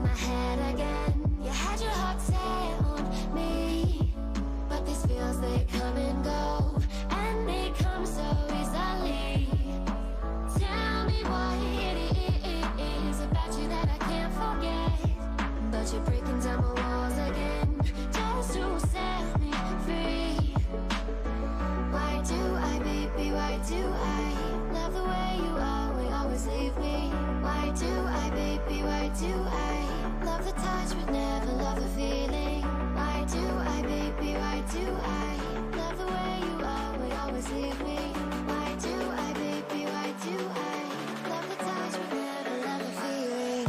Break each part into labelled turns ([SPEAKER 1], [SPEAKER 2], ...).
[SPEAKER 1] in my head again. You had your heart set on me, but these feels, they come and go, and they come so easily. Tell me what it is about you that I can't forget, but you're breaking down my walls again, just to set me free. Why do I, baby, why do I love the way you always leave me? Why do I, baby, why do I love the touch but never love the feeling? Why do I, baby, why do I love the way you always leave me? Why do I, baby, why do I love the touch but never love the feeling?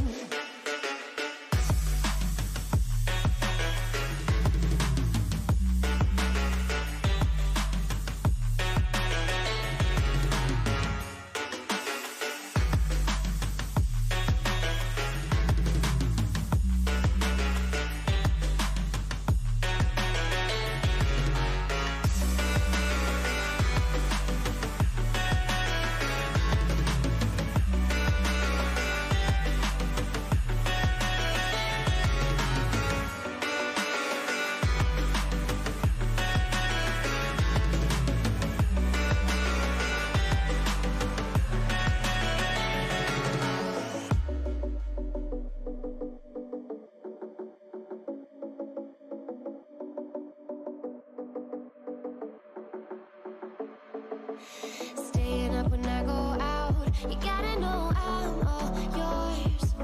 [SPEAKER 1] Staying up when I go out, you gotta know I'm all yours.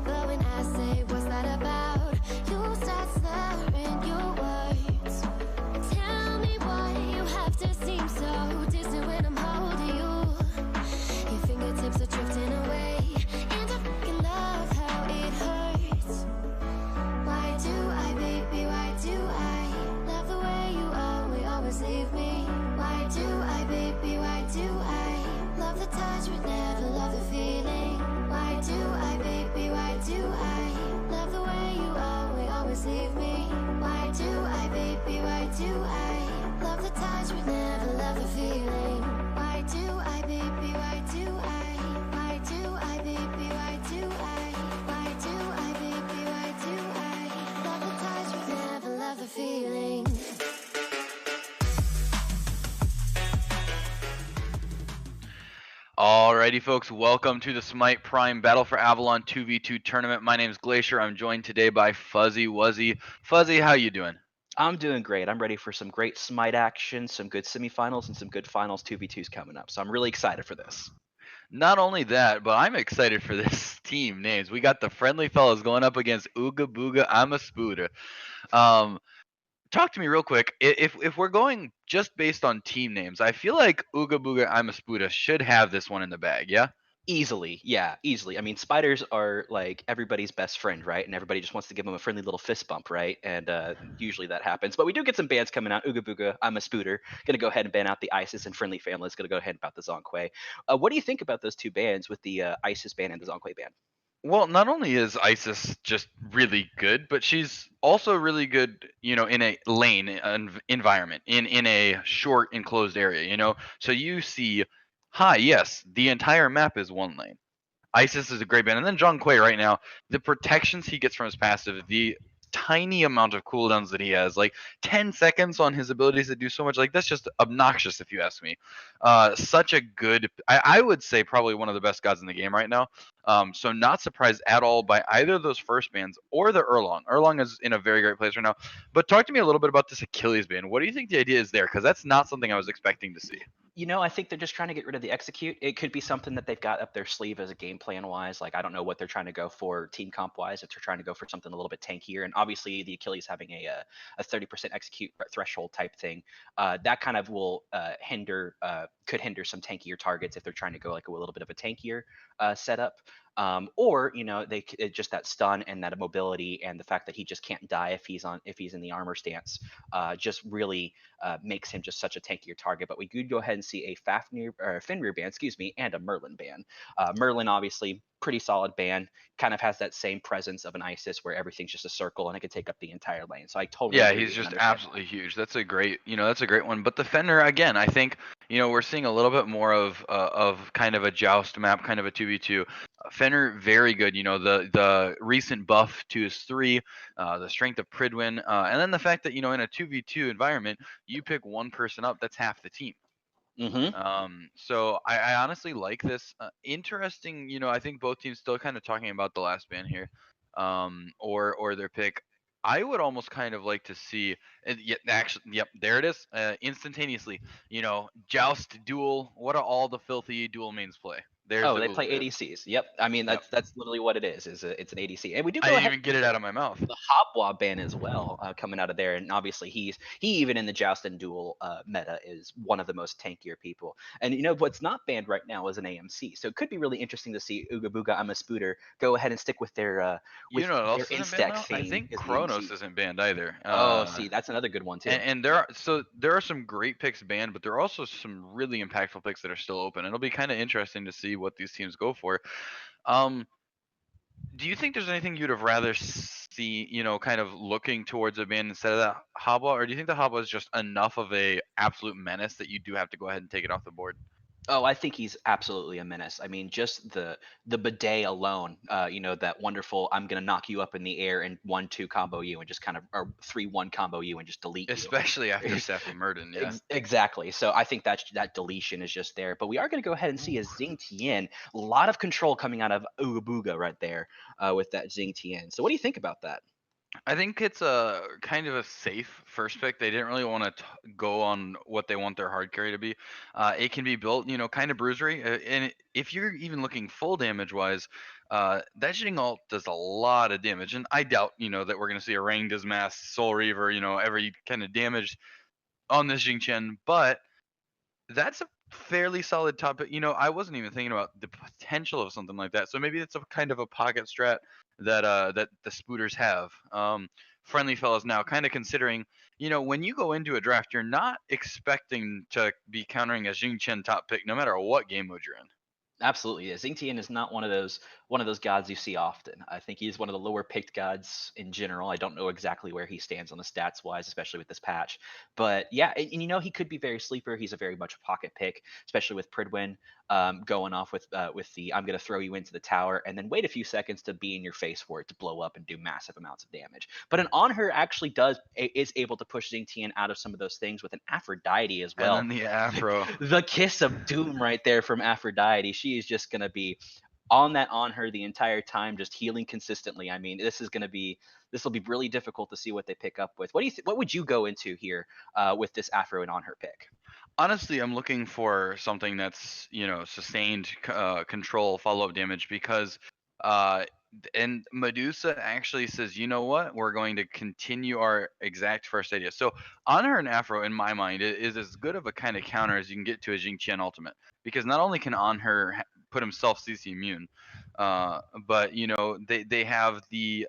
[SPEAKER 1] But when I say what's that about, you start slurring your words. Tell me why you have to seem so distant when I'm holding you. Your fingertips are drifting away, and I fucking love how it hurts. Why do I, baby, why do I love the way you always leave me? Why do I, baby, why do I love the touch but never love the feeling? Why do I, baby, why do I love the way you always leave me? Why do I, baby, why do I love the touch but never love the feeling? Why do I, baby, why do I? Why do I, baby, why do I? Why do I, baby, why do I love the touch but never love the feeling?
[SPEAKER 2] Alrighty, folks, welcome to the SMITE Prime Battle for Avalon 2v2 tournament. My name's Glacier. I'm joined today by Fuzzy Wuzzy. Fuzzy, how you doing?
[SPEAKER 3] I'm doing great. I'm ready for some great Smite action, some good semifinals, and some good finals 2v2s coming up. So I'm really excited for this.
[SPEAKER 2] Not only that, but I'm excited for this team names. We got the friendly fellas going up against Ooga Booga Amaspuda. Um, Talk to me real quick. If we're going just based on team names, I feel like Ooga Booga Amaspuda should have this one in the bag, yeah?
[SPEAKER 3] Easily, yeah, easily. I mean, spiders are like everybody's best friend, right? And everybody just wants to give them a friendly little fist bump, right? And usually that happens. But we do get some bans coming out. Ooga Booga, I'm a Spooter. Gonna go ahead and ban out the ISIS and Friendly Family. Is gonna go ahead and about the Zonquay. What do you think about those two bans with the ISIS ban and the Zonquay ban?
[SPEAKER 2] Well, not only is Isis just really good, but she's also really good, in a lane environment, in a short enclosed area, So you see, hi, yes, the entire map is one lane. Isis is a great band. And then John Quay right now, the protections he gets from his passive, the tiny amount of cooldowns that he has, like 10 seconds on his abilities to do so much, like that's just obnoxious if you ask me. Such a good, I would say probably one of the best gods in the game right now. So not surprised at all by either of those first bands or the Erlong. Erlong is in a very great place right now. But talk to me a little bit about this Achilles band. What do you think the idea is there? Because that's not something I was expecting to see.
[SPEAKER 3] I think they're just trying to get rid of the execute. It could be something that they've got up their sleeve as a game plan wise. Like I don't know what they're trying to go for team comp wise. If they're trying to go for something a little bit tankier, and obviously the Achilles having a 30% execute threshold type thing, that kind of will could hinder some tankier targets if they're trying to go like a little bit of a tankier setup. Or just that stun and that mobility and the fact that he just can't die if he's in the armor stance, just really makes him just such a tankier target. But we could go ahead and see a Fenrir ban, excuse me, and a Merlin ban. Merlin obviously pretty solid ban, kind of has that same presence of an Isis where everything's just a circle and it could take up the entire lane. So I totally
[SPEAKER 2] Yeah,
[SPEAKER 3] agree
[SPEAKER 2] he's
[SPEAKER 3] with and
[SPEAKER 2] just
[SPEAKER 3] understand why.
[SPEAKER 2] absolutely huge. That's a great one. But the Fender again, I think, we're seeing a little bit more of kind of a joust map, kind of a 2v2. Fenner, very good. The recent buff to his 3, the strength of Pridwin, and then the fact that in a 2v2 environment, you pick one person up, that's half the team.
[SPEAKER 3] Mm-hmm.
[SPEAKER 2] So I honestly like this. Interesting. I think both teams still kind of talking about the last ban here, or their pick. I would almost kind of like to see. Yeah, actually, yep, there it is. Instantaneously. Joust duel. What do all the filthy dual mains play? There's
[SPEAKER 3] Oh,
[SPEAKER 2] the
[SPEAKER 3] they play
[SPEAKER 2] Uber.
[SPEAKER 3] ADCs. Yep. I mean,
[SPEAKER 2] Yep.
[SPEAKER 3] that's literally what it is. It's an ADC, and we do
[SPEAKER 2] I
[SPEAKER 3] go
[SPEAKER 2] didn't
[SPEAKER 3] ahead
[SPEAKER 2] even get it out of my mouth.
[SPEAKER 3] the Hopwa ban as well, coming out of there. And obviously, he even in the Joust and Duel meta is one of the most tankier people. And what's not banned right now is an AMC, so it could be really interesting to see Ooga Booga I'm a Spooter go ahead and stick with their
[SPEAKER 2] You know what else isn't banned
[SPEAKER 3] Instack
[SPEAKER 2] though? I
[SPEAKER 3] theme
[SPEAKER 2] think
[SPEAKER 3] is the
[SPEAKER 2] Chronos
[SPEAKER 3] AMC.
[SPEAKER 2] isn't banned either.
[SPEAKER 3] Oh, see, that's another good one too.
[SPEAKER 2] And there are some great picks banned, but there are also some really impactful picks that are still open. It'll be kind of interesting to see what these teams go for. Um, do you think there's anything you'd have rather see, kind of looking towards a ban instead of that Habwa, or do you think the Habwa is just enough of a absolute menace that you do have to go ahead and take it off the board?
[SPEAKER 3] Oh, I think he's absolutely a menace. I mean, just the bidet alone, that wonderful I'm gonna knock you up in the air and 1-2 combo you and just kind of or 3-1 combo you and just delete you.
[SPEAKER 2] Especially after Safi Murden, yeah.
[SPEAKER 3] Exactly. So I think that deletion is just there. But we are going to go ahead and see a Xing Tian. A lot of control coming out of Ugabuga right there with that Xing Tian. So what do you think about that?
[SPEAKER 2] I think it's a kind of a safe first pick. They didn't really want to go on what they want their hard carry to be. It can be built, kind of bruisery. And if you're even looking full damage wise, that Jing ult does a lot of damage. And I doubt, that we're going to see a Rangda's Mask, Soul Reaver, every kind of damage on this Jing Chen. But that's a fairly solid topic. I wasn't even thinking about the potential of something like that. So maybe it's a kind of a pocket strat that the spooters have. Friendly fellows now kind of considering, when you go into a draft, you're not expecting to be countering a Jing Chen top pick no matter what game mode you're in.
[SPEAKER 3] Absolutely, yeah. Xing Tian is not one of those gods you see often. I think he's one of the lower picked gods in general. I don't know exactly where he stands on the stats wise, especially with this patch. But yeah, and he could be very sleeper. He's a very much a pocket pick, especially with Pridwin going off with the I'm gonna throw you into the tower and then wait a few seconds to be in your face for it to blow up and do massive amounts of damage. But an on her actually is able to push Xing Tian out of some of those things with an Aphrodite as
[SPEAKER 2] And
[SPEAKER 3] well.
[SPEAKER 2] then the Afro.
[SPEAKER 3] The kiss of doom right there from Aphrodite. She is just going to be on her the entire time, just healing consistently. I mean, this will be really difficult to see what they pick up with. What would you go into here with this Afro and on her pick?
[SPEAKER 2] Honestly, I'm looking for something that's sustained control, follow up damage because uh, and Medusa actually says, you know what, we're going to continue our exact first idea. So Honor and Afro, in my mind, is as good of a kind of counter as you can get to a Jing Qian ultimate because not only can Honor put himself CC immune, but they have the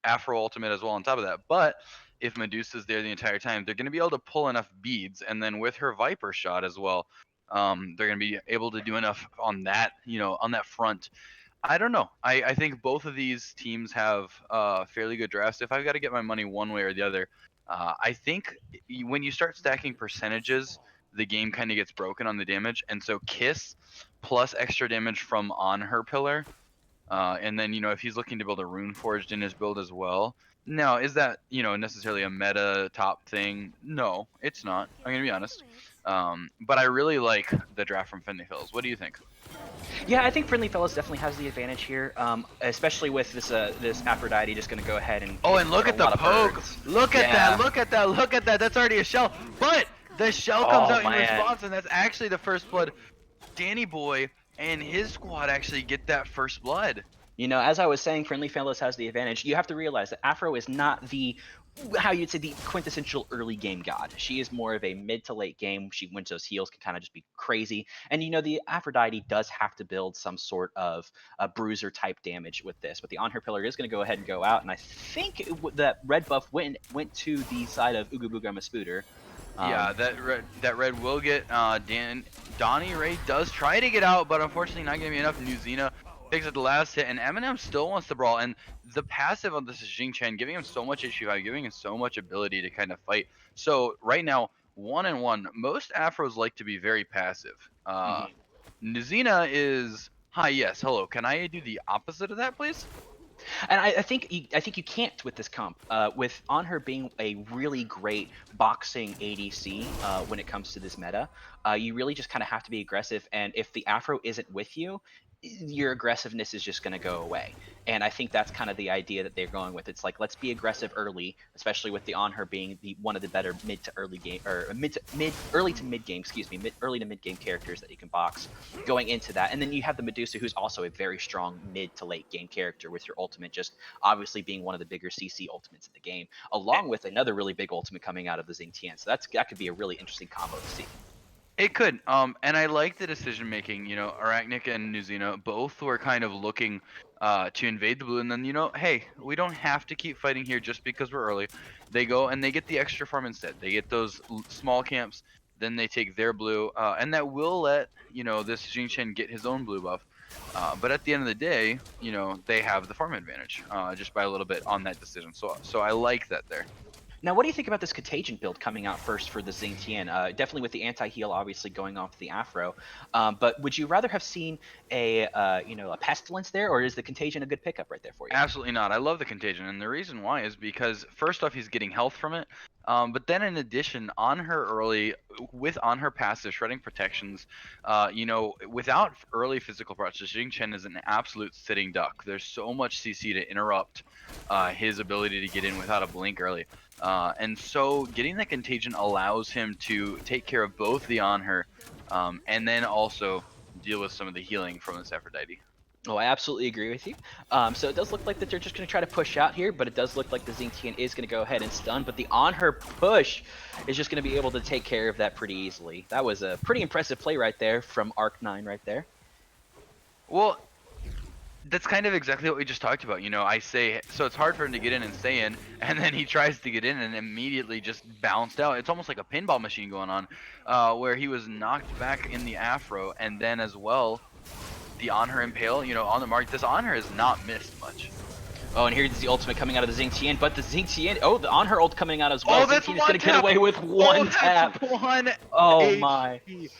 [SPEAKER 2] Afro ultimate as well on top of that. But if Medusa's there the entire time, they're going to be able to pull enough beads, and then with her Viper shot as well, they're going to be able to do enough on that, on that front. I don't know. I think both of these teams have fairly good drafts. If I've got to get my money one way or the other, I think when you start stacking percentages, the game kind of gets broken on the damage, and so Kiss plus extra damage from on her pillar and then, if he's looking to build a rune forged in his build as well. Now, is that, necessarily a meta top thing? No, it's not. I'm going to be honest. But I really like the draft from Finley Fellows. What do you think?
[SPEAKER 3] Yeah, I think Friendly Fellows definitely has the advantage here, especially with this Aphrodite just going to go ahead and
[SPEAKER 2] Oh, and look
[SPEAKER 3] hit
[SPEAKER 2] at
[SPEAKER 3] a
[SPEAKER 2] the
[SPEAKER 3] lot of
[SPEAKER 2] poke.
[SPEAKER 3] birds.
[SPEAKER 2] Look at
[SPEAKER 3] Yeah.
[SPEAKER 2] that. Look at that. Look at that. That's already a shell. But the shell comes
[SPEAKER 3] Oh,
[SPEAKER 2] out in
[SPEAKER 3] man.
[SPEAKER 2] response, and that's actually the first blood. Danny Boy and his squad actually get that first blood.
[SPEAKER 3] As I was saying, Friendly Fellows has the advantage. You have to realize that Afro is not how you'd say the quintessential early game god. She is more of a mid to late game. She wins those heals can kind of just be crazy. And the Aphrodite does have to build some sort of a bruiser type damage with this. But the on her pillar is going to go ahead and go out. And I think that red buff went to the side of Ugabuga Masputer.
[SPEAKER 2] Yeah, that red will get Donnie Ray does try to get out, but unfortunately not gonna be enough. New Xena picks up the last hit, and Eminem still wants to brawl. And the passive on this is Jing Chen, giving him so much issue, giving him so much ability to kind of fight. So right now, 1-1. Most Afros like to be very passive.
[SPEAKER 3] Mhm.
[SPEAKER 2] Nuzina is Hi, yes, hello. Can I do the opposite of that, please?
[SPEAKER 3] And I think you can't with this comp. With on her being a really great boxing ADC when it comes to this meta, you really just kind of have to be aggressive. And if the Afro isn't with you, your aggressiveness is just going to go away. And I think that's kind of the idea that they're going with. It's like let's be aggressive early, especially with the on her being the one of the better mid to early game or mid early to mid game, excuse me, early to mid game characters that you can box going into that. And then you have the Medusa, who's also a very strong mid to late game character with your ultimate just obviously being one of the bigger CC ultimates in the game, along with another really big ultimate coming out of the Xingtian. So that could be a really interesting combo to see.
[SPEAKER 2] It could. And I like the decision making. Arachnic and Nuzina both were kind of looking to invade the blue, and then hey, we don't have to keep fighting here just because we're early. They go and they get the extra farm instead. They get those small camps, then they take their blue, and that will let this Jingchen get his own blue buff. But at the end of the day, they have the farm advantage just by a little bit on that decision. So I like that there.
[SPEAKER 3] Now, what do you think about this Contagion build coming out first for the Xingtian? Definitely with the anti-heal obviously going off the Afro, but would you rather have seen a Pestilence there, or is the Contagion a good pickup right there for you?
[SPEAKER 2] Absolutely not. I love the contagion, and the reason why is because first off, he's getting health from it. But then in addition, on her early, with on her passive shredding protections, without early physical pressure, Jing Chen is an absolute sitting duck. There's so much CC to interrupt his ability to get in without a blink early. And so getting the contagion allows him to take care of both the on her, and then also deal with some of the healing from this Aphrodite.
[SPEAKER 3] Oh, I absolutely agree with you. So it does look like that they're just going to try to push out here, but it does look like the Xingtian is going to go ahead and stun, but the on her push is just going to be able to take care of that pretty easily. That was a pretty impressive play right there from Arc9 right there.
[SPEAKER 2] Well, that's kind of exactly what we just talked about. I say, so it's hard for him to get in and stay in, and then he tries to get in and immediately just bounced out. It's almost like a pinball machine going on, where he was knocked back in the Afro, and then as well, the on her impale, on the mark. This on her has not missed much.
[SPEAKER 3] Oh, and here's the ultimate coming out of the Xingtian, but the Xingtian, the on her ult coming out as well.
[SPEAKER 2] Oh, that's
[SPEAKER 3] Xingtian is
[SPEAKER 2] one
[SPEAKER 3] going to get
[SPEAKER 2] tap!
[SPEAKER 3] away with one tap.
[SPEAKER 2] One
[SPEAKER 3] Oh my.
[SPEAKER 2] HP.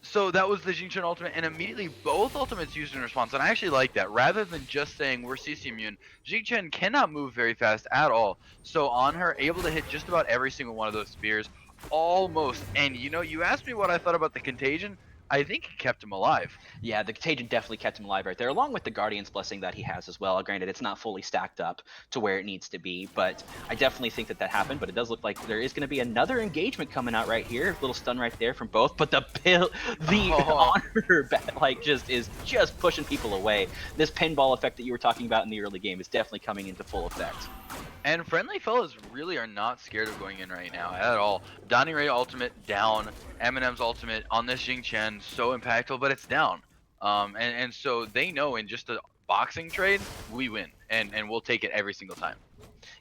[SPEAKER 2] So that was the Jingchen ultimate, and immediately both ultimates used in response, and I actually like that. Rather than just saying we're CC immune, Jingchen cannot move very fast at all. So on her, able to hit just about every single one of those spears, almost. And you asked me what I thought about the contagion. I think it kept him alive.
[SPEAKER 3] Yeah, the Contagion definitely kept him alive right there, along with the Guardian's Blessing that he has as well. Granted, it's not fully stacked up to where it needs to be, but I definitely think that happened. But it does look like there is going to be another engagement coming out right here. Little stun right there from both, but the honor is just pushing people away. This pinball effect that you were talking about in the early game is definitely coming into full effect.
[SPEAKER 2] And friendly fellas really are not scared of going in right now at all. Donnie Ray ultimate down, Eminem's ultimate on this Jing Chen, so impactful, but it's down. And so they know in just a boxing trade, we win, and we'll take it every single time.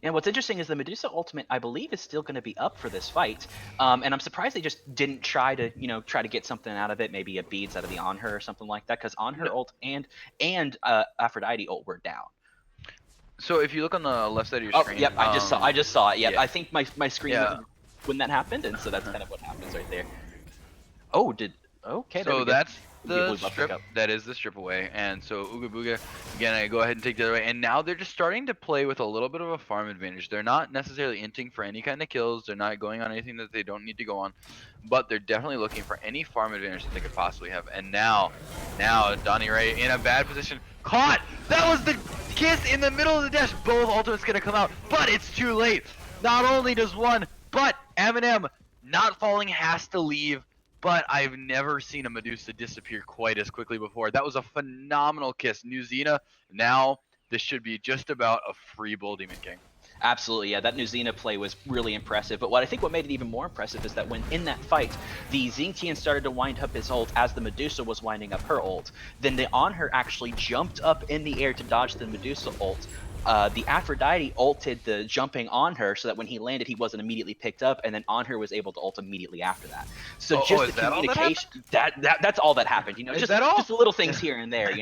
[SPEAKER 3] And what's interesting is the Medusa ultimate, I believe, is still going to be up for this fight. And I'm surprised they just didn't try to get something out of it, maybe a beads out of the on her or something like that, because on her ult and Aphrodite ult were down.
[SPEAKER 2] So if you look on the left side of your screen,
[SPEAKER 3] yep, I just saw it. Yep,
[SPEAKER 2] yeah.
[SPEAKER 3] I think my screen when that happened, and so that's kind of what happens right there. Oh, okay.
[SPEAKER 2] So that's the strip. That is the strip away, and so Ooga Booga again. I go ahead and take the other way, and now they're just starting to play with a little bit of a farm advantage. They're not necessarily inting for any kind of kills. They're not going on anything that they don't need to go on, but they're definitely looking for any farm advantage that they could possibly have. And now Donnie Ray in a bad position, caught. That was the kiss in the middle of the dash. Both ultimates gonna come out, but it's too late. Not only does one, but Eminem not falling has to leave. But I've never seen a Medusa disappear quite as quickly before. That was a phenomenal kiss. Nuzina, now this should be just about a free Bull Demon King.
[SPEAKER 3] Absolutely, yeah. That Nuzina play was really impressive. But what made it even more impressive is that when in that fight, the Xingtian started to wind up his ult as the Medusa was winding up her ult. Then the on her actually jumped up in the air to dodge the Medusa ult. The Aphrodite ulted the jumping on her so that when he landed, he wasn't immediately picked up, and then on her was able to ult immediately after that. So just the communication, that's all that happened. Just the little things here and there,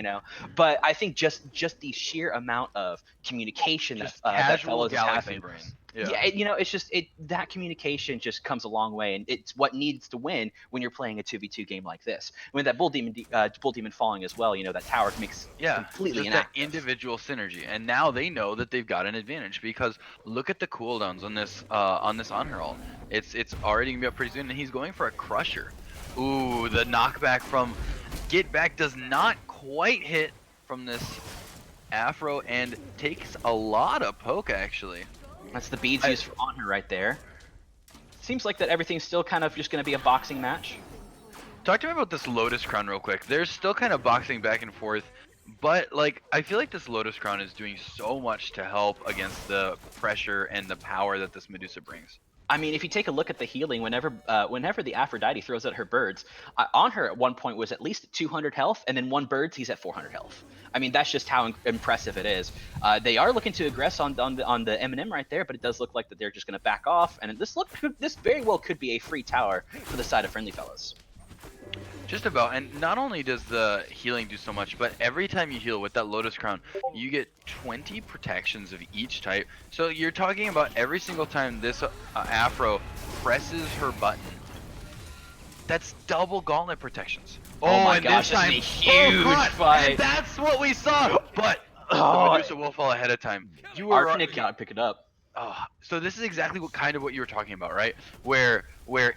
[SPEAKER 3] But I think just the sheer amount of communication that fellas is having. Yeah, it's just that communication just comes a long way, and it's what needs to win when you're playing a 2v2 game like this. When that bull demon falling as well, that tower makes
[SPEAKER 2] Yeah,
[SPEAKER 3] completely
[SPEAKER 2] just that
[SPEAKER 3] inactive.
[SPEAKER 2] individual synergy, and now they know that they've got an advantage because look at the cooldowns on this Anhur. It's already gonna be up pretty soon, and he's going for a crusher. Ooh, the knockback from Get Back does not quite hit from this Afro and takes a lot of poke actually.
[SPEAKER 3] That's the beads used on her right there. Seems like that everything's still kind of just going to be a boxing match.
[SPEAKER 2] Talk to me about this Lotus Crown real quick. There's still kind of boxing back and forth, but like I feel like this Lotus Crown is doing so much to help against the pressure and the power that this Medusa brings.
[SPEAKER 3] I mean, if you take a look at the healing, whenever the Aphrodite throws out her birds, on her at one point was at least 200 health, and then one bird he's at 400 health. I mean, that's just how impressive it is. They are looking to aggress on the Eminem right there, but it does look like that they're just going to back off, and this very well could be a free tower for the side of Friendly Fellas.
[SPEAKER 2] Just about, and not only does the healing do so much, but every time you heal with that Lotus Crown, you get 20 protections of each type. So you're talking about every single time this Afro presses her button, that's double gauntlet protections.
[SPEAKER 3] Oh my gosh, this is a huge fight.
[SPEAKER 2] And that's what we saw, but the Medusa will fall ahead of time.
[SPEAKER 3] Arfinic cannot pick it up.
[SPEAKER 2] So this is exactly what you were talking about, right? Where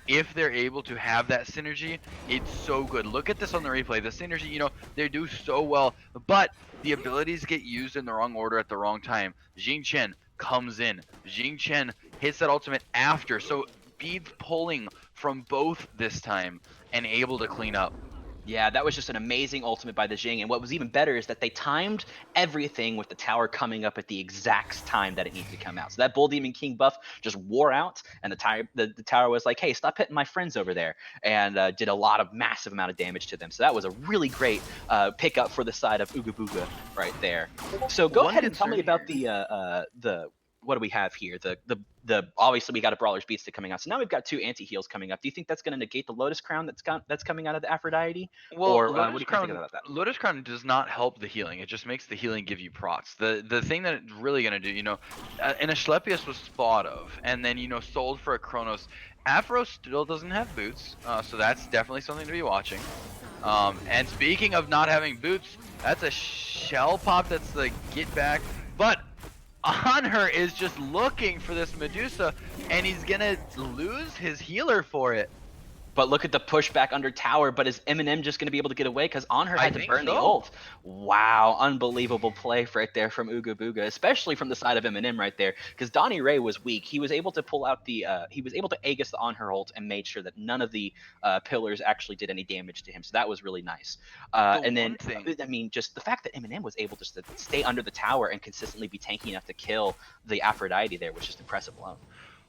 [SPEAKER 2] if they're able to have that synergy, it's so good. Look at this on the replay. The synergy, they do so well, but the abilities get used in the wrong order at the wrong time. Jing Chen comes in. Jing Chen hits that ultimate after. So beads pulling from both this time and able to clean up.
[SPEAKER 3] Yeah, that was just an amazing ultimate by the Jing, and what was even better is that they timed everything with the tower coming up at the exact time that it needed to come out. So that Bull Demon King buff just wore out, and the tower was like, hey, stop hitting my friends over there, and did a massive amount of damage to them. So that was a really great pickup for the side of Ooga Booga right there. So go ahead and tell me about the what do we have here? The obviously we got a Brawler's Beatstick coming out, so now we've got two anti-heals coming up. Do you think that's going to negate the Lotus Crown that's coming out of the Aphrodite?
[SPEAKER 2] Well,
[SPEAKER 3] or
[SPEAKER 2] Lotus
[SPEAKER 3] what do you
[SPEAKER 2] Crown,
[SPEAKER 3] think about that?
[SPEAKER 2] Lotus Crown does not help the healing. It just makes the healing give you prots. The thing that it's really going to do, an Asclepius was thought of, and then sold for a Chronos. Afro still doesn't have boots, so that's definitely something to be watching. And speaking of not having boots, that's a shell pop. That's the Get Back, but Anhur is just looking for this Medusa, and he's gonna lose his healer for it.
[SPEAKER 3] But look at the pushback under tower, but is Eminem just going to be able to get away? Because Anhur had to burn the ult. Wow, unbelievable play right there from Ooga Booga, especially from the side of Eminem right there. Because Donnie Ray was weak. He was able to pull out he was able to Aegis the Anhur ult and made sure that none of the pillars actually did any damage to him. So that was really nice. And then, I mean, just the fact that Eminem was able just to stay under the tower and consistently be tanky enough to kill the Aphrodite there was just impressive alone.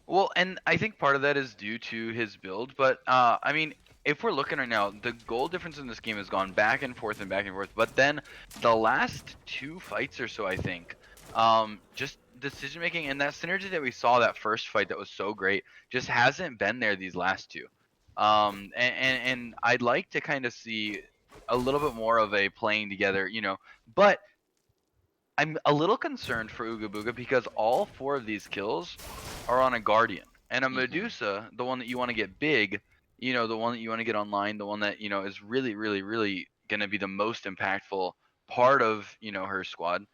[SPEAKER 2] Well, and I think part of that is due to his build, but I mean, if we're looking right now, the goal difference in this game has gone back and forth, but then the last two fights or so, I think, just decision making and that synergy that we saw that first fight that was so great just hasn't been there these last two. And I'd like to kind of see a little bit more of a playing together, but I'm a little concerned for Ooga Booga because all four of these kills are on a Guardian. And a Medusa, the one that you want to get big, the one that you want to get online, the one that, is really, really, really going to be the most impactful part of, her squad,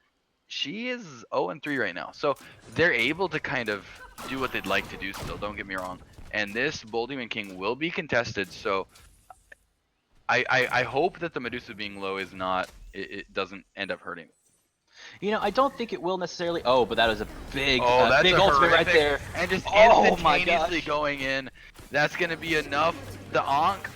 [SPEAKER 2] she is 0-3 right now. So they're able to kind of do what they'd like to do still, don't get me wrong. And this Bull Demon King will be contested, so I hope that the Medusa being low is not, it doesn't end up hurting.
[SPEAKER 3] I don't think it will necessarily. Oh, but that was a big,
[SPEAKER 2] that's
[SPEAKER 3] big
[SPEAKER 2] a
[SPEAKER 3] ultimate right
[SPEAKER 2] horrific,
[SPEAKER 3] there.
[SPEAKER 2] And just
[SPEAKER 3] Oh my
[SPEAKER 2] instantaneously
[SPEAKER 3] gosh.
[SPEAKER 2] going in. That's going to be enough. The Ankh.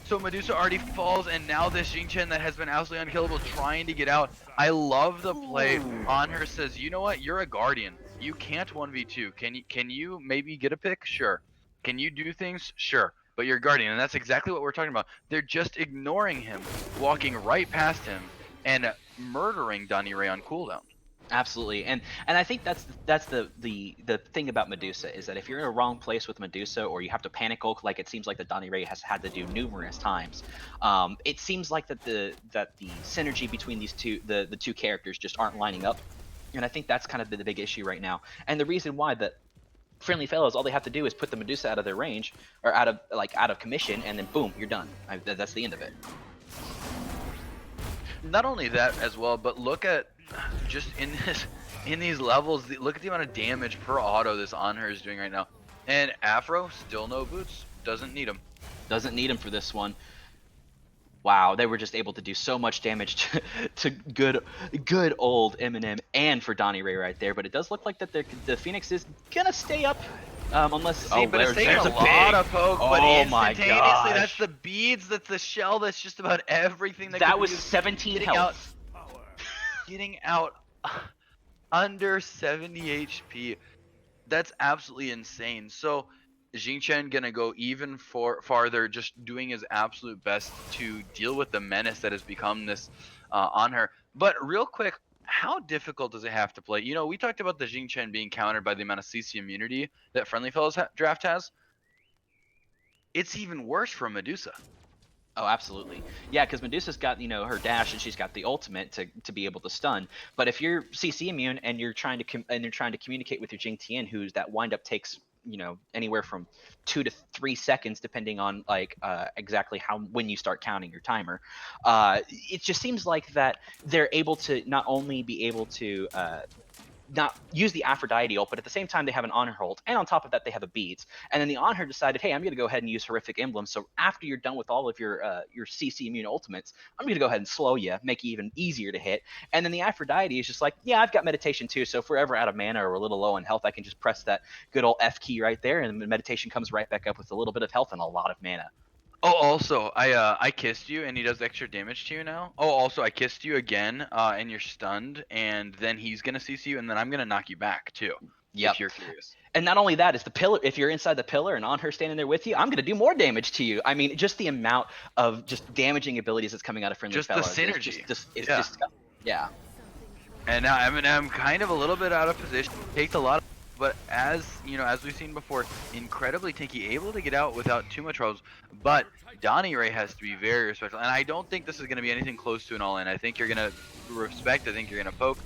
[SPEAKER 2] So Medusa already falls, and now this Jing Chen that has been absolutely unkillable trying to get out. I love the play. Anhur says, you know what? You're a Guardian. You can't 1v2. Can you maybe get a pick? Sure. Can you do things? Sure. But you're a Guardian, and that's exactly what we're talking about. They're just ignoring him, walking right past him, and murdering Donnie Ray on cooldown.
[SPEAKER 3] Absolutely, and I think that's the thing about Medusa is that if you're in a wrong place with Medusa, or you have to panic ult like it seems like that Donnie Ray has had to do numerous times, it seems like that the synergy between these two the two characters just aren't lining up. And I think that's kind of the big issue right now. And the reason why that friendly fellows, all they have to do is put the Medusa out of their range or out of commission, and then boom, you're done. That's the end of it.
[SPEAKER 2] Not only that as well, but look at just in these levels, look at the amount of damage per auto this Anhur is doing right now. And Afro, still no boots, doesn't need them.
[SPEAKER 3] Doesn't need him for this one. Wow, they were just able to do so much damage to good old Eminem and for Donnie Ray right there. But it does look like that the Phoenix is gonna stay up, unless
[SPEAKER 2] See, but it's taking a lot of poke. But instantaneously, that's the beads, that's the shell, that's just about everything.
[SPEAKER 3] That was 17 health.
[SPEAKER 2] Getting out under 70 HP. That's absolutely insane. So Xingchen gonna go even farther, just doing his absolute best to deal with the menace that has become this Anhur. But real quick, how difficult does it have to play? You know, we talked about the Xingchen being countered by the amount of CC immunity that Friendly Fellows draft has. It's even worse for Medusa.
[SPEAKER 3] Oh, absolutely. Yeah, because Medusa's got, her dash, and she's got the ultimate to be able to stun. But if you're CC immune and you're trying to communicate with your Jing Tian, who's that windup takes anywhere from 2 to 3 seconds, depending on exactly when you start counting your timer. It just seems like that they're able to not only be able to not use the Aphrodite ult, but at the same time they have an Anhur ult, and on top of that they have a beads. And then the Anhur decided, hey, I'm going to go ahead and use Horrific Emblem. So after you're done with all of your CC immune ultimates, I'm going to go ahead and slow you, make you even easier to hit. And then the Aphrodite is just like, yeah, I've got meditation too. So if we're ever out of mana or a little low in health, I can just press that good old F key right there, and the meditation comes right back up with a little bit of health and a lot of mana.
[SPEAKER 2] Oh, also, I kissed you, and he does extra damage to you now. Oh, also, I kissed you again, and you're stunned, and then he's gonna CC you, and then I'm gonna knock you back too.
[SPEAKER 3] Yep.
[SPEAKER 2] If you're curious.
[SPEAKER 3] And not only that, is the pillar. If you're inside the pillar and Anhur standing there with you, I'm gonna do more damage to you. I mean, just the amount of just damaging abilities that's coming out of Friendly Fellows.
[SPEAKER 2] Just the synergy.
[SPEAKER 3] Yeah.
[SPEAKER 2] And now I'm kind of a little bit out of position. Takes a lot of, but as we've seen before, incredibly tanky, able to get out without too much troubles. But Donnie Ray has to be very respectful, and I don't think this is going to be anything close to an all-in. I think you're going to respect, I think you're going to poke,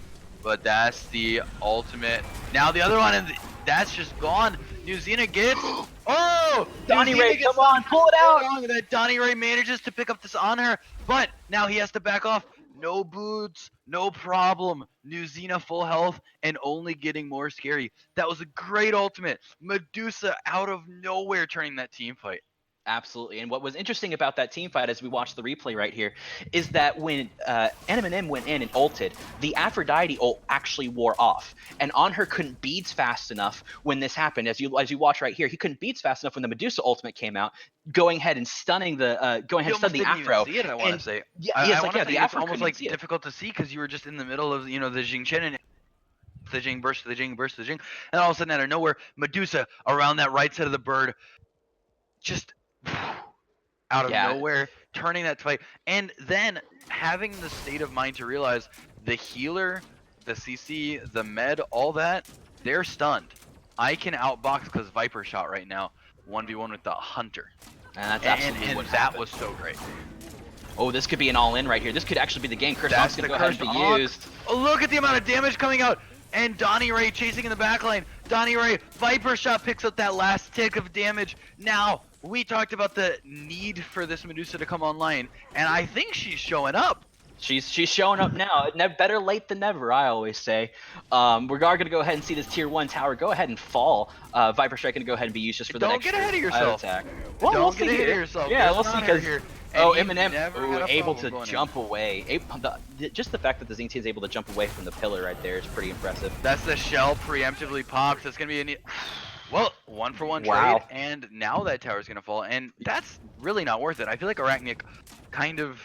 [SPEAKER 2] but that's the ultimate. Now the other one, and that's just gone. New Xena gets, oh!
[SPEAKER 3] Donnie Ray, come on, pull it out!
[SPEAKER 2] That Donnie Ray manages to pick up this Anhur, but now he has to back off. No boots, no problem. New Xena full health and only getting more scary. That was a great ultimate. Medusa out of nowhere turning that team fight.
[SPEAKER 3] Absolutely. And what was interesting about that team fight as we watch the replay right here is that when Eminem went in and ulted, the Aphrodite ult actually wore off. And Anhur couldn't beads fast enough when this happened. As you watch right here, he couldn't beads fast enough when the Medusa ultimate came out, going ahead and stunning the stun the Afro.
[SPEAKER 2] See it, I want to say.
[SPEAKER 3] Yeah, the Afro
[SPEAKER 2] almost like difficult to see because you were just in the middle of the Xingchen and the Jing burst to the Jing burst to the Jing, and all of a sudden out of nowhere, Medusa around that right side of the bird, just out of nowhere, turning that fight, and then having the state of mind to realize the healer, the CC, the med, all that, they're stunned. I can outbox because Viper shot right now, 1v1 with the Hunter.
[SPEAKER 3] And that's absolutely what
[SPEAKER 2] that was so great.
[SPEAKER 3] Oh, this could be an all-in right here. This could actually be the game. Curse Hawk's gonna go ahead and be used.
[SPEAKER 2] Oh, look at the amount of damage coming out. And Donnie Ray chasing in the backline. Donnie Ray, Viper shot picks up that last tick of damage. Now, we talked about the need for this Medusa to come online, and I think she's showing up.
[SPEAKER 3] She's showing up now. Better late than never, I always say. We're going to go ahead and see this tier 1 tower go ahead and fall. Viper Strike going to go ahead and be used just for the next
[SPEAKER 2] Don't get ahead of yourself.
[SPEAKER 3] Attack. Well,
[SPEAKER 2] Don't get ahead of yourself.
[SPEAKER 3] Yeah, we'll see because Eminem able to jump away. Just the fact that the Xing Tian is able to jump away from the pillar right there is pretty impressive.
[SPEAKER 2] That's the shell preemptively pops. That's going to be well, 1-for-1 trade, and now that tower is going to fall, and that's really not worth it. I feel like Arachnic kind of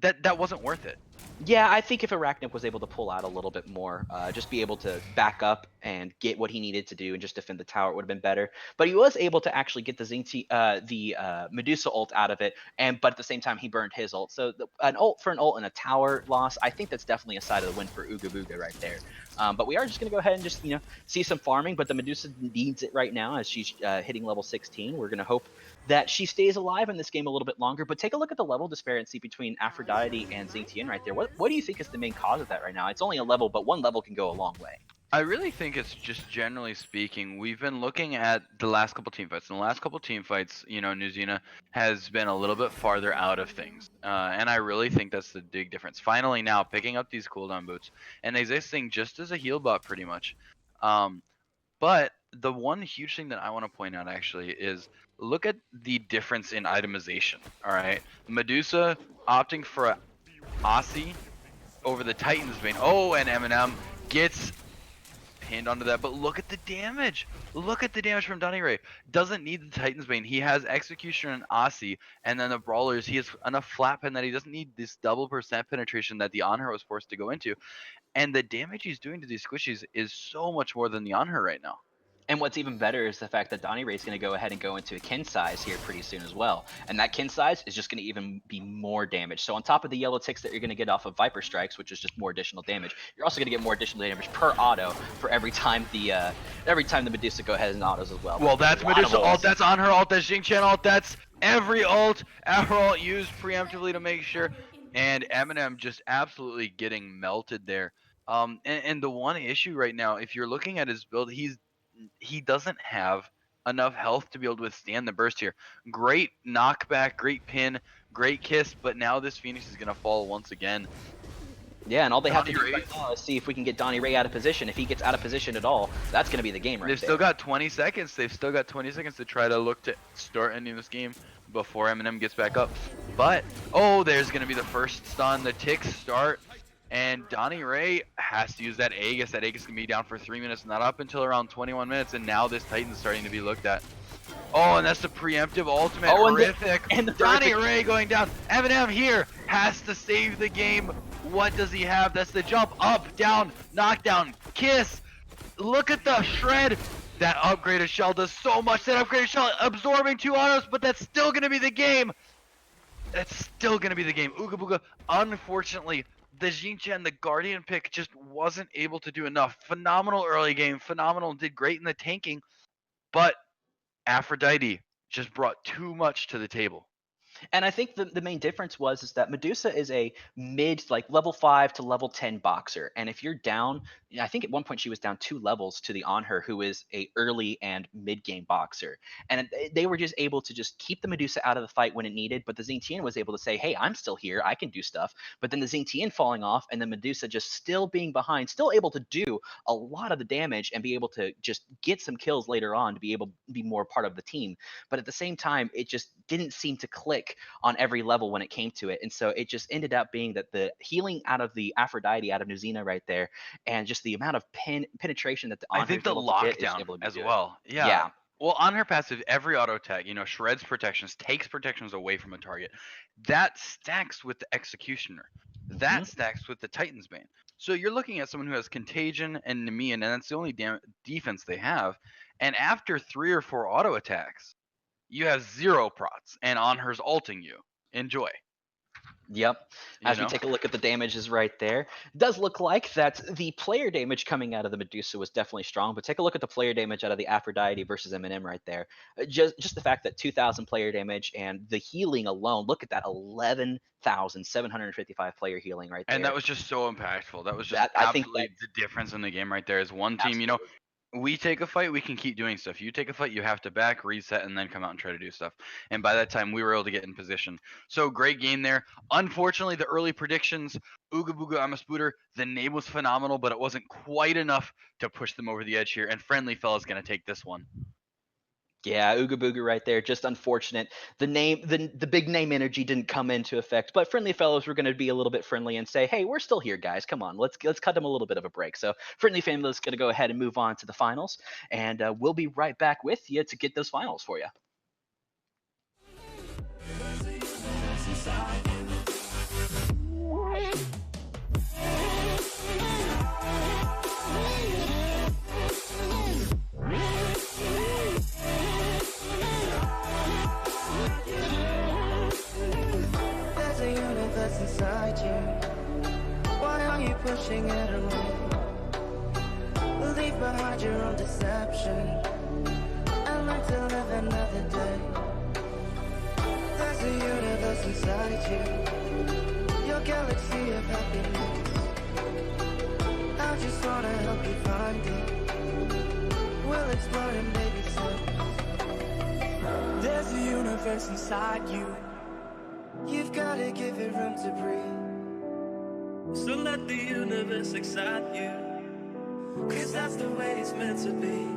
[SPEAKER 2] that wasn't worth it.
[SPEAKER 3] Yeah, I think if Arachnid was able to pull out a little bit more, just be able to back up and get what he needed to do and just defend the tower, it would have been better. But he was able to actually get the Medusa ult out of it, but at the same time he burned his ult. So an ult for an ult and a tower loss, I think that's definitely a side of the win for Ooga Booga right there. But we are just going to go ahead and just see some farming, but the Medusa needs it right now as she's hitting level 16. We're going to hope that she stays alive in this game a little bit longer. But take a look at the level disparity between Aphrodite and Xingtian right there. What do you think is the main cause of that right now? It's only a level, but one level can go a long way.
[SPEAKER 2] I really think it's just generally speaking, we've been looking at the last couple team fights. In the last couple team fights, Nuzina has been a little bit farther out of things. And I really think that's the big difference. Finally now picking up these cooldown boots and existing just as a heal bot pretty much. But the one huge thing that I want to point out actually is look at the difference in itemization. All right. Medusa opting for a Aussie over the Titan's Bane. Oh, and Eminem gets pinned onto that, but look at the damage. Look at the damage from Donnie Ray. Doesn't need the Titan's Bane. He has Executioner and Aussie, and then the Brawlers, he has enough flat pen that he doesn't need this double percent penetration that the Anhur was forced to go into. And the damage he's doing to these squishies is so much more than the Anhur right now.
[SPEAKER 3] And what's even better is the fact that Donnie Ray's going to go ahead and go into a kin size here pretty soon as well. And that kin size is just going to even be more damage. So on top of the yellow ticks that you're going to get off of Viper Strikes, which is just more additional damage, you're also going to get more additional damage per auto for every time the Medusa go ahead and autos as well.
[SPEAKER 2] Well, that's Medusa ult, that's Anhur ult, that's Xingtian ult, that's every ult, Afro ult used preemptively to make sure. And Eminem just absolutely getting melted there. And the one issue right now, if you're looking at his build, he doesn't have enough health to be able to withstand the burst here. Great knockback, great pin, great kiss, but now this Phoenix is going to fall once again.
[SPEAKER 3] Yeah, and all they have to do right now is see if we can get Donnie Ray out of position. If he gets out of position at all, that's going to be the game right there.
[SPEAKER 2] They've still got 20 seconds. They've still got 20 seconds to try to look to start ending this game before Eminem gets back up. But, oh, there's going to be the first stun. The ticks start. And Donnie Ray has to use that Aegis. That Aegis can be down for 3 minutes, not up until around 21 minutes. And now this Titan's starting to be looked at. Oh, and that's the preemptive ultimate.
[SPEAKER 3] Oh,
[SPEAKER 2] horrific.
[SPEAKER 3] And the
[SPEAKER 2] Donnie Ray going down. Eminem here has to save the game. What does he have? That's the jump. Up, down, knockdown, kiss. Look at the shred. That upgraded shell does so much. That upgraded shell absorbing 2 autos, but that's still going to be the game. That's still going to be the game. Ooga Booga, unfortunately, the Xingtian, the Guardian pick, just wasn't able to do enough. Phenomenal early game, phenomenal, did great in the tanking, but Aphrodite just brought too much to the table.
[SPEAKER 3] And I think the main difference is that Medusa is a mid, like level 5 to level 10 boxer. And if you're down, I think at one point she was down 2 levels to the Anhur, who is a early and mid game boxer. And they were just able to just keep the Medusa out of the fight when it needed. But the Xingtian was able to say, hey, I'm still here. I can do stuff. But then the Xingtian falling off and the Medusa just still being behind, still able to do a lot of the damage and be able to just get some kills later on to be able to be more part of the team. But at the same time, it just didn't seem to click on every level when it came to it. And so it just ended up being that the healing out of the Aphrodite, out of Nuzina right there, and just the amount of penetration that the Anhur
[SPEAKER 2] I think the lockdown as well. Yeah. Well, on her passive, every auto tag, shreds protections, takes protections away from a target. That stacks with the Executioner. That stacks with the Titan's Bane. So you're looking at someone who has Contagion and Nemean, and that's the only defense they have. And after 3 or 4 auto attacks, you have 0 prots, and Anhur's ulting you. Enjoy.
[SPEAKER 3] Yep. As we take a look at the damages right there, it does look like that the player damage coming out of the Medusa was definitely strong, but take a look at the player damage out of the Aphrodite versus Eminem right there. Just the fact that 2,000 player damage and the healing alone, look at that, 11,755 player healing right there.
[SPEAKER 2] And that was just so impactful. That was just absolutely the difference in the game right there. Is one team, we take a fight, we can keep doing stuff. You take a fight, you have to back, reset, and then come out and try to do stuff. And by that time, we were able to get in position. So great game there. Unfortunately, the early predictions, Ooga Booga, I'm a Spooter, the name was phenomenal, but it wasn't quite enough to push them over the edge here. And Friendly Fella's going to take this one.
[SPEAKER 3] Yeah, Ooga Booga right there. Just unfortunate. The name, the big name energy didn't come into effect. But Friendly Fellows were going to be a little bit friendly and say, "Hey, we're still here, guys. Come on, let's cut them a little bit of a break." So Friendly Fellows is going to go ahead and move on to the finals, and we'll be right back with you to get those finals for you.
[SPEAKER 4] Inside you, why are you pushing it away? Leave behind your own deception and learn to live another day. There's a universe inside you, your galaxy of happiness. I just wanna help you find it. We'll explore in baby steps. There's a universe inside you. You've gotta give it room to breathe. So let the universe excite you, 'cause that's the way it's meant to be.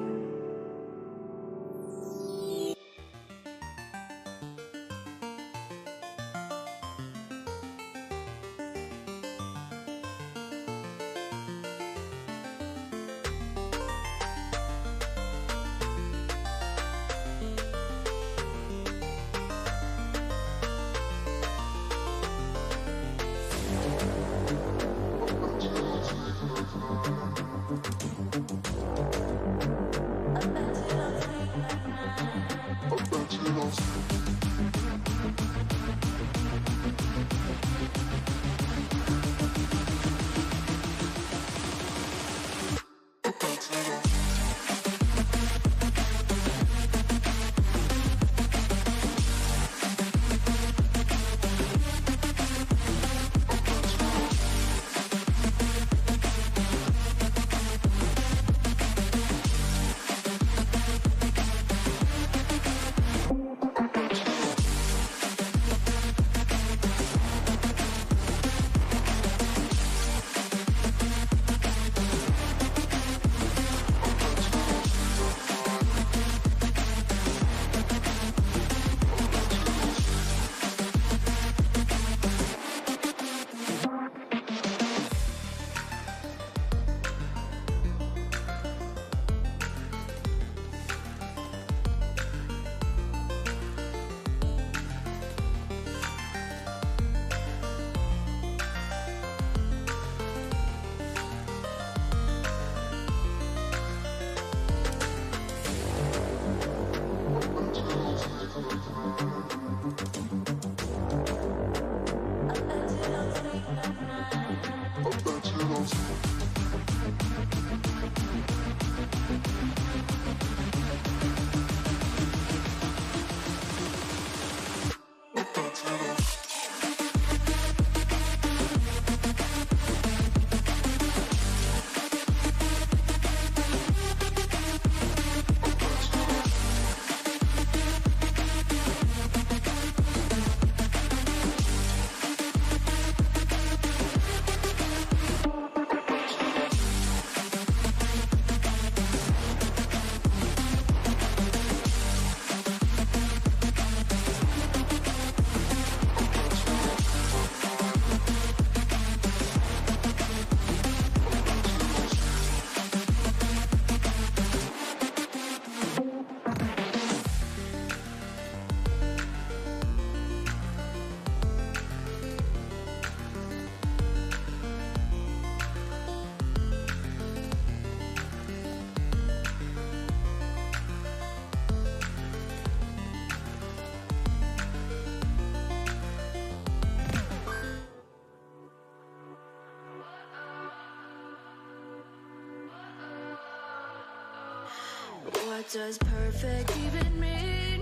[SPEAKER 1] What does perfect even mean?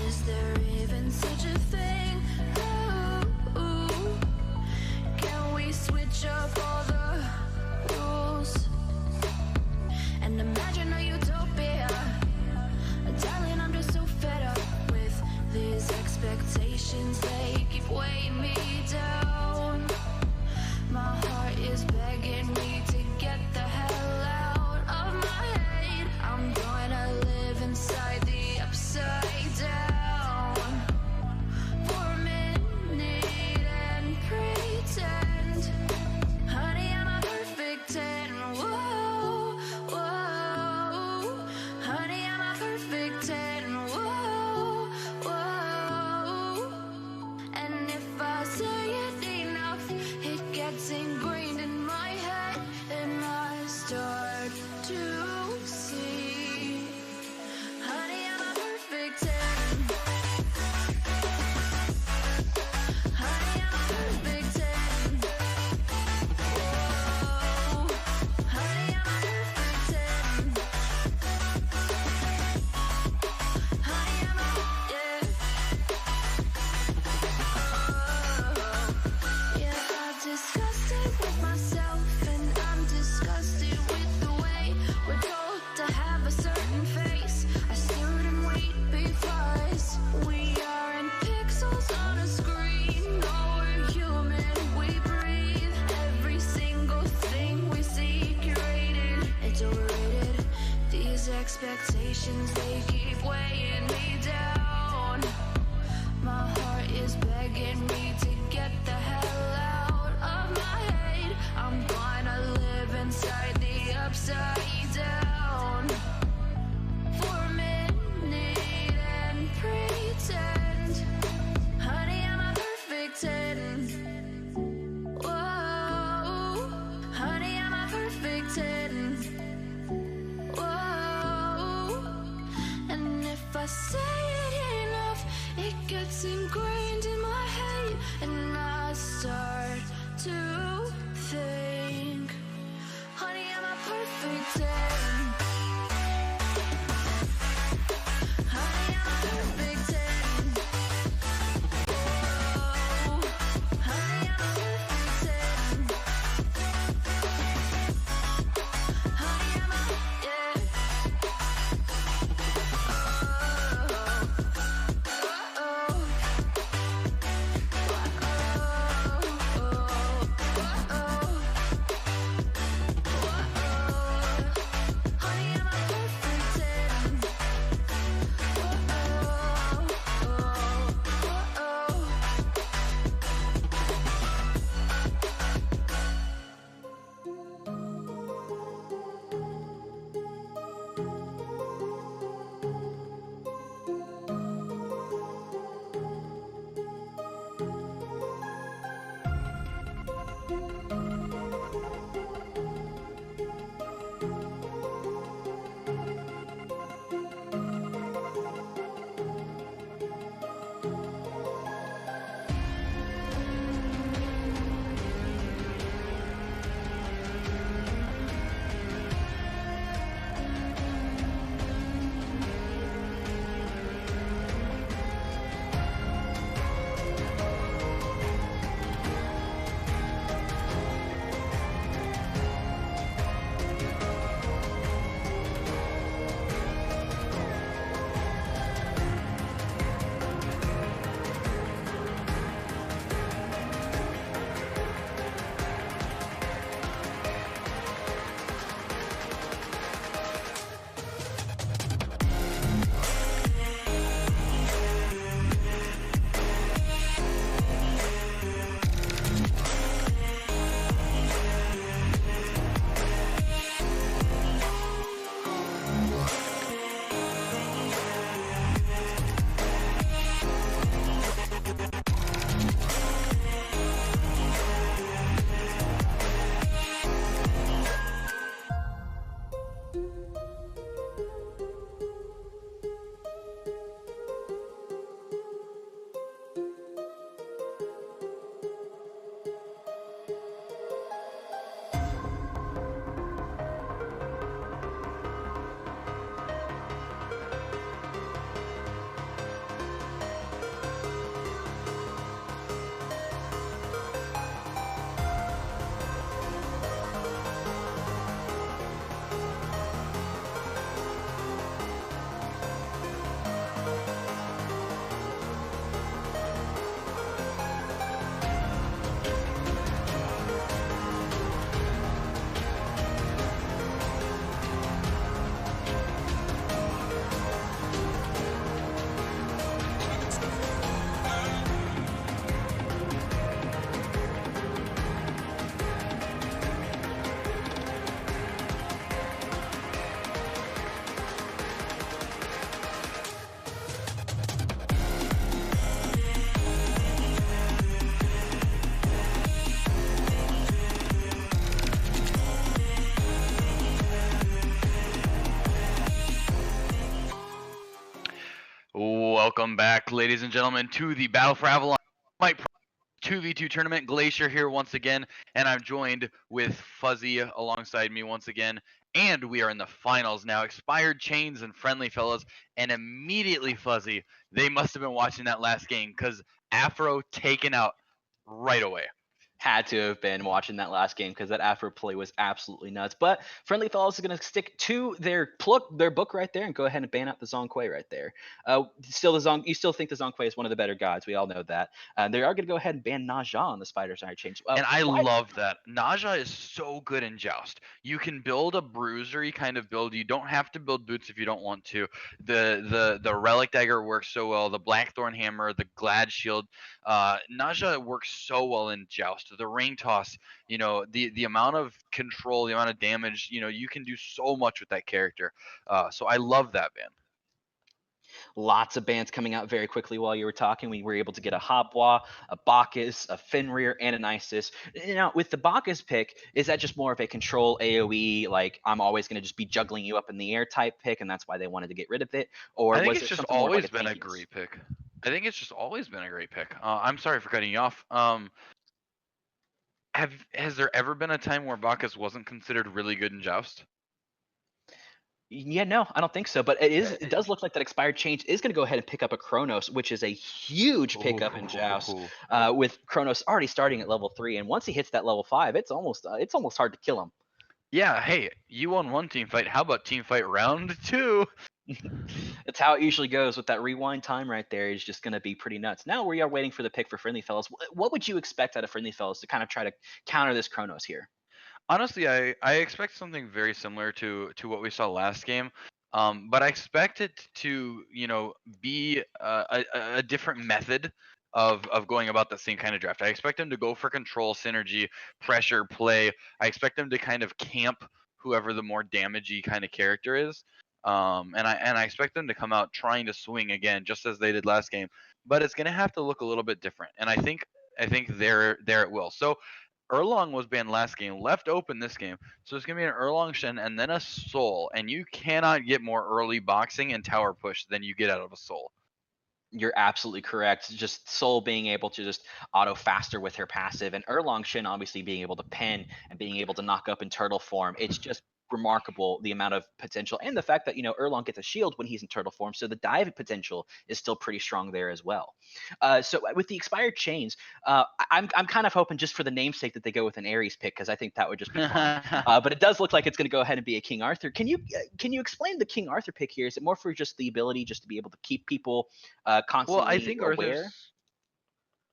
[SPEAKER 1] Is there even such a thing? Ooh, can we switch up all the rules and imagine a utopia? Darling, I'm just so fed up with these expectations. They keep weighing me down. My heart is begging me to get the hell out of my head. I'm gonna live inside the upside down for expectations, they keep weighing me down. My heart is begging me to get the hell out of my head. I'm gonna live inside the upside down for a minute and pretend, honey, I'm a perfect 10. Whoa, honey, I'm a perfect 10. Whoa, and if I say it enough, it gets ingrained in my head, and I start to think, honey, I'm a perfect 10. Honey, I'm a perfect 10. Whoa, honey, I'm a perfect 10. Honey, I'm a, yeah.
[SPEAKER 2] Welcome back, ladies and gentlemen, to the Battle for Avalon SMITE 2v2 tournament. Glacier here once again, and I'm joined with Fuzzy alongside me once again. And we are in the finals now. Expired Chains and Friendly Fellas, and immediately, Fuzzy, they must have been watching that last game because Afro taken out right away.
[SPEAKER 3] Had to have been watching that last game because that after play was absolutely nuts. But Friendly Fellows is going to stick to their book right there and go ahead and ban out the Zhongkui right there. You still think the Zhongkui is one of the better gods. We all know that. They are going to go ahead and ban Naja on the Spider Side change.
[SPEAKER 2] And I
[SPEAKER 3] Why?
[SPEAKER 2] love that. Naja is so good in Joust. You can build a bruisery kind of build. You don't have to build boots if you don't want to. The relic dagger works so well. The Blackthorn hammer, the Glad shield. Naja works so well in Joust. The ring toss. The amount of control, the amount of damage. You can do so much with that character. So I love that ban.
[SPEAKER 3] Lots of bans coming out very quickly while you were talking. We were able to get a Hobwa, a Bacchus, a Fenrir, and an Isis. Now, with the Bacchus pick, is that just more of a control AoE, like I'm always going to just be juggling you up in the air type pick, and that's why they wanted to get rid of it? Or
[SPEAKER 2] I think
[SPEAKER 3] was
[SPEAKER 2] it's
[SPEAKER 3] there
[SPEAKER 2] just
[SPEAKER 3] something more of like
[SPEAKER 2] always
[SPEAKER 3] a
[SPEAKER 2] been a
[SPEAKER 3] tankiness?
[SPEAKER 2] great pick. I think it's just always been a great pick. I'm sorry for cutting you off. Has there ever been a time where Bacchus wasn't considered really good in Joust?
[SPEAKER 3] Yeah, no, I don't think so. But it does look like that expired change is going to go ahead and pick up a Chronos, which is a huge pickup in Joust.
[SPEAKER 2] Ooh.
[SPEAKER 3] With Chronos already starting at level 3, and once he hits that level 5, it's almost hard to kill him.
[SPEAKER 2] Yeah, hey, you won one team fight. How about team fight round 2?
[SPEAKER 3] That's how it usually goes with that rewind time right there. Is just going to be pretty nuts. Now we are waiting for the pick for Friendly Fellows. What would you expect out of Friendly Fellows to kind of try to counter this Chronos here?
[SPEAKER 2] Honestly, I expect something very similar to what we saw last game. But I expect it to, be a different method of going about the same kind of draft. I expect them to go for control, synergy, pressure, play. I expect them to kind of camp whoever the more damagey kind of character is. And I expect them to come out trying to swing again, just as they did last game. But it's gonna have to look a little bit different. And I think there it will. So Erlong was banned last game, left open this game. So it's going to be an Erlong Shen and then a Soul. And you cannot get more early boxing and tower push than you get out of a Soul.
[SPEAKER 3] You're absolutely correct. Just Soul being able to just auto faster with her passive, and Erlong Shin obviously being able to pen and being able to knock up in turtle form. It's just remarkable the amount of potential and the fact that Erlong gets a shield when he's in turtle form, so the dive potential is still pretty strong there as well. So with the expired chains, I'm kind of hoping just for the namesake that they go with an Ares pick because I think that would just be fun. But it does look like it's going to go ahead and be a King Arthur. Can you explain the King Arthur pick here? Is it more for just the ability just to be able to keep people constantly
[SPEAKER 2] Well, I think
[SPEAKER 3] aware?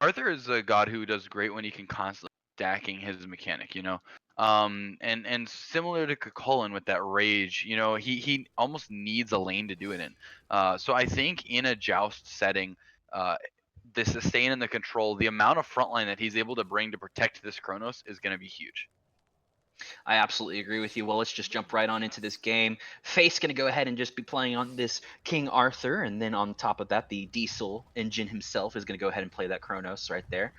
[SPEAKER 2] Arthur is a god who does great when he can constantly stacking his mechanic, and similar to Cucullin with that rage, he almost needs a lane to do it in. So I think in a joust setting, the sustain and the control, the amount of frontline that he's able to bring to protect this Chronos is going to be huge.
[SPEAKER 3] I absolutely agree with you. Well, let's just jump right on into this game. Face going to go ahead and just be playing on this King Arthur, and then on top of that, the Diesel engine himself is going to go ahead and play that Chronos right there.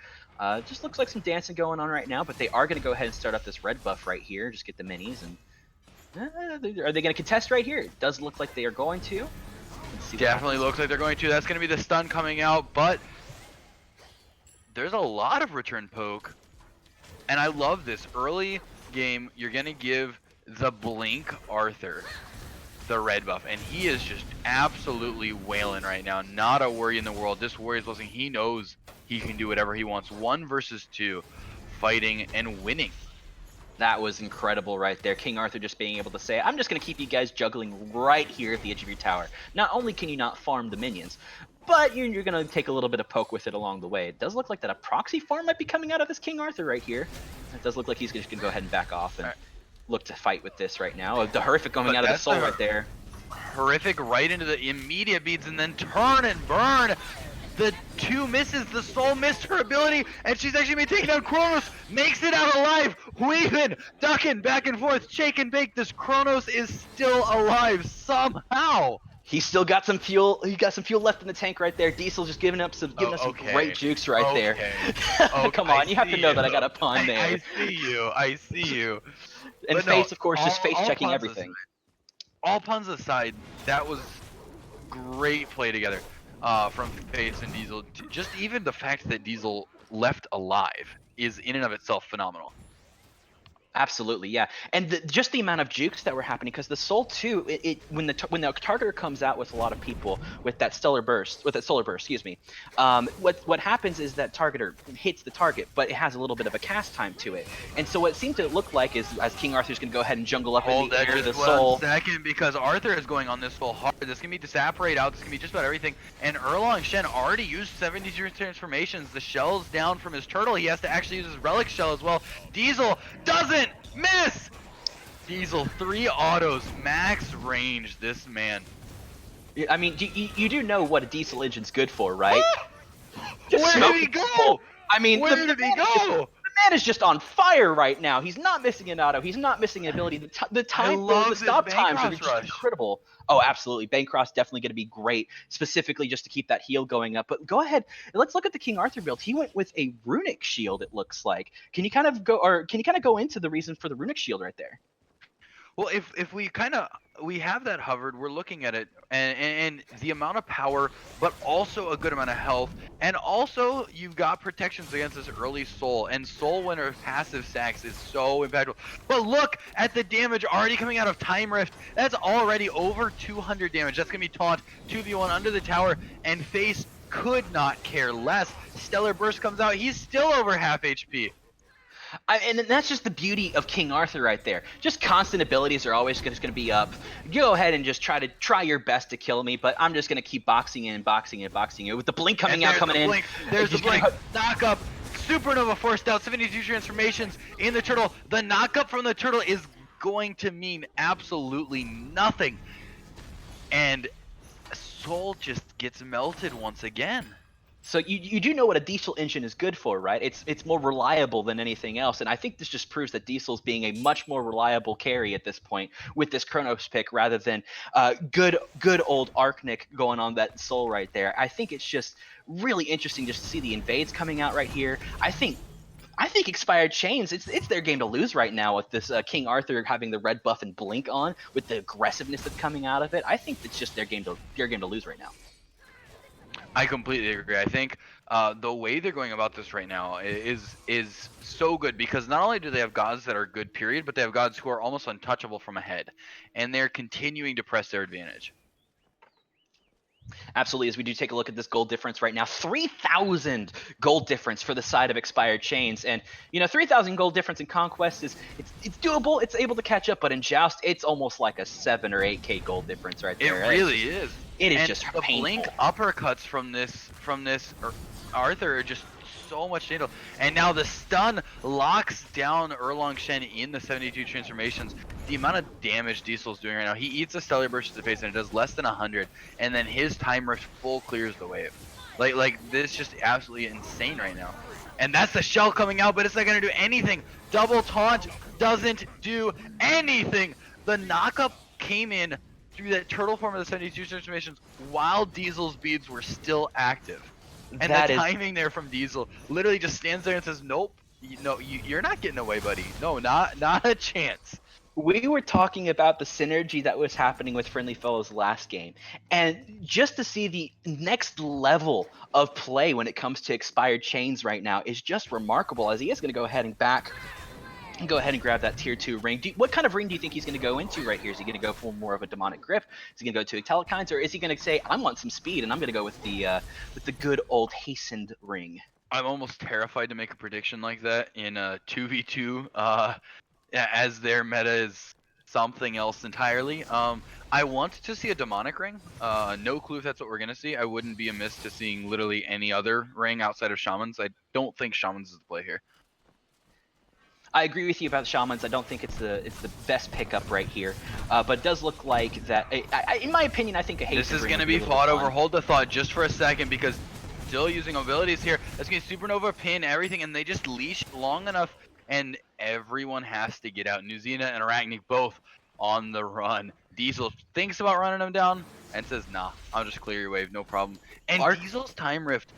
[SPEAKER 3] Just looks like some dancing going on right now, but they are going to go ahead and start up this red buff right here. Just get the minis, and are they going to contest right here? It does look like they are going to.
[SPEAKER 2] Definitely looks like they're going to. That's going to be the stun coming out, but there's a lot of return poke, and I love this early game. You're going to give the Blink Arthur the red buff, and he is just absolutely wailing right now. Not a worry in the world. This Warriors blessing, he knows he can do whatever he wants. 1 versus 2, fighting and winning.
[SPEAKER 3] That was incredible right there. King Arthur just being able to say, I'm just going to keep you guys juggling right here at the edge of your tower. Not only can you not farm the minions, but you're going to take a little bit of poke with it along the way. It does look like that a proxy farm might be coming out of this King Arthur right here. It does look like he's just going to go ahead and back off and look to fight with this right now. The horrific coming out of the soul right there.
[SPEAKER 2] Horrific right into the immediate beads and then turn and burn. The 2 misses, the soul missed her ability, and she's actually been taken out. Chronos makes it out alive, weaving, ducking back and forth, shake and bake. This Chronos is still alive somehow.
[SPEAKER 3] He's still got some fuel. He got some fuel left in the tank right there. Diesel just giving us some great jukes right there. Come on, you have to know that I got a pun there.
[SPEAKER 2] I see you.
[SPEAKER 3] And
[SPEAKER 2] But
[SPEAKER 3] Face,
[SPEAKER 2] no,
[SPEAKER 3] of course, just face checking
[SPEAKER 2] puns
[SPEAKER 3] everything.
[SPEAKER 2] aside- all puns aside, that was great play together from Face and Diesel. Just even the fact that Diesel left alive is in and of itself phenomenal.
[SPEAKER 3] Absolutely, yeah, and just the amount of jukes that were happening, because the Soul 2, when the targeter comes out with a lot of people with that solar burst, excuse me, what happens is that targeter hits the target, but it has a little bit of a cast time to it, and so what it seemed to look like is as King Arthur's going to go ahead and jungle up in
[SPEAKER 2] Hold
[SPEAKER 3] the
[SPEAKER 2] that
[SPEAKER 3] air, the
[SPEAKER 2] just 1
[SPEAKER 3] Soul.
[SPEAKER 2] second, because Arthur is going on this full hard. This can be disapparate out. This can be just about everything. And Erlong Shen already used 72 transformations. The shell's down from his turtle. He has to actually use his relic shell as well. Diesel doesn't miss. Diesel 3 autos, max range. This man.
[SPEAKER 3] I mean, you do know what a diesel engine's good for, right?
[SPEAKER 2] Where did he go?
[SPEAKER 3] I mean,
[SPEAKER 2] Where did he go?
[SPEAKER 3] The man is just on fire right now. He's not missing an auto. He's not missing an ability. The stop times are just incredible. Oh, absolutely. Bancross definitely going to be great, specifically just to keep that heal going up. But go ahead. Let's look at the King Arthur build. He went with a runic shield, it looks like. Can you kind of go into the reason for the runic shield right there?
[SPEAKER 2] Well, if we have that hovered, we're looking at it and the amount of power, but also a good amount of health, and also you've got protections against this early soul, and soul winner passive stacks is so impactful. But look at the damage already coming out of Time Rift. That's already over 200 damage. That's gonna be taunt 2v1 under the tower, and Face could not care less. Stellar Burst comes out. He's still over half HP.
[SPEAKER 3] And that's just the beauty of King Arthur right there. Just constant abilities are always just going to be up. You go ahead and just try your best to kill me, but I'm just going to keep boxing in. With the blink coming in.
[SPEAKER 2] There's the blink. Knock up. Supernova forced out. 72 transformations in the turtle. The knock up from the turtle is going to mean absolutely nothing. And Soul just gets melted once again.
[SPEAKER 3] So you do know what a diesel engine is good for, right? It's more reliable than anything else, and I think this just proves that Diesel's being a much more reliable carry at this point with this Chronos pick rather than good old Arknik going on that Soul right there. I think it's just really interesting just to see the invades coming out right here. I think Expired Chains, it's their game to lose right now with this King Arthur having the red buff and blink on with the aggressiveness that's coming out of it. I think it's just their game to lose right now.
[SPEAKER 2] I completely agree. I think the way they're going about this right now is so good, because not only do they have gods that are good, period, but they have gods who are almost untouchable from ahead, and they're continuing to press their advantage.
[SPEAKER 3] Absolutely, as we do take a look at this gold difference right now, 3,000 gold difference for the side of Expired Chains, and 3,000 gold difference in Conquest it's doable, it's able to catch up, but in Joust it's almost like a 7 or 8k gold difference right there.
[SPEAKER 2] It really is.
[SPEAKER 3] It is just
[SPEAKER 2] the
[SPEAKER 3] painful.
[SPEAKER 2] blink uppercuts from this Arthur are just so much damage. And now the stun locks down Erlong Shen in the 72 transformations. The amount of damage Diesel's doing right now, he eats a Stellar Burst to the face and it does less than 100, and then his Time Rift full clears the wave. Like this is just absolutely insane right now. And that's the shell coming out, but it's not gonna do anything. Double taunt doesn't do anything. The knockup came in through that turtle form of the 72 transformations while Diesel's beads were still active. And the timing there from Diesel literally just stands there and says, nope, you're not getting away, buddy. No, not a chance.
[SPEAKER 3] We were talking about the synergy that was happening with Friendly Fellows last game, and just to see the next level of play when it comes to Expired Chains right now is just remarkable, as he is going to go ahead and grab that tier 2 ring. What kind of ring do you think he's going to go into right here? Is he going to go for more of a demonic grip? Is he going to go to Telekines, or is he going to say, I want some speed and I'm going to go with the good old hastened ring?
[SPEAKER 2] I'm almost terrified to make a prediction like that in a 2v2 as their meta is something else entirely. I want to see a demonic ring. No clue if that's what we're going to see. I wouldn't be amiss to seeing literally any other ring outside of Shamans. I don't think Shamans is the play here.
[SPEAKER 3] I agree with you about Shamans. I don't think it's the best pickup right here, but it does look like that. In my opinion, I think a haste.
[SPEAKER 2] This is going to be fought over. Hold the thought just for a second, because still using abilities here. That's going to Supernova pin everything, and they just leash long enough, and everyone has to get out. Nuzina and Arachnic both on the run. Diesel thinks about running them down and says, nah, I'll just clear your wave, no problem. And Diesel's Time Rift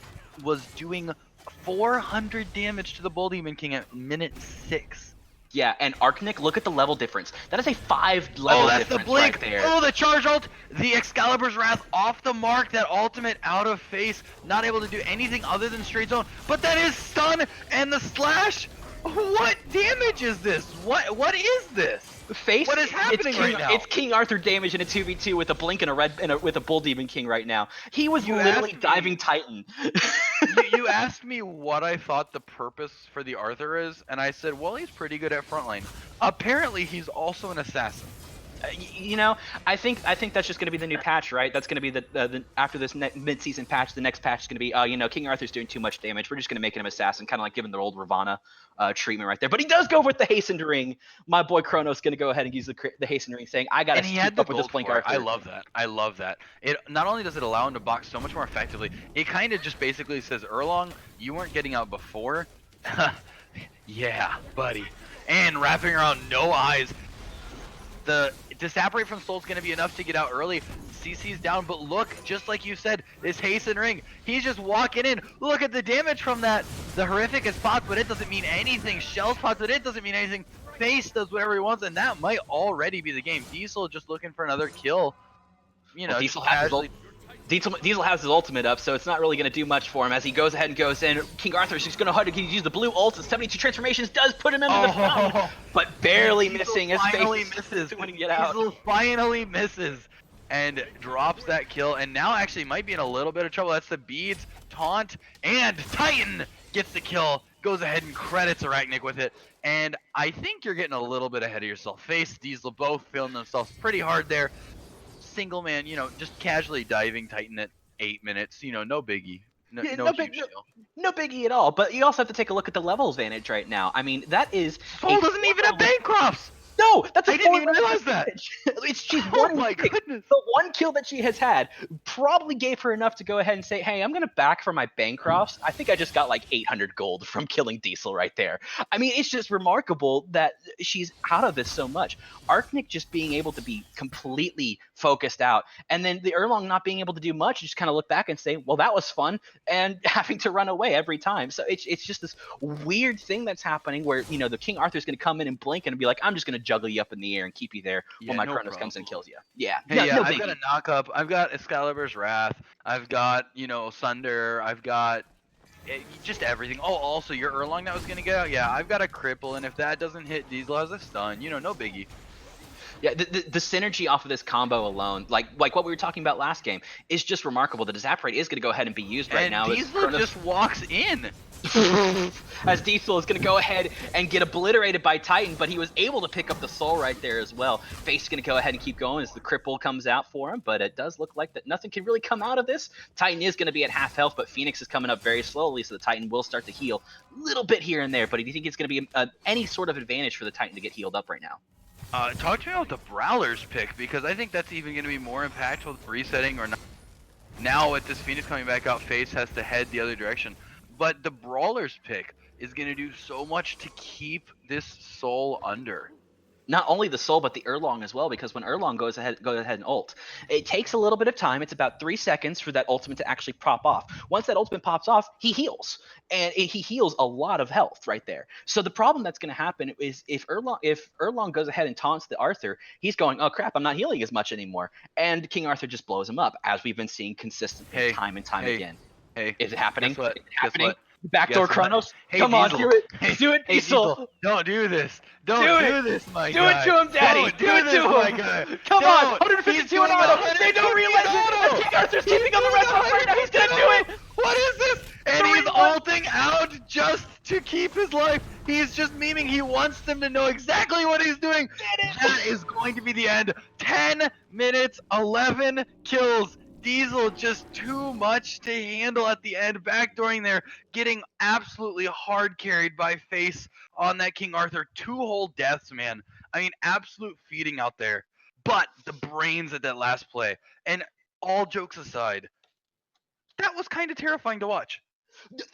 [SPEAKER 2] was doing 400 damage to the Bull Demon King at minute 6.
[SPEAKER 3] Yeah, and Arknik, look at the level difference. That is a 5 level difference.
[SPEAKER 2] Oh, that's the blink!
[SPEAKER 3] Right there.
[SPEAKER 2] Oh, the charge ult! The Excalibur's Wrath off the mark. That ultimate out of face. Not able to do anything other than straight zone. But that is stun and the slash! What damage damage is this? What is this?
[SPEAKER 3] Face.
[SPEAKER 2] What is happening right now?
[SPEAKER 3] It's King Arthur damage in a 2v2 with a blink and a red with a Bull Demon King right now. He was
[SPEAKER 2] You
[SPEAKER 3] literally
[SPEAKER 2] asked me-
[SPEAKER 3] diving Titan.
[SPEAKER 2] You asked me what I thought the purpose for the Arthur is, and I said, well, he's pretty good at frontline. Apparently, he's also an assassin.
[SPEAKER 3] You know, I think that's just going to be the new patch, right? That's going to be the after this mid-season patch. The next patch is going to be, you know, King Arthur's doing too much damage. We're just going to make him assassin, kind of like giving the old Ravana treatment right there. But he does go with the hastened ring. My boy Kronos going to go ahead and use the hastened ring, saying, "I got to keep up with this Blink Arthur."
[SPEAKER 2] I love that. I love that. It not only does it allow him to box so much more effectively, it kind of just basically says, Erlong, you weren't getting out before. Yeah, buddy. And wrapping around no eyes. The disapparate from Soul's going to be enough to get out early. CC's down, but look, just like you said, this hasten ring, he's just walking in. Look at the damage from that. The horrific is popped, but it doesn't mean anything. Shell's popped, but it doesn't mean anything. Face does whatever he wants, and that might already be the game. Diesel just looking for another kill. You know,
[SPEAKER 3] Diesel has his ultimate up, so it's not really going to do much for him as he goes ahead and goes in. King Arthur's just going to hard to use the blue ult, and 72 transformations does put him into the fountain, but barely missing. His
[SPEAKER 2] finally
[SPEAKER 3] face
[SPEAKER 2] misses.
[SPEAKER 3] when he get out.
[SPEAKER 2] Diesel finally misses and drops that kill, and now actually might be in a little bit of trouble. That's the beads, taunt, and Titan gets the kill. Goes ahead and credits Arachnic with it, and I think you're getting a little bit ahead of yourself. Face, Diesel both feeling themselves pretty hard there. Single man, you know, just casually diving Titan at 8 minutes, you know, no biggie. No
[SPEAKER 3] biggie at all. But you also have to take a look at the level advantage right now. I mean, that is
[SPEAKER 2] Soul doesn't even have Bancrofts.
[SPEAKER 3] No, that's
[SPEAKER 2] I didn't even realize that.
[SPEAKER 3] She's
[SPEAKER 2] Oh my goodness.
[SPEAKER 3] The one kill that she has had probably gave her enough to go ahead and say, hey, I'm going to back for my Bancrofts. I think I just got like 800 gold from killing Diesel right there. I mean, it's just remarkable that she's out of this so much. Arachnic just being able to be completely focused out, and then the Erlong not being able to do much, just kind of look back and say, well, that was fun, and having to run away every time. So it's just this weird thing that's happening where, you know, the King Arthur's going to come in and blink and be like, I'm just going to juggle you up in the air and keep you there while my Kronos comes and kills you. Yeah.
[SPEAKER 2] Hey, yeah, I've got a knock up. I've got Excalibur's Wrath. I've got, you know, Sunder. I've got just everything. Oh, also your Erlong that was gonna get out. Yeah, I've got a cripple, and if that doesn't hit, Diesel has a stun. You know, no biggie.
[SPEAKER 3] Yeah, the synergy off of this combo alone, like what we were talking about last game, is just remarkable. The Disapparate is going to go ahead and be used right now.
[SPEAKER 2] Diesel just walks in.
[SPEAKER 3] As Diesel is going to go ahead and get obliterated by Titan, but he was able to pick up the soul right there as well. Face is going to go ahead and keep going as the cripple comes out for him, but it does look like that nothing can really come out of this. Titan is going to be at half health, but Phoenix is coming up very slowly, so the Titan will start to heal a little bit here and there. But do you think it's going to be any sort of advantage for the Titan to get healed up right now?
[SPEAKER 2] Talk to me about the Brawlers pick, because I think that's even going to be more impactful with resetting or not. Now with this Phoenix coming back out, Face has to head the other direction. But the Brawlers pick is going to do so much to keep this soul under.
[SPEAKER 3] Not only the soul, but the Erlong as well, because when Erlong goes ahead and ult, it takes a little bit of time. It's about 3 seconds for that ultimate to actually pop off. Once that ultimate pops off, he heals, and he heals a lot of health right there. So the problem that's going to happen is if Erlong goes ahead and taunts the Arthur, he's going, oh crap, I'm not healing as much anymore, and King Arthur just blows him up, as we've been seeing consistently time and time again.
[SPEAKER 2] Hey,
[SPEAKER 3] is it happening?
[SPEAKER 2] Guess what?
[SPEAKER 3] Is it happening?
[SPEAKER 2] Guess what?
[SPEAKER 3] Backdoor Kronos.
[SPEAKER 2] Hey,
[SPEAKER 3] Come
[SPEAKER 2] Diesel.
[SPEAKER 3] on, do it.
[SPEAKER 2] Hey,
[SPEAKER 3] do it,
[SPEAKER 2] hey,
[SPEAKER 3] Diesel.
[SPEAKER 2] Don't do this. Don't do this, my
[SPEAKER 3] do
[SPEAKER 2] guy.
[SPEAKER 3] it to him, Daddy.
[SPEAKER 2] Don't
[SPEAKER 3] do it
[SPEAKER 2] this,
[SPEAKER 3] to
[SPEAKER 2] my
[SPEAKER 3] him.
[SPEAKER 2] guy.
[SPEAKER 3] Come
[SPEAKER 2] Don't.
[SPEAKER 3] on. 152 and auto. They don't realize it. King Arthur's keeping on the rest of us right now. He's going to do it.
[SPEAKER 2] What is this? And he's ulting out just to keep his life. He's just memeing. He wants them to know exactly what he's doing. That is going to be the end. 10 minutes, 11 kills. Diesel just too much to handle at the end, backdooring there, getting absolutely hard carried by Face on that King Arthur. 2 whole deaths, man. I mean, absolute feeding out there. But the brains at that last play, and all jokes aside, that was kind of terrifying to watch.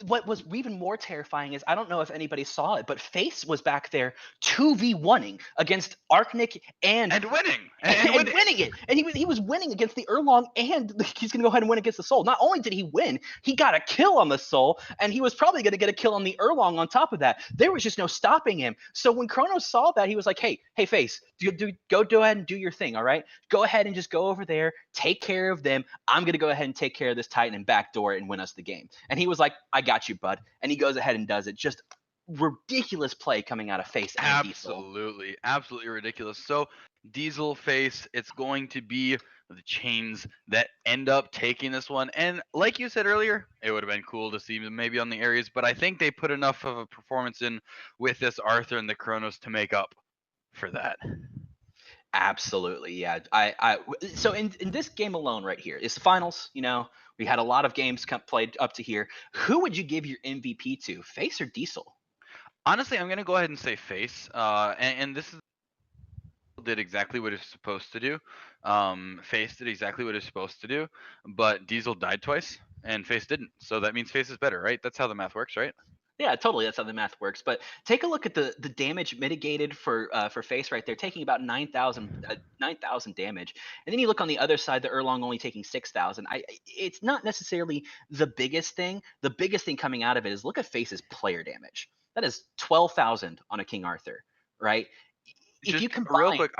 [SPEAKER 3] What was even more terrifying is, I don't know if anybody saw it, but Face was back there 2v1ing against Arachnic and
[SPEAKER 2] winning.
[SPEAKER 3] And winning it. And he was winning against the Erlong, and he's going to go ahead and win against the Soul. Not only did he win, he got a kill on the Soul, and he was probably going to get a kill on the Erlong on top of that. There was just no stopping him. So when Kronos saw that, he was like, hey, Face, go ahead and do your thing, all right? Go ahead and just go over there, take care of them. I'm going to go ahead and take care of this Titan and backdoor it and win us the game. And he was like, I got you, bud. And he goes ahead and does it. Just ridiculous play coming out of Face and Diesel.
[SPEAKER 2] Absolutely ridiculous. So Diesel Face, it's going to be the chains that end up taking this one. And like you said earlier, it would have been cool to see them maybe on the Aries, but I think they put enough of a performance in with this Arthur and the Kronos to make up for that.
[SPEAKER 3] Absolutely, yeah. So in this game alone right here, it's the finals, you know. We had a lot of games played up to here. Who would you give your MVP to, Face or Diesel?
[SPEAKER 2] Honestly, I'm going to go ahead and say Face. And this did exactly what it's supposed to do. Face did exactly what it's supposed to do, but Diesel died twice and Face didn't. So that means Face is better, right? That's how the math works, right?
[SPEAKER 3] Yeah, totally. That's how the math works. But take a look at the damage mitigated for Face right there, taking about 9,000 damage. And then you look on the other side, the Erlong only taking 6,000. It's not necessarily the biggest thing. The biggest thing coming out of it is look at Face's player damage. That is 12,000 on a King Arthur, right? If
[SPEAKER 2] Just
[SPEAKER 3] you combine,
[SPEAKER 2] real quick,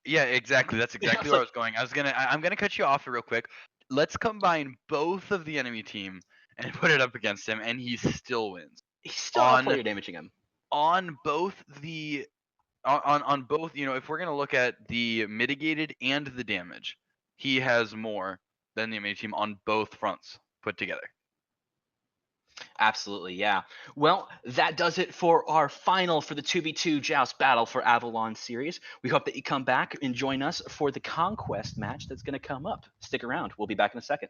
[SPEAKER 2] yeah, exactly. That's exactly where I was going. I'm gonna cut you off real quick. Let's combine both of the enemy team and put it up against him, and he still wins.
[SPEAKER 3] he's still out player damaging him.
[SPEAKER 2] On both on both, if we're gonna look at the mitigated and the damage, he has more than the enemy team on both fronts put together.
[SPEAKER 3] Absolutely, yeah. Well, that does it for our final for the 2v2 Joust Battle for Avalon series. We hope that you come back and join us for the Conquest match that's going to come up. Stick around. We'll be back in a second.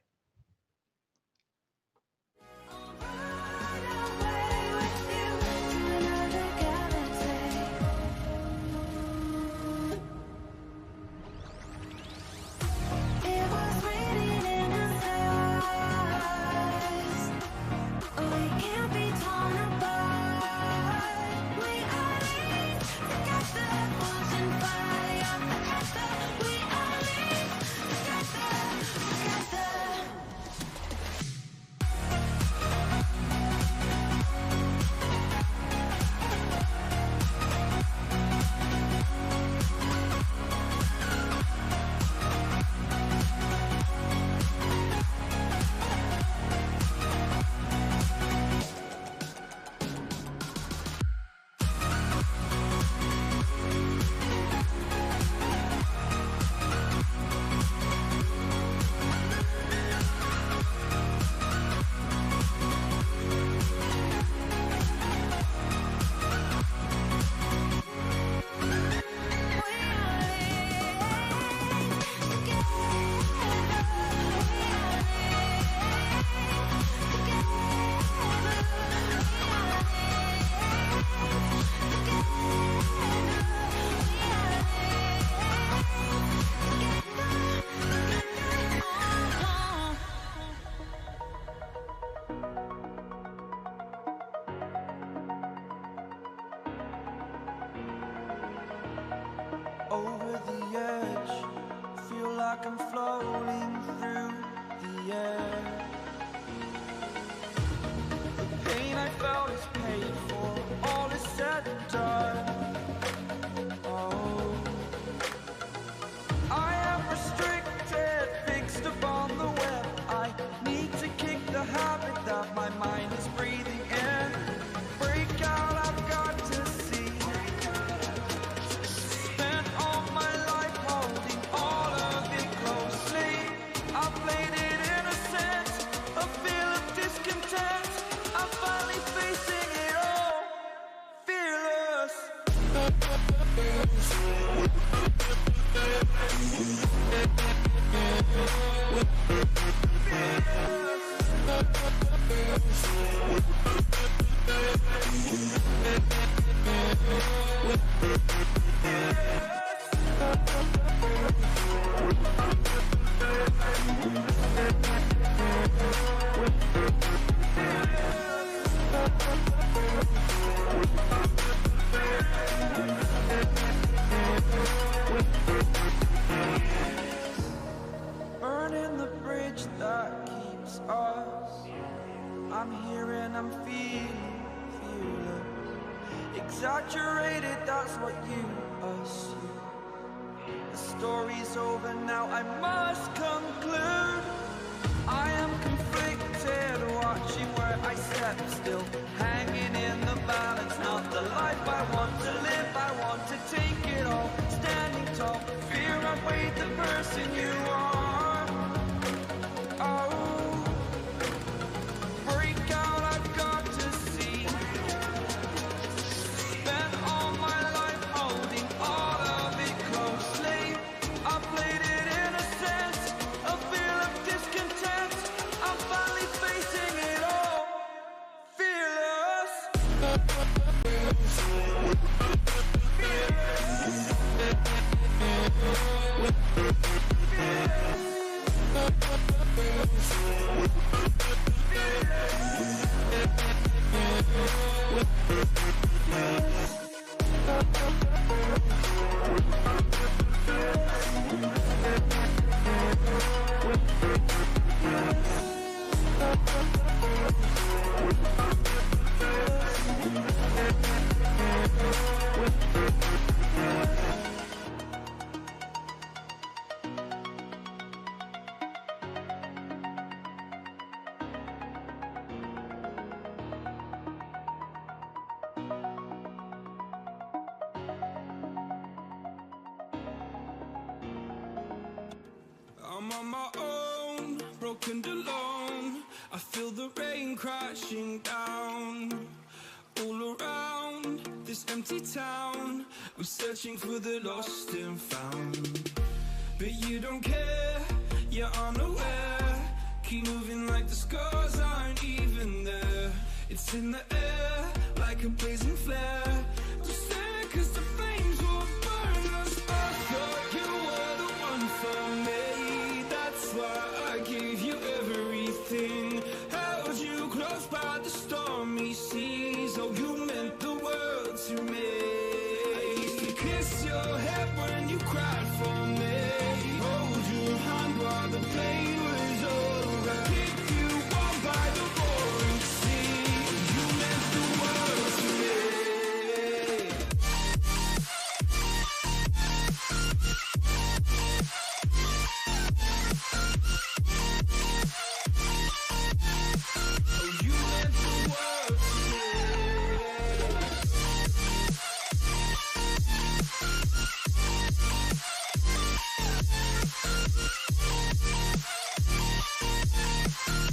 [SPEAKER 4] Over the edge, feel like I'm floating through the air. The pain I felt is paid for, all is said and done. Oh, I am restricted, fixed upon the web. I need to kick the habit that my mind is breathing in. Break out, I've got to see. Burning the bridge that keeps us. I'm here and I'm feeling exaggerated, that's what you assume. The story's over now, I must conclude. I am conflicted, watching where I step still, hanging in the balance. life, I want to live, I want to take it all. Standing tall, fear outweighed the person you are. Oh, break out, I've got to see. Spent all my life holding all of it closely. I played it innocent, a feel of discontent. I'm finally facing it all, fearless. I'm on my own, broken alone. I feel the rain crashing down all around this empty town. I'm searching for the lost and found, but you don't care, you're unaware. Keep moving like the scars aren't even there. It's in the air like a blazing flare. Just stare, 'cause the flames will burn us. I thought you were the one for me. That's why I gave you everything. Held you close by the stormy seas. Oh, you meant the world to me. I used to kiss your head when you cried for me. Hold your hand while the pain was over. Keep you warm by the roaring sea. You meant the world to me. Oh, you meant the world to me.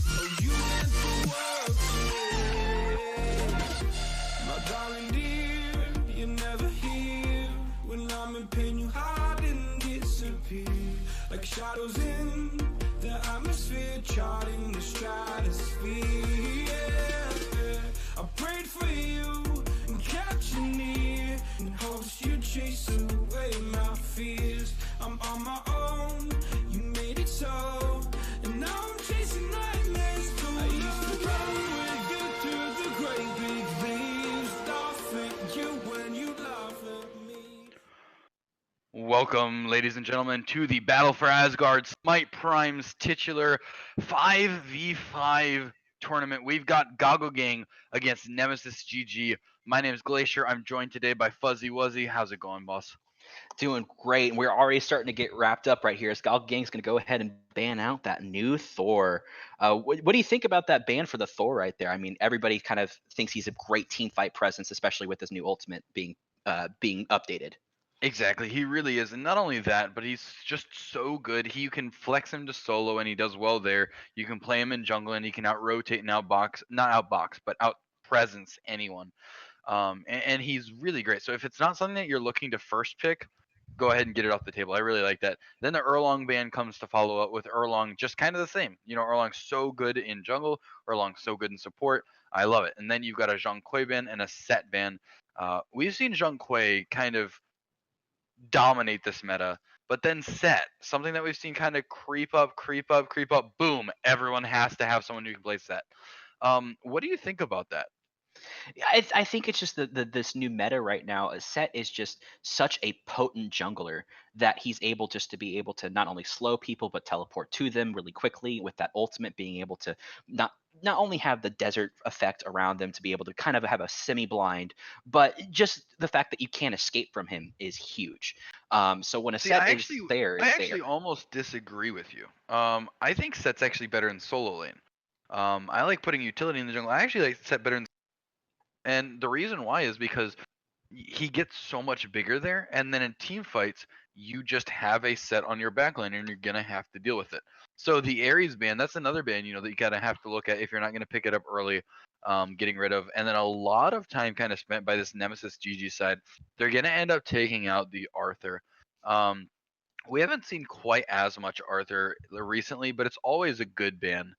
[SPEAKER 4] Oh, you meant the world to me. My darling dear, you're never here. When I'm in pain, you hide and disappear. Like shadows in the atmosphere, charting the stratosphere. Yeah. I prayed for you and kept you near, in hopes you'd chase away my fears. I'm on my own, you made it so, and now I'm chasing nightmares too. I used to run with you through the great big leaves, laugh at you when you laugh at me.
[SPEAKER 2] Welcome, ladies and gentlemen, to the Battle for Asgard Smite Prime's titular 5v5 tournament. We've got Goggle Gang against Nemesis GG. My name is Glacier. I'm joined today by Fuzzy Wuzzy. How's it going, boss?
[SPEAKER 3] Doing great. And we're already starting to get wrapped up right here. Skull Gang's going to go ahead and ban out that new Thor. What do you think about that ban for the Thor right there? I mean, everybody kind of thinks he's a great team fight presence, especially with his new ultimate being updated.
[SPEAKER 2] Exactly, he really is, and not only that, but he's just so good. You can flex him to solo, and he does well there. You can play him in jungle, and he can out rotate and outbox, not outbox, but out presence anyone. And he's really great. So if it's not something that you're looking to first pick, go ahead and get it off the table. I really like that. Then the Erlong ban comes to follow up with Erlong, just kind of the same. You know, Erlong's so good in jungle, Erlong's so good in support. I love it. And then you've got a Zhang Kui ban and a Set ban. We've seen Zhang Kui kind of dominate this meta, but then Set, something that we've seen kind of creep up, creep up, creep up, boom, everyone has to have someone who can play Set. What do you think about that?
[SPEAKER 3] I think it's just this new meta right now. Set is just such a potent jungler that he's able just to be able to not only slow people but teleport to them really quickly with that ultimate, being able to not only have the desert effect around them to be able to kind of have a semi-blind, but just the fact that you can't escape from him is huge. So when a
[SPEAKER 2] See,
[SPEAKER 3] Set is there,
[SPEAKER 2] I
[SPEAKER 3] it's
[SPEAKER 2] actually
[SPEAKER 3] there.
[SPEAKER 2] almost disagree with you. I think Set's actually better in solo lane. I like putting utility in the jungle. I actually like Set better in, and the reason why is because he gets so much bigger there, and then in team fights, you just have a set on your backline, and you're gonna have to deal with it. So the Ares ban, that's another ban, that you gotta have to look at if you're not gonna pick it up early, getting rid of. And then a lot of time kind of spent by this Nemesis GG side. They're gonna end up taking out the Arthur. Um, we haven't seen quite as much Arthur recently, but it's always a good ban.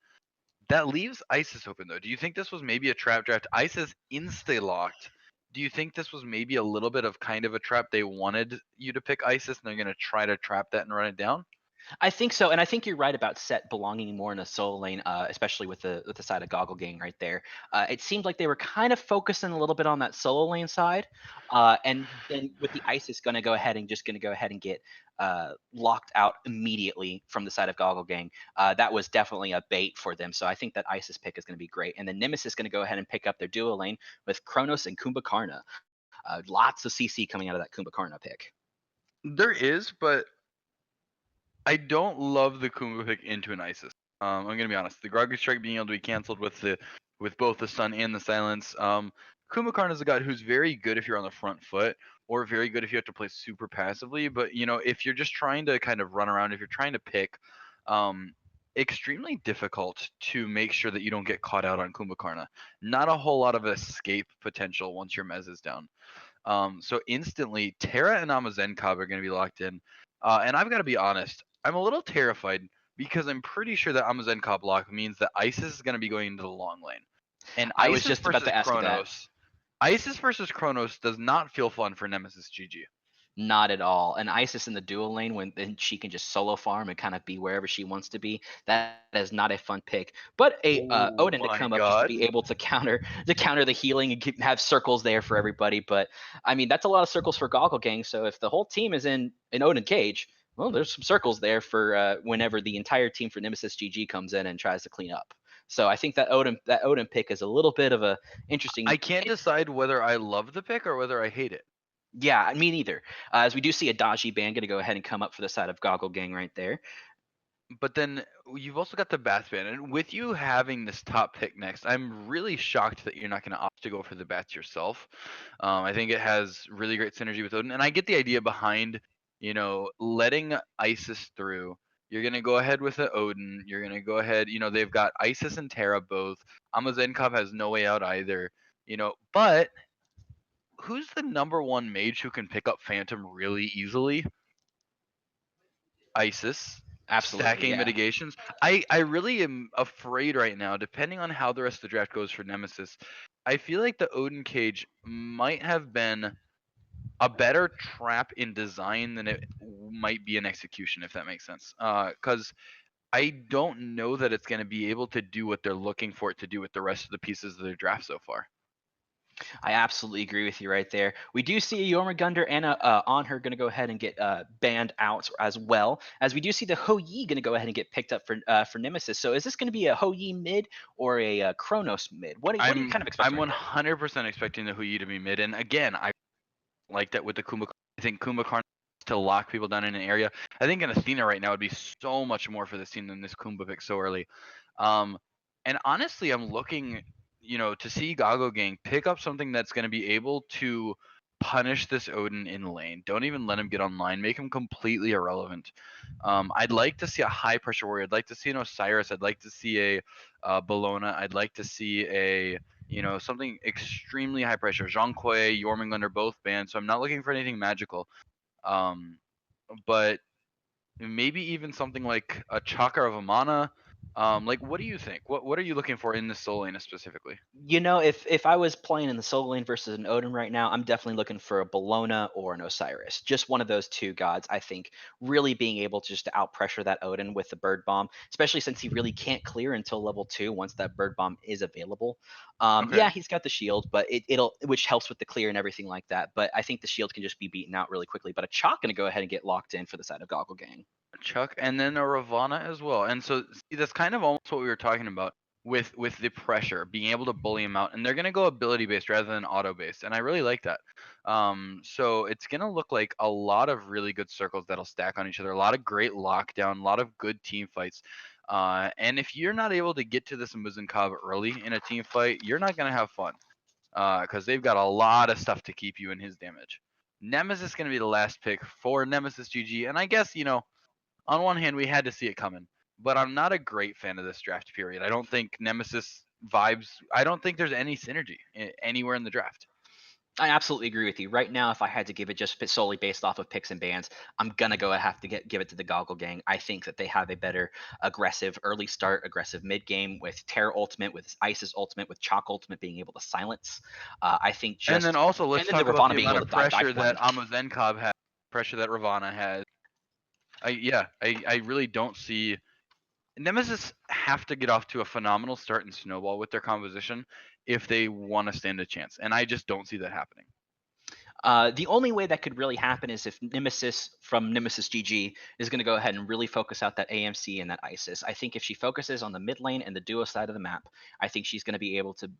[SPEAKER 2] That leaves Isis open though. Do you think this was maybe a trap draft? Isis insta locked. Do you think this was maybe a little bit of kind of a trap? They wanted you to pick Isis and they're gonna try to trap that and run it down?
[SPEAKER 3] I think so, and I think you're right about Set belonging more in a solo lane, especially with the side of Goggle Gang right there. It seemed like they were kind of focusing a little bit on that solo lane side, and then with the Isis going to go ahead and get locked out immediately from the side of Goggle Gang. That was definitely a bait for them. So I think that Isis pick is going to be great, and then Nemesis is going to go ahead and pick up their duo lane with Kronos and Kumbhakarna. Lots of CC coming out of that Kumbhakarna pick.
[SPEAKER 2] There is, but I don't love the Kumba pick into an Isis. I'm gonna be honest. The Groggy Strike being able to be canceled with both the Sun and the Silence. Kumakarn is a god who's very good if you're on the front foot, or very good if you have to play super passively. But if you're just trying to kind of run around, if you're trying to pick, um, extremely difficult to make sure that you don't get caught out on Kumbhakarna. Not a whole lot of escape potential once your Mez is down. So instantly, Terra and Amazenkov are going to be locked in. And I've got to be honest, I'm a little terrified because I'm pretty sure that Amazenkov lock means that Isis is going to be going into the long lane. And
[SPEAKER 3] I was
[SPEAKER 2] Isis
[SPEAKER 3] just about
[SPEAKER 2] versus
[SPEAKER 3] to ask you that.
[SPEAKER 2] Kronos. Isis versus Kronos does not feel fun for Nemesis GG.
[SPEAKER 3] Not at all. And Isis in the dual lane when then she can just solo farm and kind of be wherever she wants to be. That is not a fun pick. But a
[SPEAKER 2] Oh
[SPEAKER 3] Odin to
[SPEAKER 2] my
[SPEAKER 3] come up just to
[SPEAKER 2] God.
[SPEAKER 3] be able to counter the healing and have circles there for everybody. But I mean that's a lot of circles for Goggle Gang. So if the whole team is in an Odin cage, well, there's some circles there for whenever the entire team for Nemesis GG comes in and tries to clean up. So I think that Odin pick is a little bit of a interesting.
[SPEAKER 2] I can't decide whether I love the pick or whether I hate it.
[SPEAKER 3] Yeah, me neither. As we do see a Dodgy band going to go ahead and come up for the side of Goggle Gang right there.
[SPEAKER 2] But then you've also got the Bats ban, and with you having this top pick next, I'm really shocked that you're not going to opt to go for the Bats yourself. I think it has really great synergy with Odin, and I get the idea behind, letting Isis through. You're going to go ahead with the Odin. You're going to go ahead. They've got Isis and Terra both. Amazenkov has no way out either. But who's the number one mage who can pick up Phantom really easily? Isis.
[SPEAKER 3] Absolutely,
[SPEAKER 2] Stacking
[SPEAKER 3] yeah.
[SPEAKER 2] mitigations. I really am afraid right now, depending on how the rest of the draft goes for Nemesis. I feel like the Odin cage might have been a better trap in design than it might be in execution, if that makes sense. Because I don't know that it's going to be able to do what they're looking for it to do with the rest of the pieces of their draft so far.
[SPEAKER 3] I absolutely agree with you right there. We do see a Jormungandr and on her going to go ahead and get banned out as well, as we do see the Ho Yi going to go ahead and get picked up for Nemesis. So is this going to be a Ho Yi mid or a Kronos mid? What are you kind of expecting?
[SPEAKER 2] I'm 100% expecting the Huyi to be mid, and again, I like that with the Kumbhakarna. I think Kumbhakarna to lock people down in an area. I think an Athena right now would be so much more for this team than this Kumbha pick so early. And honestly, I'm looking, to see Gago Gang pick up something that's going to be able to punish this Odin in lane. Don't even let him get online. Make him completely irrelevant. I'd like to see a high pressure warrior. I'd like to see an Osiris. I'd like to see a Bellona. I'd like to see a something extremely high pressure. Zhang Kuei, Jormungand are both banned, so I'm not looking for anything magical. But maybe even something like a Chakra of Amana. Like, what do you think? What are you looking for in this soul lane specifically?
[SPEAKER 3] If I was playing in the solo lane versus an Odin right now, I'm definitely looking for a Bellona or an Osiris. Just one of those two gods, I think, really being able to just to out pressure that Odin with the bird bomb, especially since he really can't clear until level 2 once that bird bomb is available.
[SPEAKER 2] Okay.
[SPEAKER 3] Yeah, he's got the shield, but it'll which helps with the clear and everything like that. But I think the shield can just be beaten out really quickly. But a Chalk gonna go ahead and get locked in for the side of Goggle Gang.
[SPEAKER 2] Chuck, and then a Ravana as well. And so see, that's kind of almost what we were talking about with the pressure, being able to bully him out. And they're gonna go ability based rather than auto based, and I really like that. So it's gonna look like a lot of really good circles that'll stack on each other, a lot of great lockdown, a lot of good team fights. And if you're not able to get to this Muzunkav early in a team fight, you're not gonna have fun. because they've got a lot of stuff to keep you in his damage. Nemesis going to be the last pick for Nemesis GG, and I guess, on one hand, we had to see it coming, but I'm not a great fan of this draft period. I don't think Nemesis vibes, I don't think there's any synergy anywhere in the draft.
[SPEAKER 3] I absolutely agree with you. Right now, if I had to give it just solely based off of picks and bans, I'm gonna have to give it to the Goggle Gang. I think that they have a better aggressive early start, aggressive mid game with Terror Ultimate, with Isis Ultimate, with Chalk Ultimate being able to silence. I think just
[SPEAKER 2] And then also let's
[SPEAKER 3] and then
[SPEAKER 2] talk
[SPEAKER 3] the
[SPEAKER 2] about
[SPEAKER 3] Ravana
[SPEAKER 2] the
[SPEAKER 3] being
[SPEAKER 2] amount
[SPEAKER 3] able
[SPEAKER 2] of
[SPEAKER 3] to dive
[SPEAKER 2] pressure
[SPEAKER 3] for
[SPEAKER 2] that
[SPEAKER 3] them.
[SPEAKER 2] Amazenkov has, pressure that Ravana has. I really don't see Nemesis have to get off to a phenomenal start and snowball with their composition if they want to stand a chance, and I just don't see that happening.
[SPEAKER 3] The only way that could really happen is if Nemesis from Nemesis GG is going to go ahead and really focus out that AMC and that ISIS. I think if she focuses on the mid lane and the duo side of the map, I think she's going to be able to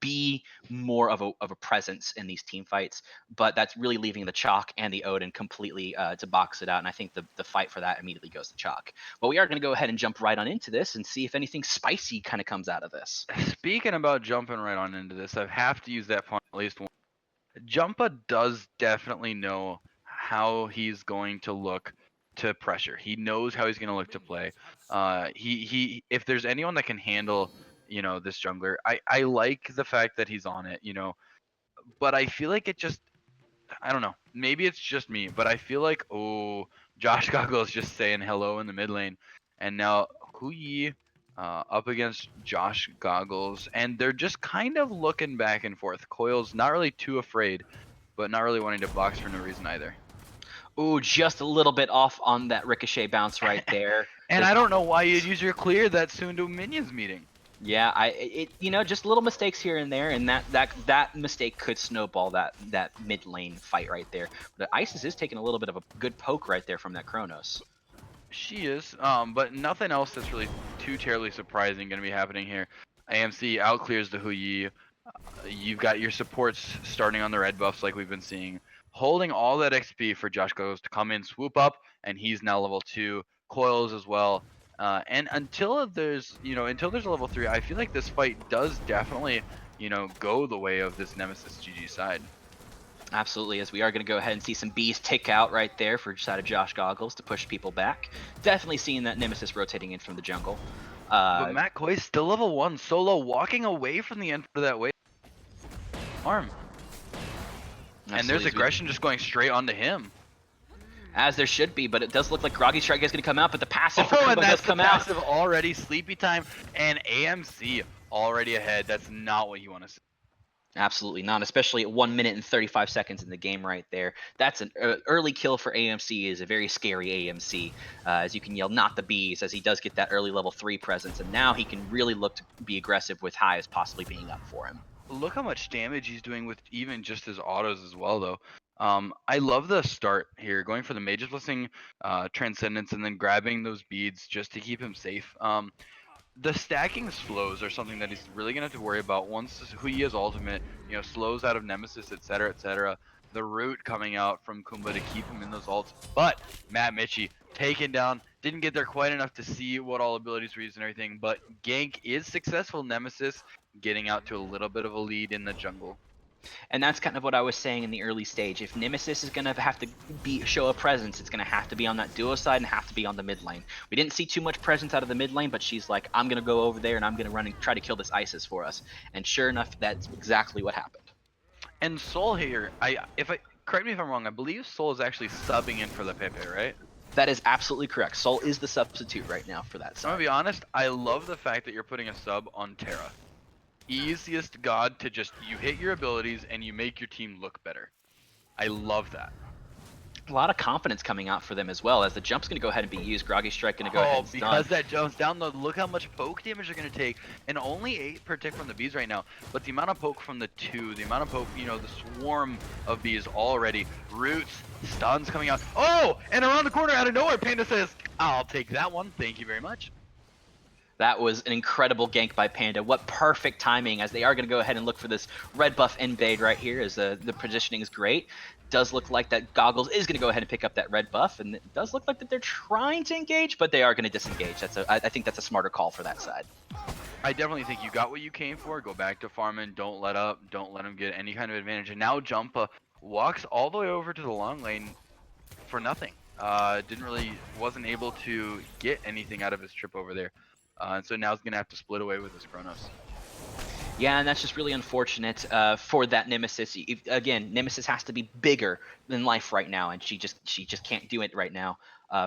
[SPEAKER 3] be more of a presence in these team fights. But that's really leaving the Chalk and the Odin completely to box it out. And I think the fight for that immediately goes to Chalk. But we are going to go ahead and jump right on into this and see if anything spicy kind of comes out of this.
[SPEAKER 2] Speaking about jumping right on into this, I have to use that point at least once. Jumpa does definitely know how he's going to look to pressure. He knows how he's going to look to play. He if there's anyone that can handle, this jungler, I like the fact that he's on it, but I feel like I don't know. Maybe it's just me, but I feel like Josh Goggle is just saying hello in the mid lane, and now Huyi up against Josh Goggles, and they're just kind of looking back and forth. Coil's not really too afraid, but not really wanting to box for no reason either.
[SPEAKER 3] Ooh, just a little bit off on that ricochet bounce right there.
[SPEAKER 2] And I don't know why you'd use your clear that soon to minions meeting.
[SPEAKER 3] Yeah, just little mistakes here and there, and that mistake could snowball that mid lane fight right there. But Isis is taking a little bit of a good poke right there from that Kronos.
[SPEAKER 2] She is, but nothing else that's really too terribly surprising going to be happening here. AMC outclears the Huyi. You've got your supports starting on the red buffs like we've been seeing, holding all that XP for Josh Goes to come in, swoop up, and he's now level 2. Coils as well. And until there's a level 3, I feel like this fight does definitely, go the way of this Nemesis GG side.
[SPEAKER 3] Absolutely, as we are going to go ahead and see some bees tick out right there for side of Josh Goggles to push people back. Definitely seeing that Nemesis rotating in from the jungle.
[SPEAKER 2] But Matt Koi's still level 1, solo, walking away from the end of that wave. Arm. And there's aggression just going straight onto him.
[SPEAKER 3] As there should be, but it does look like Groggy Strike is going to come out, but the passive for
[SPEAKER 2] and
[SPEAKER 3] Kumba
[SPEAKER 2] that's
[SPEAKER 3] does come
[SPEAKER 2] the
[SPEAKER 3] out.
[SPEAKER 2] passive already, sleepy time, and AMC already ahead. That's not what you want to see.
[SPEAKER 3] Absolutely not, especially at 1 minute and 35 seconds in the game right there. That's an early kill for AMC, is a very scary AMC, as you can yell not the bees as he does get that early level 3 presence, and now he can really look to be aggressive with Hives possibly being up for him.
[SPEAKER 2] Look how much damage he's doing with even just his autos as well, though. I love the start here, going for the Mage's Blessing, Transcendence, and then grabbing those beads just to keep him safe. The stacking slows are something that he's really going to have to worry about once Huyi's ultimate, slows out of Nemesis, etc., etc. The root coming out from Kumba to keep him in those ults. But Matt Mitchie taken down, didn't get there quite enough to see what all abilities were used and everything, but gank is successful. Nemesis getting out to a little bit of a lead in the jungle.
[SPEAKER 3] And that's kind of what I was saying in the early stage. If Nemesis is going to have to show a presence, it's going to have to be on that duo side and have to be on the mid lane. We didn't see too much presence out of the mid lane, but she's like, I'm going to go over there and I'm going to run and try to kill this Isis for us. And sure enough, that's exactly what happened.
[SPEAKER 2] And Soul here, correct me if I'm wrong, I believe Soul is actually subbing in for the Pepe, right?
[SPEAKER 3] That is absolutely correct. Soul is the substitute right now for that side.
[SPEAKER 2] I'm going to be honest, I love the fact that you're putting a sub on Terra. Easiest god to just, you hit your abilities and you make your team look better. I love that.
[SPEAKER 3] A lot of confidence coming out for them as well, as the jump's going to go ahead and be used. Groggy Strike going to go ahead and stun.
[SPEAKER 2] Because that jump's down, look how much poke damage they're going to take. And only 8 per tick from the bees right now. But the amount of poke from the 2, the amount of poke, the swarm of bees already. Roots, stuns coming out. Oh, and around the corner out of nowhere, Panda says, I'll take that one. Thank you very much.
[SPEAKER 3] That was an incredible gank by Panda. What perfect timing, as they are going to go ahead and look for this red buff invade right here, as the positioning is great. Does look like that Goggles is going to go ahead and pick up that red buff, and it does look like that they're trying to engage, but they are going to disengage. I think that's a smarter call for that side.
[SPEAKER 2] I definitely think you got what you came for. Go back to farming. Don't let up. Don't let him get any kind of advantage. And now Jumpa walks all the way over to the long lane for nothing. Wasn't able to get anything out of his trip over there. And so now he's going to have to split away with his Chronos.
[SPEAKER 3] Yeah, and that's just really unfortunate for that Nemesis. Again, Nemesis has to be bigger than life right now, and she just can't do it right now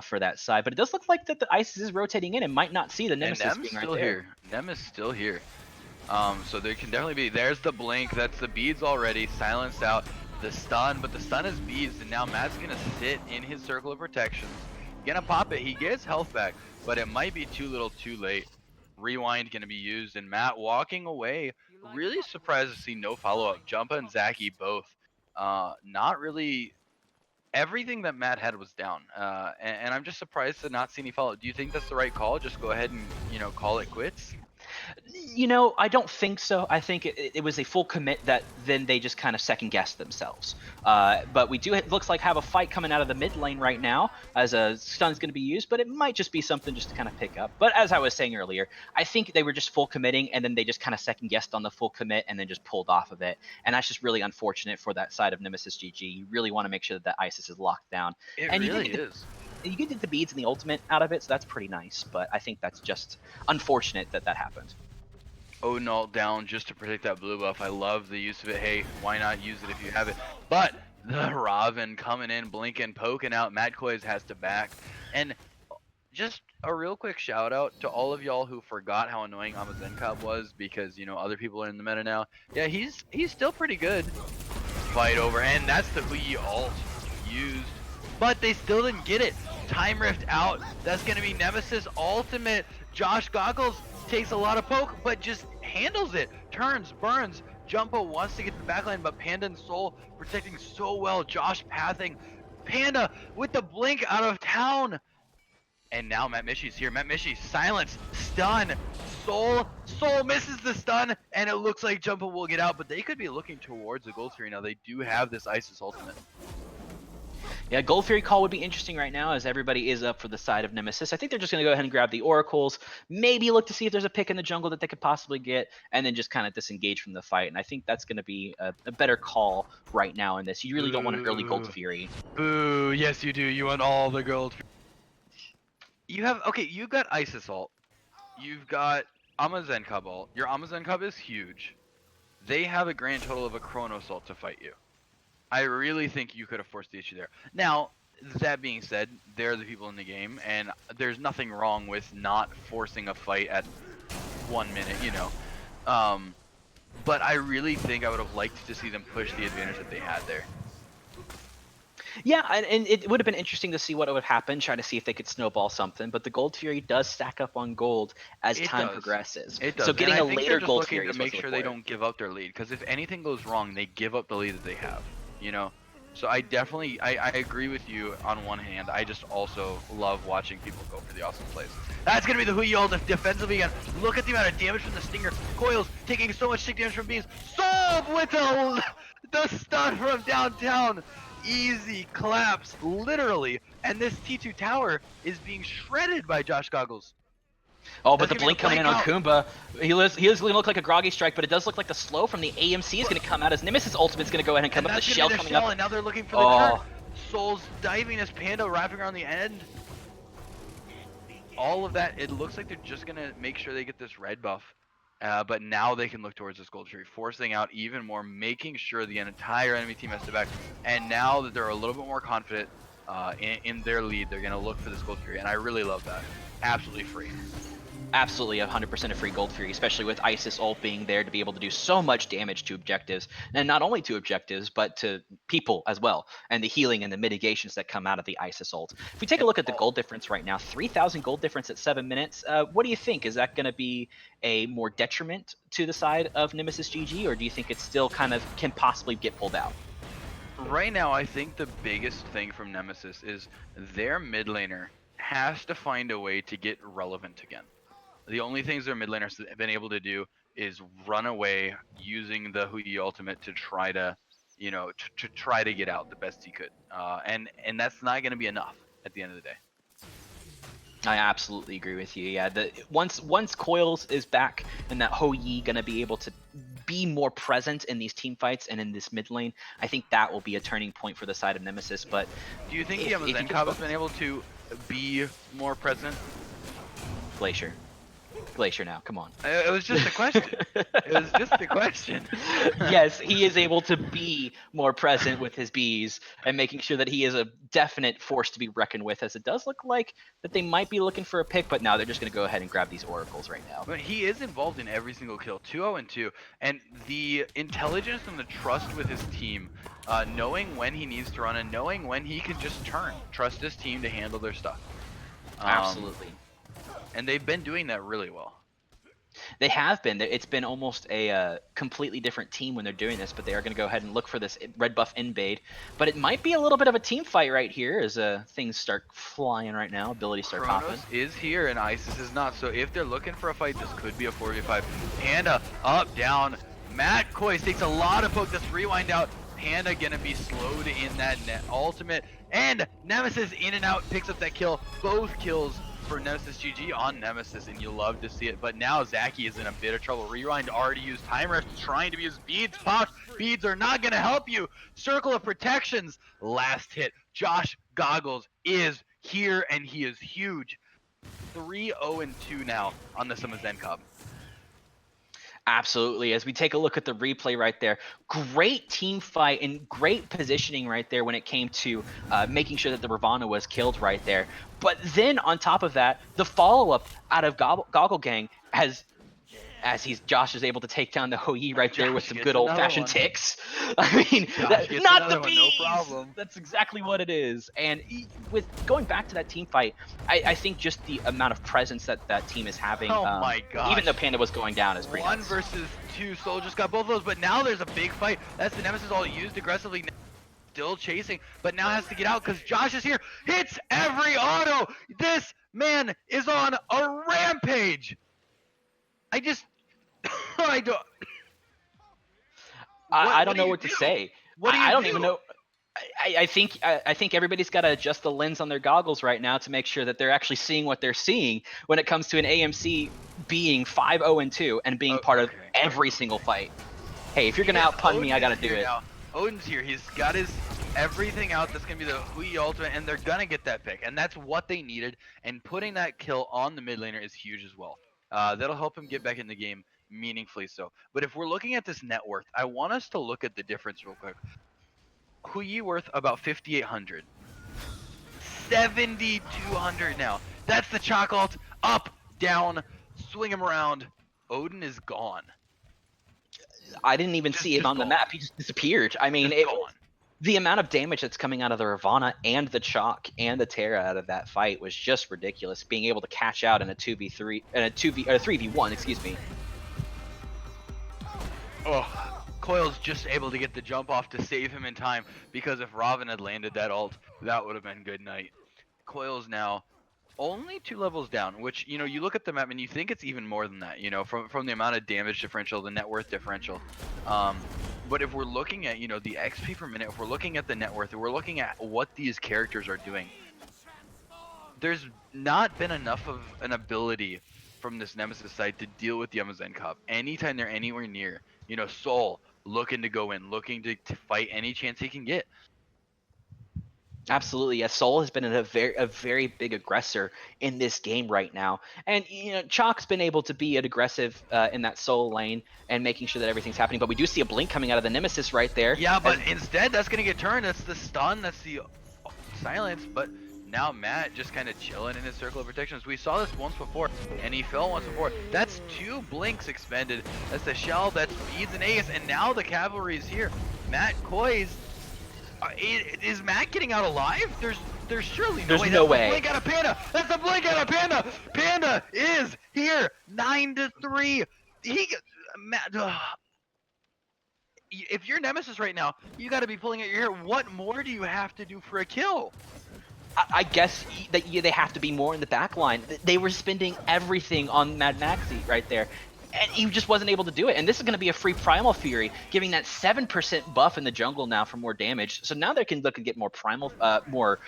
[SPEAKER 3] for that side. But it does look like that the Isis is rotating in and might not see the
[SPEAKER 2] And
[SPEAKER 3] Nemesis
[SPEAKER 2] Nem's
[SPEAKER 3] being right
[SPEAKER 2] still
[SPEAKER 3] there.
[SPEAKER 2] here. Nem is still here. So there can definitely be. There's the blink. That's the beads already silenced out. The stun, but the stun is beads, and now Matt's gonna sit in his circle of protections. Gonna pop it. He gets health back, but it might be too little, too late. Rewind gonna be used, and Matt walking away. Really surprised to see no follow up. Jumpa and Zaki both. Not really. Everything that Matt had was down, and I'm just surprised to not see any follow. Do you think that's the right call? Just go ahead and call it quits.
[SPEAKER 3] I don't think so. I think it was a full commit that then they just kind of second guessed themselves. But we do, it looks like, have a fight coming out of the mid lane right now as a stun is going to be used, but it might just be something just to kind of pick up. But as I was saying earlier, I think they were just full committing and then they just kind of second guessed on the full commit and then just pulled off of it. And that's just really unfortunate for that side of Nemesis GG. You really want to make sure that ISIS is locked down.
[SPEAKER 2] It
[SPEAKER 3] And
[SPEAKER 2] really is.
[SPEAKER 3] you get the beads and the ultimate out of it, so that's pretty nice. But I think that's just unfortunate that that happened.
[SPEAKER 2] Odinalt down just to protect that blue buff. I love the use of it. Hey, why not use it if you have it? But the Raven coming in, blinking, poking out. Mad Koiz has to back. And just a real quick shout out to all of y'all who forgot how annoying Amazenkov was because, other people are in the meta now. Yeah, he's still pretty good. Fight over, and that's the Hui ult used. But they still didn't get it. Time Rift out. That's going to be Nemesis ultimate. Josh Goggles takes a lot of poke, but just handles it. Turns, burns. Jumpo wants to get the backline, but Panda and Soul protecting so well. Josh pathing. Panda with the blink out of town. And now Matt Mishy's here. Matt Mishy, silence, stun. Soul misses the stun, and it looks like Jumpo will get out, but they could be looking towards the Gold Fury now. They do have this Isis ultimate.
[SPEAKER 3] Yeah, Gold Fury call would be interesting right now as everybody is up for the side of Nemesis. I think they're just going to go ahead and grab the Oracles, maybe look to see if there's a pick in the jungle that they could possibly get, and then just kind of disengage from the fight. And I think that's going to be a better call right now in this. You really don't want an early Gold Fury.
[SPEAKER 2] Boo, yes you do. You want all the Gold Fury. You've got Isis ult. You've got Amazenkub ult. Your Amazenkub is huge. They have a grand total of a Chronos ult to fight you. I really think you could have forced the issue there. Now, that being said, they're the people in the game, and there's nothing wrong with not forcing a fight at 1 minute, But I really think I would have liked to see them push the advantage that they had there.
[SPEAKER 3] Yeah, and it would have been interesting to see what would happen, try to see if they could snowball something. But the Gold Fury does stack up on gold as time progresses.
[SPEAKER 2] It does.
[SPEAKER 3] So getting
[SPEAKER 2] and
[SPEAKER 3] a
[SPEAKER 2] I think
[SPEAKER 3] later
[SPEAKER 2] they're just
[SPEAKER 3] Gold
[SPEAKER 2] looking
[SPEAKER 3] Fury
[SPEAKER 2] to
[SPEAKER 3] is
[SPEAKER 2] make sure they don't give up their lead, because if anything goes wrong, they give up the lead that they have. So I definitely I agree with you on one hand. I just also love watching people go for the awesome plays. That's gonna be the Hui ult defensively again. Look at the amount of damage from the Stinger. Coils taking so much stick damage from beams. Solve with the stun from downtown. Easy claps, literally. And this T2 tower is being shredded by Josh Goggles.
[SPEAKER 3] Oh, but the blink coming in on Kumba, he is going to look like a groggy strike, but it does look like the slow from the AMC is going to come out as Nemesis ultimate is going to go ahead and come up. The shell coming up.
[SPEAKER 2] And now they're looking for the turn. Soul's diving as Panda wrapping around the end. All of that, it looks like they're just going to make sure they get this red buff. But now they can look towards this Gold Fury, forcing out even more, making sure the entire enemy team has to back. And now that they're a little bit more confident in their lead, they're going to look for this Gold Fury. And I really love that. Absolutely free.
[SPEAKER 3] Absolutely 100% a free Gold Fury, especially with Isis ult being there to be able to do so much damage to objectives, and not only to objectives, but to people as well, and the healing and the mitigations that come out of the Isis ult. If we take a look at the gold difference right now, 3,000 gold difference at 7 minutes, what do you think? Is that going to be a more detriment to the side of Nemesis GG, or do you think it still kind of can possibly get pulled out?
[SPEAKER 2] Right now, I think the biggest thing from Nemesis is their mid laner has to find a way to get relevant again. The only things their mid laners have been able to do is run away using the Hui ultimate to try to, to try to get out the best he could. And that's not going to be enough at the end of the day.
[SPEAKER 3] I absolutely agree with you. Yeah, once Coils is back and that Hou Yi gonna be able to be more present in these team fights and in this mid lane, I think that will be a turning point for the side of Nemesis. But
[SPEAKER 2] Do you think
[SPEAKER 3] if
[SPEAKER 2] the
[SPEAKER 3] you
[SPEAKER 2] Amazon
[SPEAKER 3] can
[SPEAKER 2] Cup has been able to be more present?
[SPEAKER 3] Glacier now, come on.
[SPEAKER 2] It was just a question. It was just a question.
[SPEAKER 3] Yes, he is able to be more present with his bees and making sure that he is a definite force to be reckoned with, as it does look like that they might be looking for a pick, but now they're just going to go ahead and grab these oracles right now.
[SPEAKER 2] But he is involved in every single kill, 2-0-2, and the intelligence and the trust with his team, knowing when he needs to run and knowing when he can just trust his team to handle their stuff.
[SPEAKER 3] Absolutely.
[SPEAKER 2] And they've been doing that really well.
[SPEAKER 3] They have been. It's been almost a completely different team when they're doing this, but they are going to go ahead and look for this red buff invade. But it might be a little bit of a team fight right here as things start flying right now. Abilities start
[SPEAKER 2] Kronos
[SPEAKER 3] popping.
[SPEAKER 2] is here and Isis is not, so if they're looking for a fight, this could be a 4v5. Panda up, down. Matt Kois takes a lot of poke. This rewind out. Panda gonna be slowed in that net ultimate. And Nemesis in and out, picks up that kill. Both kills for Nemesis. GG on Nemesis, and you love to see it. But now Zaki is in a bit of trouble. Rewind already used time rest, trying to use beads popped. Beads are not gonna help you. Circle of protections. Last hit. Josh Goggles is here, and he is huge. 3-0-2 now on the Summer's Cup.
[SPEAKER 3] Absolutely. As we take a look at the replay right there, great team fight and great positioning right there when it came to making sure that the Ravana was killed right there. But then on top of that, the follow-up out of Goggle Gang as Josh is able to take down the Hou Yi right there with some good old-fashioned ticks. I mean, not the bees!
[SPEAKER 2] No problem.
[SPEAKER 3] That's exactly what it is. And with going back to that team fight, I think just the amount of presence that team is having.
[SPEAKER 2] Oh my gosh.
[SPEAKER 3] Even though Panda was going down is pretty
[SPEAKER 2] One
[SPEAKER 3] nuts.
[SPEAKER 2] versus two. Soldiers got both of those, but now there's a big fight. That's the Nemesis all used aggressively. Still chasing, but now has to get out because Josh is here. Hits every auto. This man is on a rampage. I
[SPEAKER 3] don't know what to say.
[SPEAKER 2] What do you
[SPEAKER 3] I don't
[SPEAKER 2] do?
[SPEAKER 3] even know. I think everybody's got to adjust the lens on their goggles right now to make sure that they're actually seeing what they're seeing when it comes to an AMC being 5-0-2 and being part of every single fight. Hey, if you're gonna outpun me, I gotta do it.
[SPEAKER 2] Now. Odin's here. He's got his everything out. That's gonna be the Hou Yi ultimate, and they're gonna get that pick, and that's what they needed. And putting that kill on the mid laner is huge as well. That'll help him get back in the game meaningfully so. But if we're looking at this net worth, I want us to look at the difference real quick. Hou Yi worth about 5,800. 7,200 now. That's the chalk ult. Up, down, swing him around. Odin is gone.
[SPEAKER 3] I didn't even see him on the map. He just disappeared. I mean, the amount of damage that's coming out of the Ravana and the Chalk and the Terra out of that fight was just ridiculous. Being able to catch out in a 2v3 and a 3v1, excuse me.
[SPEAKER 2] Oh, Coil's just able to get the jump off to save him in time, because if Robin had landed that ult, that would have been good night. Coil's now only 2 levels down, which, you know, you look at the map and you think it's even more than that, you know, from the amount of damage differential, the net worth differential. But if we're looking at, you know, the XP per minute, if we're looking at the net worth, if we're looking at what these characters are doing, there's not been enough of an ability from this Nemesis side to deal with the Amazon Cup. Anytime they're anywhere near, you know, Soul looking to go in, looking to fight any chance he can get.
[SPEAKER 3] Absolutely, yes. Soul has been a very big aggressor in this game right now, and you know, Chalk's been able to be an aggressive in that Soul lane and making sure that everything's happening. But we do see a blink coming out of the Nemesis right there.
[SPEAKER 2] Yeah, but instead that's gonna get turned. That's the stun. That's the silence. But now Matt just kind of chilling in his circle of protections. We saw this once before, and he fell once before. That's 2 blinks expended. That's the shell. That's beads and Aegis, and now the cavalry is here. Matt Kois. Is Matt getting out alive? There's surely no way.
[SPEAKER 3] No way.
[SPEAKER 2] Blink out of Panda. That's the blink out of Panda. Panda is here. 9-3. If you're Nemesis right now, you got to be pulling at your hair. What more do you have to do for a kill?
[SPEAKER 3] I guess that they have to be more in the back line. They were spending everything on Mad Maxi right there, and he just wasn't able to do it. And this is going to be a free Primal Fury, giving that 7% buff in the jungle now for more damage. So now they can look and get more Primal, more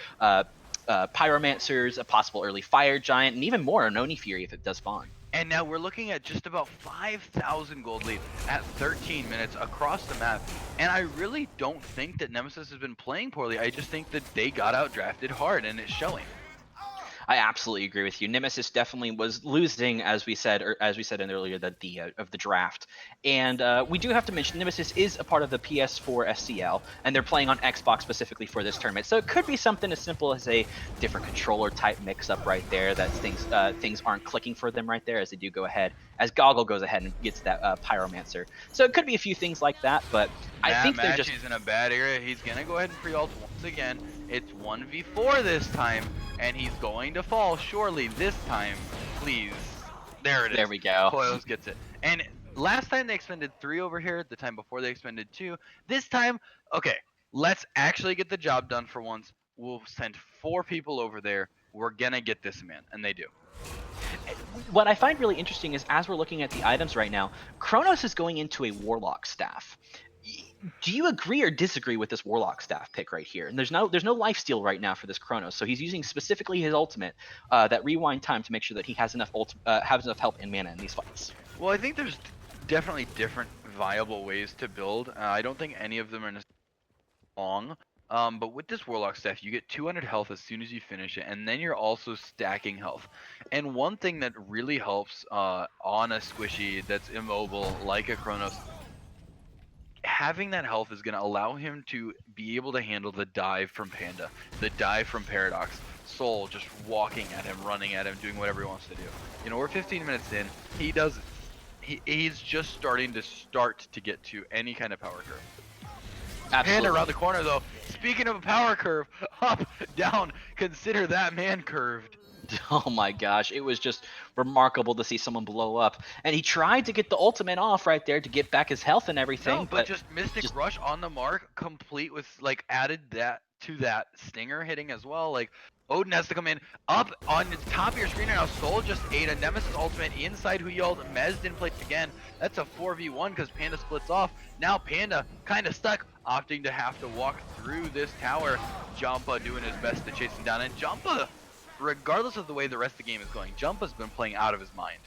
[SPEAKER 3] Pyromancers, a possible early Fire Giant, and even more Ononi Fury if it does spawn.
[SPEAKER 2] And now we're looking at just about 5,000 gold lead at 13 minutes across the map. And I really don't think that Nemesis has been playing poorly. I just think that they got outdrafted hard, and it's showing.
[SPEAKER 3] I absolutely agree with you. Nemesis definitely was losing, as we said, in earlier of the draft. And we do have to mention Nemesis is a part of the PS4 SCL, and they're playing on Xbox specifically for this tournament. So it could be something as simple as a different controller type mix-up right there. That things aren't clicking for them right there as they do go ahead. As Goggle goes ahead and gets that Pyromancer. So it could be a few things like that, but I think they're just.
[SPEAKER 2] He's in a bad area. He's gonna go ahead and pre-ult once again. It's 1v4 this time, and he's going to fall surely this time. Please. There it is.
[SPEAKER 3] There we go.
[SPEAKER 2] Coils gets it. And last time they expended 3 over here. The time before they expended 2. This time, okay, let's actually get the job done for once. We'll send 4 people over there. We're gonna get this man, and they do.
[SPEAKER 3] What I find really interesting is as we're looking at the items right now, Kronos is going into a Warlock staff. Do you agree or disagree with this Warlock staff pick right here? And there's no lifesteal right now for this Kronos, so he's using specifically his ultimate, that rewind time, to make sure that he has enough health and mana in these fights.
[SPEAKER 2] Well, I think there's definitely different viable ways to build. I don't think any of them are long. But with this Warlock staff, you get 200 health as soon as you finish it, and then you're also stacking health. And one thing that really helps on a squishy that's immobile like a Kronos, having that health is going to allow him to be able to handle the dive from Panda, the dive from Paradox, Soul just walking at him, running at him, doing whatever he wants to do. You know, we're 15 minutes in. He's just starting to get to any kind of power curve.
[SPEAKER 3] Absolutely.
[SPEAKER 2] Panda around the corner though. Speaking of a power curve, up, down, consider that man curved.
[SPEAKER 3] Oh my gosh, it was just remarkable to see someone blow up. And he tried to get the ultimate off right there to get back his health and everything.
[SPEAKER 2] No, but just Mystic Rush on the mark, complete with, like, added that to that Stinger hitting as well. Like, Odin has to come in up on the top of your screen right now. Soul just ate a Nemesis ultimate inside who yelled. Mez didn't play again. That's a 4v1 because Panda splits off. Now Panda kind of stuck, opting to have to walk through this tower. Jumpa doing his best to chase him down. And Jumpa, regardless of the way the rest of the game is going, Jumpa's been playing out of his mind.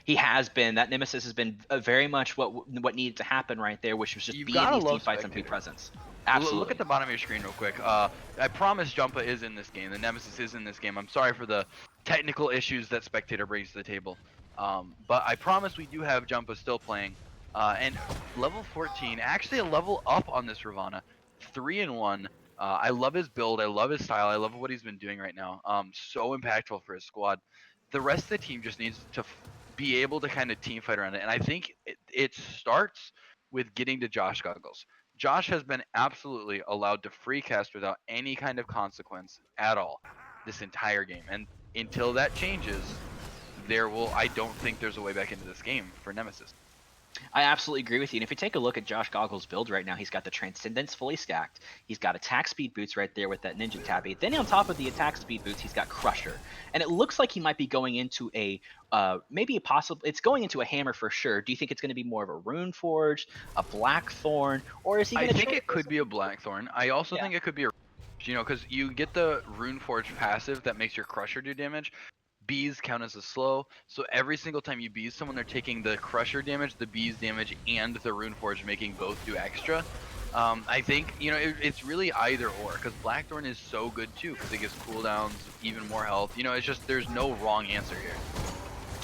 [SPEAKER 3] He has been. That Nemesis has been very much what needed to happen right there, which was just be in these team fights and be presence. Absolutely.
[SPEAKER 2] Look at the bottom of your screen real quick. I promise Jumpa is in this game. The Nemesis is in this game. I'm sorry for the technical issues that Spectator brings to the table. But I promise we do have Jumpa still playing. And level 14, actually a level up on this Ravana. 3-1. I love his build. I love his style. I love what he's been doing right now. So impactful for his squad. The rest of the team just needs to be able to kind of team fight around it. And I think it starts with getting to Josh Goggles. Josh has been absolutely allowed to free cast without any kind of consequence at all this entire game. And until that changes, I don't think there's a way back into this game for Nemesis.
[SPEAKER 3] I absolutely agree with you. And if you take a look at Josh Goggles' build right now, he's got the Transcendence fully stacked. He's got attack speed boots right there with that Ninja Tabby. Then on top of the attack speed boots, he's got Crusher. And it looks like he might be going into it's going into a hammer for sure. Do you think it's going to be more of a Rune Forge, a Blackthorn, or is he going to...
[SPEAKER 2] I think it could be a Blackthorn. I also think it could be a... You know, because you get the Rune Forge passive that makes your Crusher do damage. Bees count as a slow, so every single time you bees someone, they're taking the Crusher damage, the bees damage, and the Rune Forge, making both do extra. I think, you know, it's really either or, because Blackthorn is so good too, because it gives cooldowns, even more health. You know, it's just, there's no wrong answer here.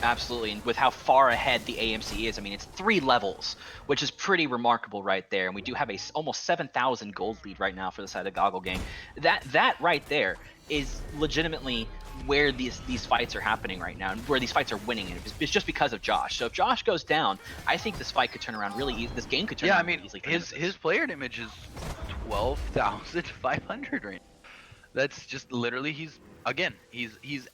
[SPEAKER 3] Absolutely, and with how far ahead the AMC is, I mean, it's 3 levels, which is pretty remarkable right there. And we do have a almost 7,000 gold lead right now for the side of the Goggle Gang. That right there is legitimately where these fights are happening right now, and where these fights are winning. It's just because of Josh. So if Josh goes down, I think this fight could turn around really easy. This game could turn around really easily.
[SPEAKER 2] His player image is 12,500 right now. That's just literally, he's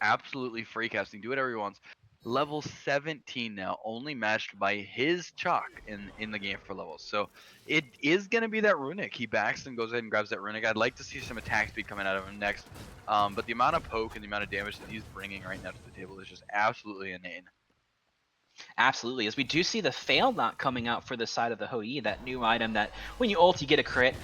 [SPEAKER 2] absolutely free casting, do whatever he wants. Level 17 now, only matched by his chalk in the game for levels. So it is going to be that Runic. He backs and goes ahead and grabs that Runic. I'd like to see some attack speed coming out of him next. But the amount of poke and the amount of damage that he's bringing right now to the table is just absolutely inane.
[SPEAKER 3] Absolutely, as we do see the fail knot coming out for the side of the Hoi, that new item that when you ult you get a crit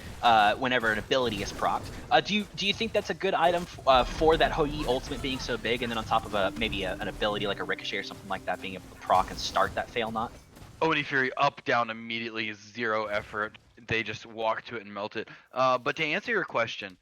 [SPEAKER 3] whenever an ability is procced. Do you think that's a good item for that Hoi ultimate being so big, and then on top of maybe an ability like a ricochet or something like that being able to proc and start that fail knot?
[SPEAKER 2] Oni Fury up down immediately, 0 effort. They just walk to it and melt it. But to answer your question,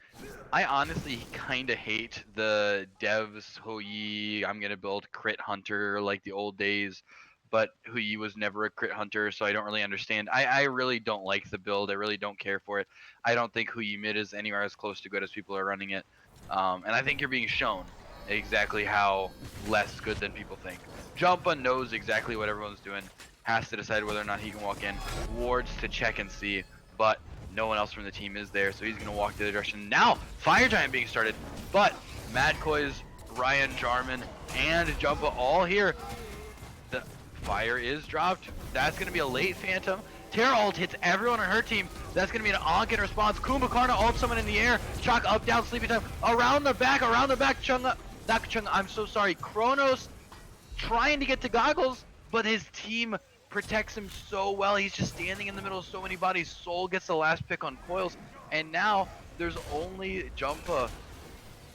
[SPEAKER 2] I honestly kind of hate the devs Houyi, I'm gonna build crit hunter like the old days, but Houyi was never a crit hunter, so I don't really understand. I really don't like the build. I really don't care for it. I don't think Houyi mid is anywhere as close to good as people are running it. And I think you're being shown exactly how less good than people think. Jumpa knows exactly what everyone's doing, has to decide whether or not he can walk in, wards to check and see, but no one else from the team is there, so he's gonna walk the other direction. Now, Fire Giant being started, but Madkoiz, Ryan, Jarman, and Jumpa all here. The fire is dropped. That's gonna be a late Phantom. Terra ult hits everyone on her team. That's gonna be an Ankh in response. Kumbhakarna ult someone in the air. Chalk up, down, sleepy time. Around the back, Chung, not Chung, I'm so sorry. Kronos trying to get to Goggles, but his team protects him so well. He's just standing in the middle of so many bodies. Soul gets the last pick on Coils, and now there's only Jumpa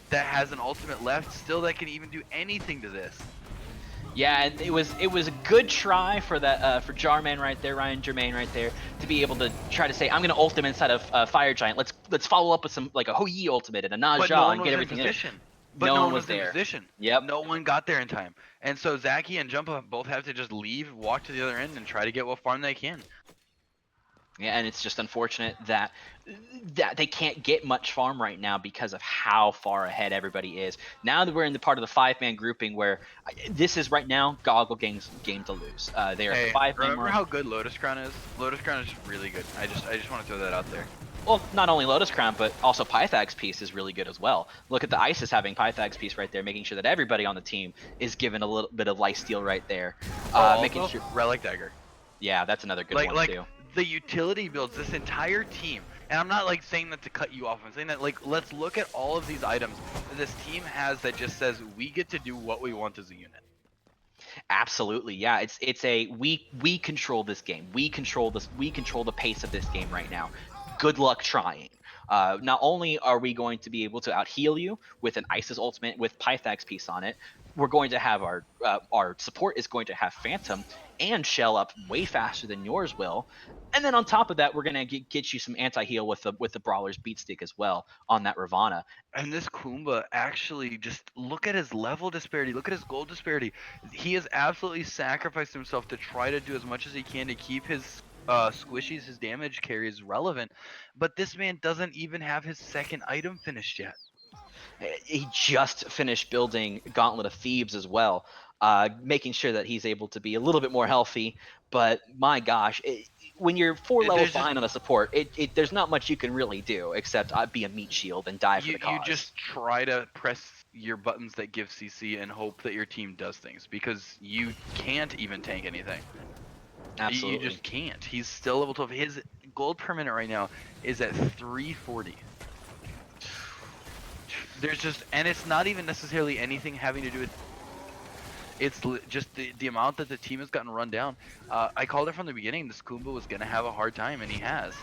[SPEAKER 2] that has an ultimate left still that can even do anything to this.
[SPEAKER 3] Yeah, and it was a good try for that for Jarman right there, Ryan Jermaine right there, to be able to try to say, I'm gonna ult him inside of Fire Giant. Let's follow up with some like a Houyi ultimate and a Najah and get everything in
[SPEAKER 2] position. But no one was in position.
[SPEAKER 3] Yep.
[SPEAKER 2] No one got there in time. And so Zaki and Jumpa both have to just leave, walk to the other end, and try to get what farm they can.
[SPEAKER 3] Yeah, and it's just unfortunate that they can't get much farm right now because of how far ahead everybody is. Now that we're in the part of the 5-man grouping where this is right now Goggle game to lose. They are 5-man.
[SPEAKER 2] Remember how good Lotus Crown is? Lotus Crown is really good. I just want to throw that out there.
[SPEAKER 3] Well, not only Lotus Crown, but also Pythag's piece is really good as well. Look at the Isis having Pythag's piece right there, making sure that everybody on the team is given a little bit of lifesteal right there. Making sure
[SPEAKER 2] Relic Dagger.
[SPEAKER 3] Yeah, that's another good one too.
[SPEAKER 2] The utility builds this entire team, and I'm not like saying that to cut you off. I'm saying that like let's look at all of these items that this team has that just says we get to do what we want as a unit.
[SPEAKER 3] Absolutely, yeah. It's a we control this game. We control this. We control the pace of this game right now. Good luck trying. Not only are we going to be able to out heal you with an Isis ultimate with Pythag's piece on it, we're going to have our support is going to have Phantom and Shell up way faster than yours will, and then on top of that, we're gonna get you some anti-heal with the Brawler's Beat Stick as well on that Ravana.
[SPEAKER 2] And this Kumba actually, just look at his level disparity, look at his gold disparity. He has absolutely sacrificed himself to try to do as much as he can to keep his squishies, his damage carries relevant, but this man doesn't even have his second item finished yet.
[SPEAKER 3] He just finished building Gauntlet of Thebes as well, making sure that he's able to be a little bit more healthy. But my gosh, when you're 4 levels behind on a support, there's not much you can really do except be a meat shield and die for the cause.
[SPEAKER 2] You just try to press your buttons that give CC and hope that your team does things, because you can't even tank anything.
[SPEAKER 3] Absolutely.
[SPEAKER 2] You just can't. He's still level 12. His gold per minute right now is at 340. There's just, and it's not even necessarily anything having to do with, it's just the amount that the team has gotten run down. I called it from the beginning, this Kumba was going to have a hard time, and he has.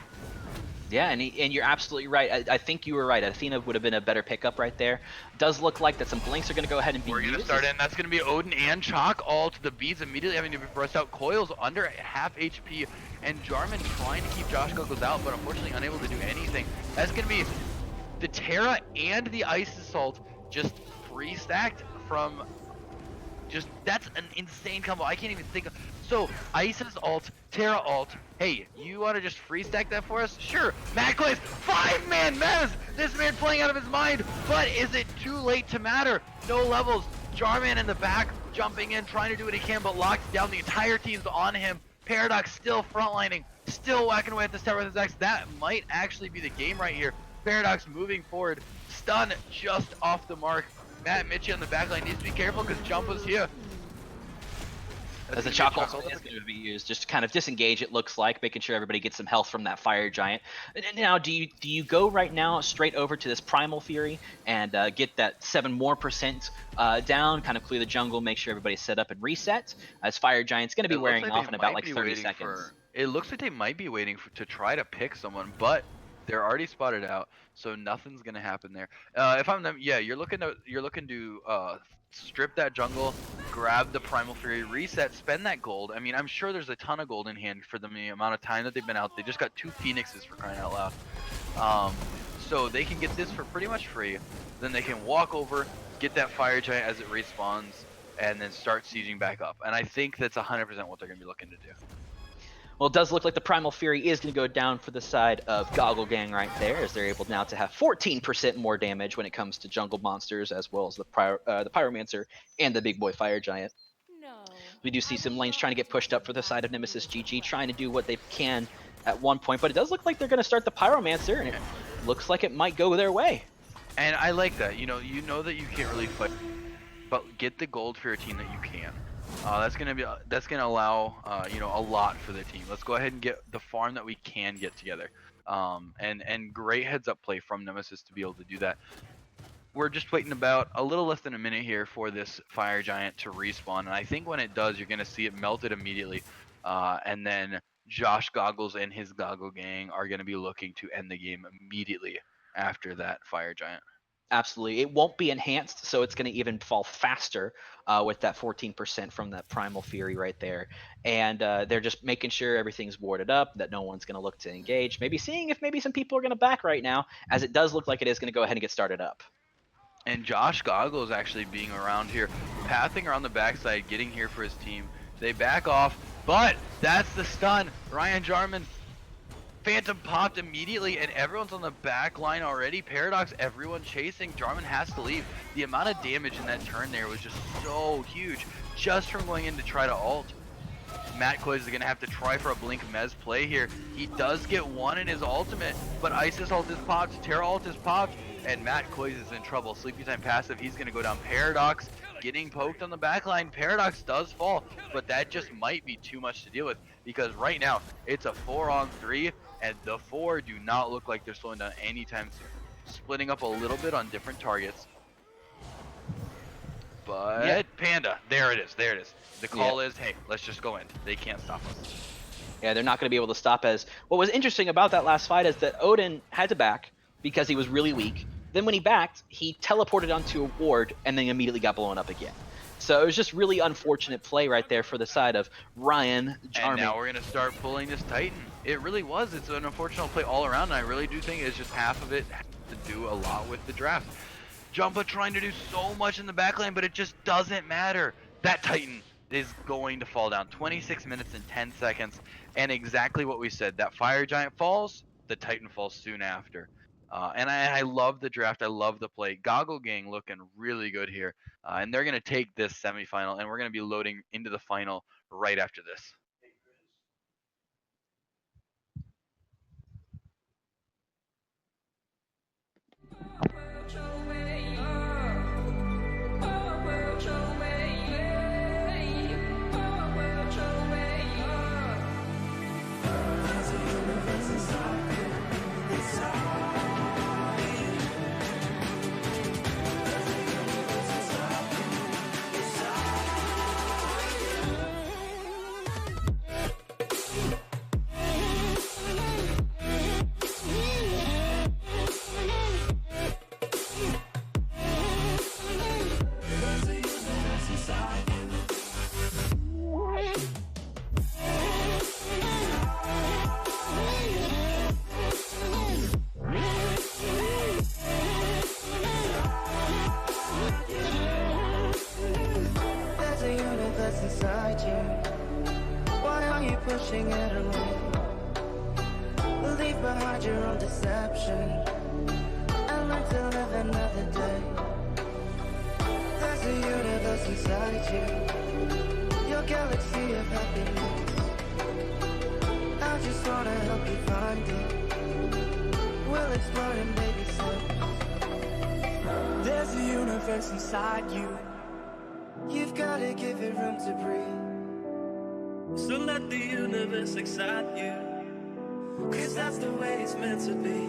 [SPEAKER 3] Yeah, and you're absolutely right. I think you were right. Athena would have been a better pickup right there. Does look like that some blinks are going to go ahead and be
[SPEAKER 2] We're going to start in. That's going to be Odin and Chalk all to the beats, immediately having to be pressed out. Coils under half HP, and Jarman trying to keep Josh Goggles out, but unfortunately unable to do anything. That's going to be the Terra and the Ice Assault just free stacked from just, that's an insane combo. I can't even think of, so Ice's ult, Terra ult. Hey, you want to just free stack that for us? Sure. Madclays, 5-man Mez. This man playing out of his mind, but is it too late to matter? No levels. Jarman in the back, jumping in, trying to do what he can, but locks down. The entire team's on him. Paradox still frontlining, still whacking away at this tower with his X. That might actually be the game right here. Paradox moving forward, stun just off the mark. Matt Mitchie on the backline needs to be careful because Jumpa's here.
[SPEAKER 3] As the chocolate is going to be used, just to kind of disengage, it looks like, making sure everybody gets some health from that fire giant. And now, do you go right now straight over to this Primal Fury and get that 7% more down, kind of clear the jungle, make sure everybody's set up and reset, as fire giant's going to be wearing off in about like 30 seconds.
[SPEAKER 2] It looks like they might be waiting to try to pick someone, but they're already spotted out, so nothing's going to happen there. If I'm them, yeah, you're looking to strip that jungle, grab the Primal Fury, reset, spend that gold. I mean, I'm sure there's a ton of gold in hand for them the amount of time that they've been out. They just got 2 Phoenixes, for crying out loud. So they can get this for pretty much free. Then they can walk over, get that fire giant as it respawns, and then start sieging back up. And I think that's 100% what they're going to be looking to do.
[SPEAKER 3] Well, it does look like the Primal Fury is going to go down for the side of Goggle Gang right there, as they're able now to have 14% more damage when it comes to jungle monsters, as well as the Pyromancer and the Big Boy Fire Giant.
[SPEAKER 1] No.
[SPEAKER 3] We do see some lanes trying to get pushed up for the side of Nemesis GG, trying to do what they can at one point, but it does look like they're going to start the Pyromancer, and it looks like it might go their way.
[SPEAKER 2] And I like that. You know that you can't really fight, but get the gold for your team that you can. That's gonna allow a lot for the team. Let's go ahead and get the farm that we can get together. And great heads up play from Nemesis to be able to do that. We're just waiting about a little less than a minute here for this fire giant to respawn, and I think when it does, you're gonna see it melted immediately, and then Josh Goggles and his Goggle Gang are gonna be looking to end the game immediately after that fire giant.
[SPEAKER 3] Absolutely. It won't be enhanced, so it's going to even fall faster with that 14% from that Primal Fury right there. And they're just making sure everything's warded up, that no one's going to look to engage. Maybe seeing if maybe some people are going to back right now, as it does look like it is going to go ahead and get started up.
[SPEAKER 2] And Josh Goggles actually being around here, pathing around the backside, getting here for his team. They back off, but that's the stun. Ryan Jarman Phantom popped immediately, and everyone's on the back line already. Paradox, everyone chasing. Jarman has to leave. The amount of damage in that turn there was just so huge, just from going in to try to ult. Matt Koiz is going to have to try for a Blink Mez play here. He does get one in his ultimate, but Isis ult is popped, Terra ult is popped, and Matt Koiz is in trouble. Sleepy Time passive, he's going to go down. Paradox getting poked on the back line. Paradox does fall, but that just might be too much to deal with, because right now it's a 4-on-3, and the 4 do not look like they're slowing down anytime soon. Splitting up a little bit on different targets. But yeah. Panda, there it is. The call is, hey, let's just go in. They can't stop us.
[SPEAKER 3] Yeah, they're not going to be able to stop us. What was interesting about that last fight is that Odin had to back because he was really weak. Then when he backed, he teleported onto a ward and then immediately got blown up again. So it was just really unfortunate play right there for the side of Ryan Jarman.
[SPEAKER 2] And now we're going to start pulling this Titan. It really was. It's an unfortunate play all around, and I really do think it's just half of it has to do a lot with the draft. Jumpa trying to do so much in the backline, but it just doesn't matter. That Titan is going to fall down. 26 minutes and 10 seconds, and exactly what we said. That fire giant falls, the Titan falls soon after. And I love the draft. I love the play. Goggle Gang looking really good here. And they're going to take this semifinal, and we're going to be loading into the final right after this.
[SPEAKER 4] Inside you, why are you pushing it away? Leave behind your own deception and learn to live another day. There's a universe inside you, your galaxy of happiness. I just wanna help you find it. We'll explore in baby steps. There's a universe inside you. You've gotta give it room to breathe. So let the universe excite you, 'cause that's the way it's meant to be.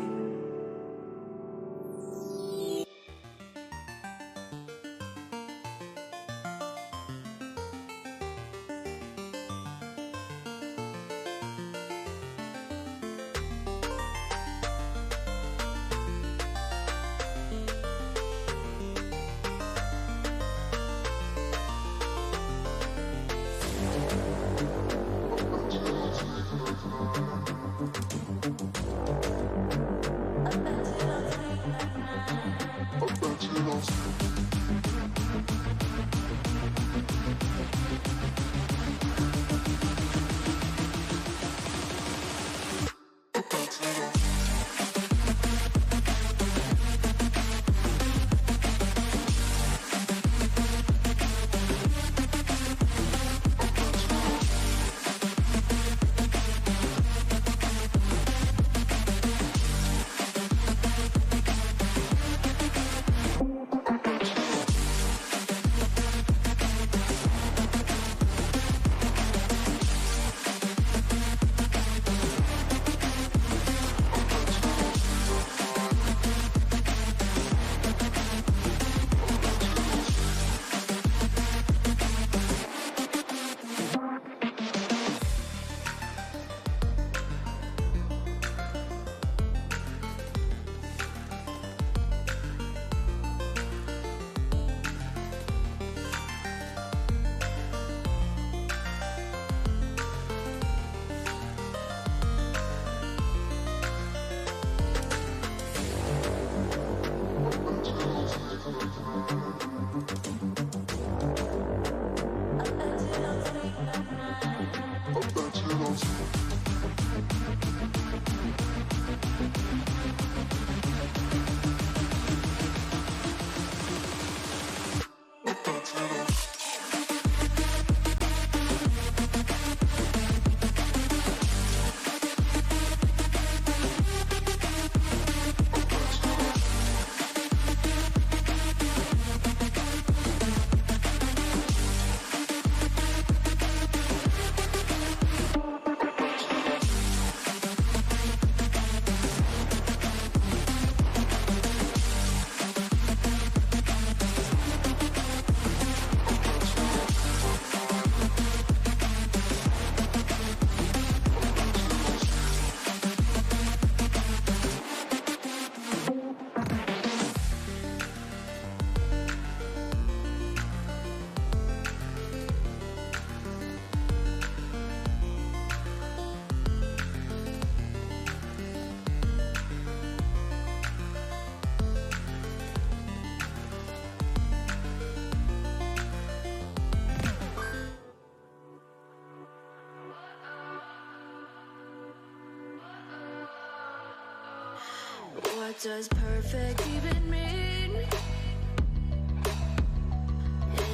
[SPEAKER 1] What does perfect even mean?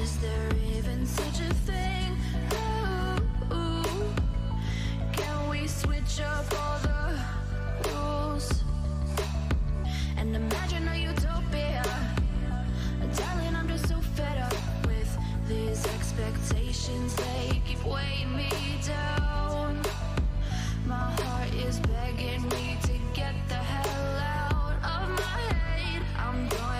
[SPEAKER 1] Is there even such a thing? Ooh, can we switch up all the rules and imagine a utopia? Darling, I'm just so fed up with these expectations. They keep weighing me down. My heart is begging me to get the hell out of my head. I'm going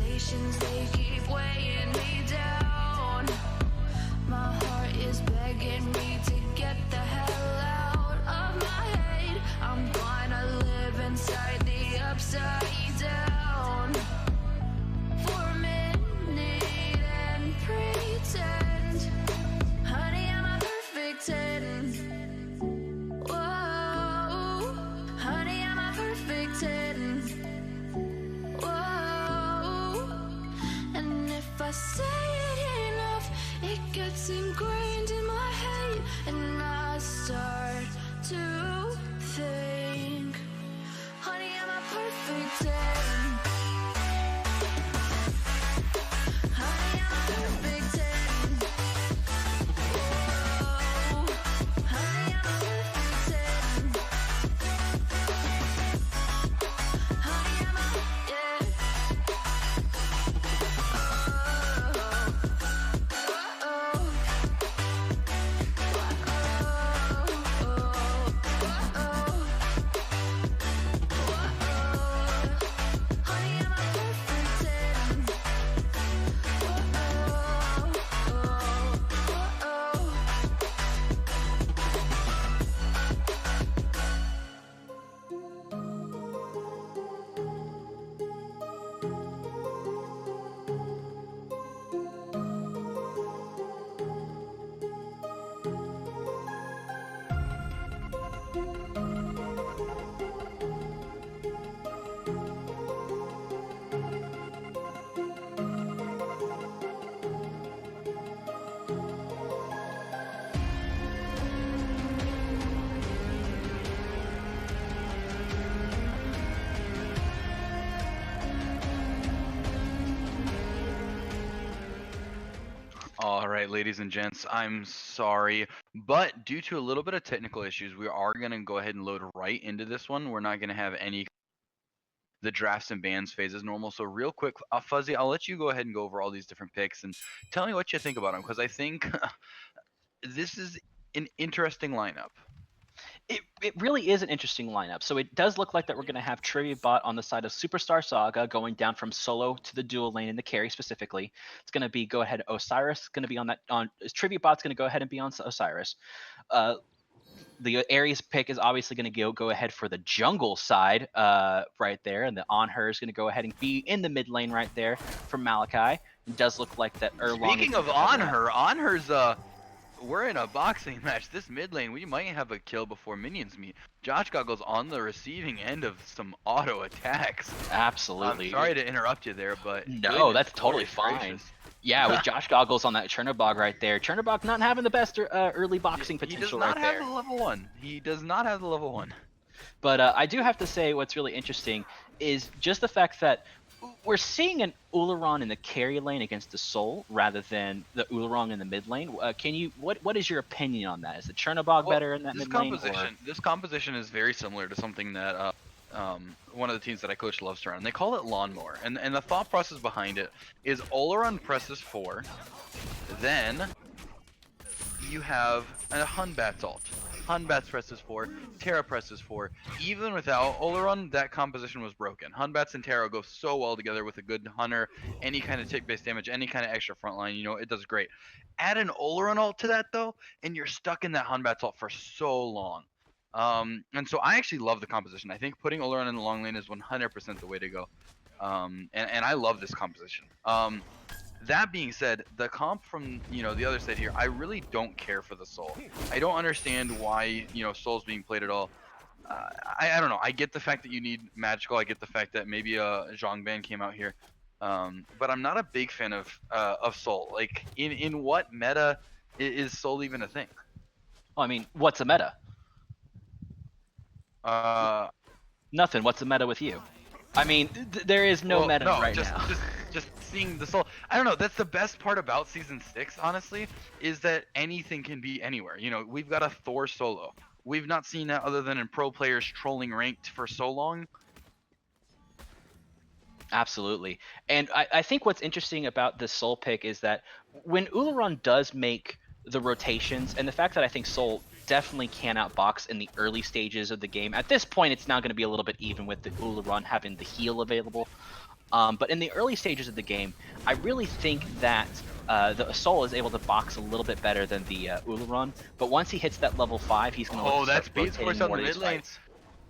[SPEAKER 1] expectations, they keep weighing me down. My heart is begging me to get the hell out of my head. I'm gonna live inside the upside down for a minute and pretend, honey, I'm a perfect 10. Whoa, honey, I'm a perfect 10. Whoa, and if I say it enough, it gets ingrained in my head, and I start to think, honey, I'm a perfect 10. Honey, I'm a perfect 10. Whoa, honey, I'm a perfect 10. Honey, I'm a, yeah.
[SPEAKER 2] All right, ladies and gents, I'm sorry, but due to a little bit of technical issues, we are going to go ahead and load right into this one. We're not going to have any the drafts and bans phase as normal. So real quick, Fuzzy, I'll let you go ahead and go over all these different picks and tell me what you think about them, because I think this is an interesting lineup.
[SPEAKER 3] It really is an interesting lineup. So it does look like that we're going to have Trivia Bot on the side of Superstar Saga going down from solo to the dual lane in the carry specifically. It's going to be go ahead Osiris going to be on that on Trivia Bot's going to go ahead and be on Osiris. The Ares pick is obviously going to go ahead for the jungle side right there, and the On Her is going to go ahead and be in the mid lane right there from Malachi. It does look like that Erlong.
[SPEAKER 2] Speaking of On Her's we're in a boxing match. This mid lane, we might have a kill before minions meet. Josh Goggles on the receiving end of some auto attacks.
[SPEAKER 3] Absolutely.
[SPEAKER 2] I'm sorry to interrupt you there, but
[SPEAKER 3] no, that's totally fine.
[SPEAKER 2] Gracious.
[SPEAKER 3] Yeah, with Josh Goggles on that Chernobog right there. Chernobog not having the best early boxing potential right there.
[SPEAKER 2] He does not have the level 1. He does not have the level 1.
[SPEAKER 3] But I do have to say what's really interesting is just the fact that we're seeing an Ullaron in the carry lane against the Soul rather than the Ullaron in the mid lane. What is your opinion on that? Is the Chernobog better in that mid lane?
[SPEAKER 2] This composition is very similar to something that one of the teams that I coach loves to run. They call it Lawnmower, and the thought process behind it is Ullaron presses 4, then you have a Hunbat's ult. Hunbat's presses 4, Terra presses 4. Even without Ullaron, that composition was broken. Hunbats and Terra go so well together with a good Hunter, any kind of tick-based damage, any kind of extra frontline, it does great. Add an Ullaron ult to that though, and you're stuck in that Hunbat's ult for so long. And so I actually love the composition. I think putting Ullaron in the long lane is 100% the way to go. And I love this composition. That being said, the comp from the other side here, I really don't care for the Soul. I don't understand why Soul's being played at all. I don't know. I get the fact that you need magical. I get the fact that maybe a Zhongban came out here, but I'm not a big fan of Soul. Like in what meta is Soul even a thing?
[SPEAKER 3] Well, I mean, what's a meta? Nothing. What's the meta with you? I mean, there is no meta right now.
[SPEAKER 2] Just seeing the Soul. I don't know. That's the best part about Season 6, honestly, is that anything can be anywhere. We've got a Thor solo. We've not seen that other than in pro players trolling ranked for so long.
[SPEAKER 3] Absolutely. And I think what's interesting about this Soul pick is that when Ullaron does make the rotations, and the fact that I think Soul definitely can outbox in the early stages of the game. At this point, it's now going to be a little bit even with the Ullaron having the heal available. But in the early stages of the game, I really think that the Soul is able to box a little bit better than the Ularon. But once he hits that level 5, he's going to
[SPEAKER 2] Oh,
[SPEAKER 3] start
[SPEAKER 2] that speed
[SPEAKER 3] rotating
[SPEAKER 2] force on
[SPEAKER 3] more
[SPEAKER 2] the
[SPEAKER 3] to these
[SPEAKER 2] mid lane.
[SPEAKER 3] fights.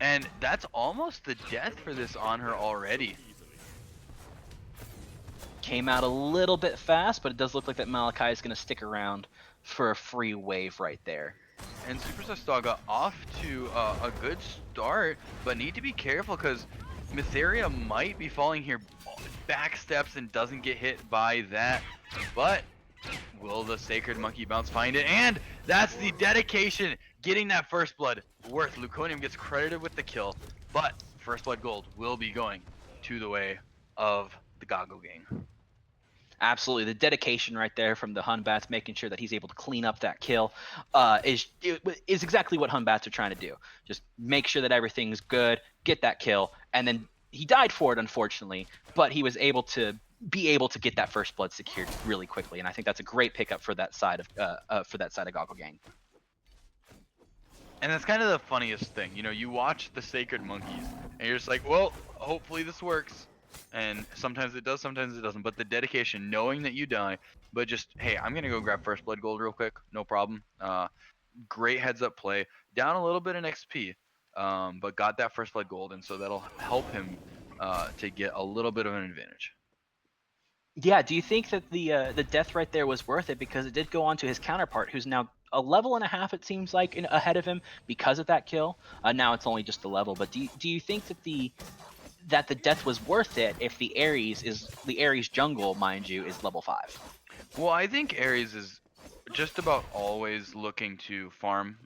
[SPEAKER 2] And that's almost the death for this on her already.
[SPEAKER 3] Came out a little bit fast, but it does look like that Malachi is going to stick around for a free wave right there.
[SPEAKER 2] And Superstar Staga off to a good start, but need to be careful because Mytheria might be falling here, back steps and doesn't get hit by that. But will the Sacred Monkey Bounce find it? And that's the dedication, getting that first blood worth. Luconium gets credited with the kill, but first blood gold will be going to the way of the Goggle Gang.
[SPEAKER 3] Absolutely, the dedication right there from the Hunbats, making sure that he's able to clean up that kill, is exactly what Hunbats are trying to do. Just make sure that everything's good, get that kill, and then he died for it, unfortunately, but he was able to get that first blood secured really quickly, and I think that's a great pickup for that side of Goggle Gang.
[SPEAKER 2] And that's kind of the funniest thing, you know, you watch the Sacred Monkeys, and you're just like, well, hopefully this works. And sometimes it does, sometimes it doesn't. But the dedication, knowing that you die, but just, hey, I'm going to go grab first blood gold real quick. No problem. Great heads up play. Down a little bit in XP, but got that first blood gold. And so that'll help him to get a little bit of an advantage.
[SPEAKER 3] Yeah, do you think that the death right there was worth it? Because it did go on to his counterpart, who's now a level and a half, it seems like, ahead of him because of that kill. Now it's only just the level. But do you think that the death was worth it if the Ares jungle, mind you, is level 5?
[SPEAKER 2] Well, I think Ares is just about always looking to farm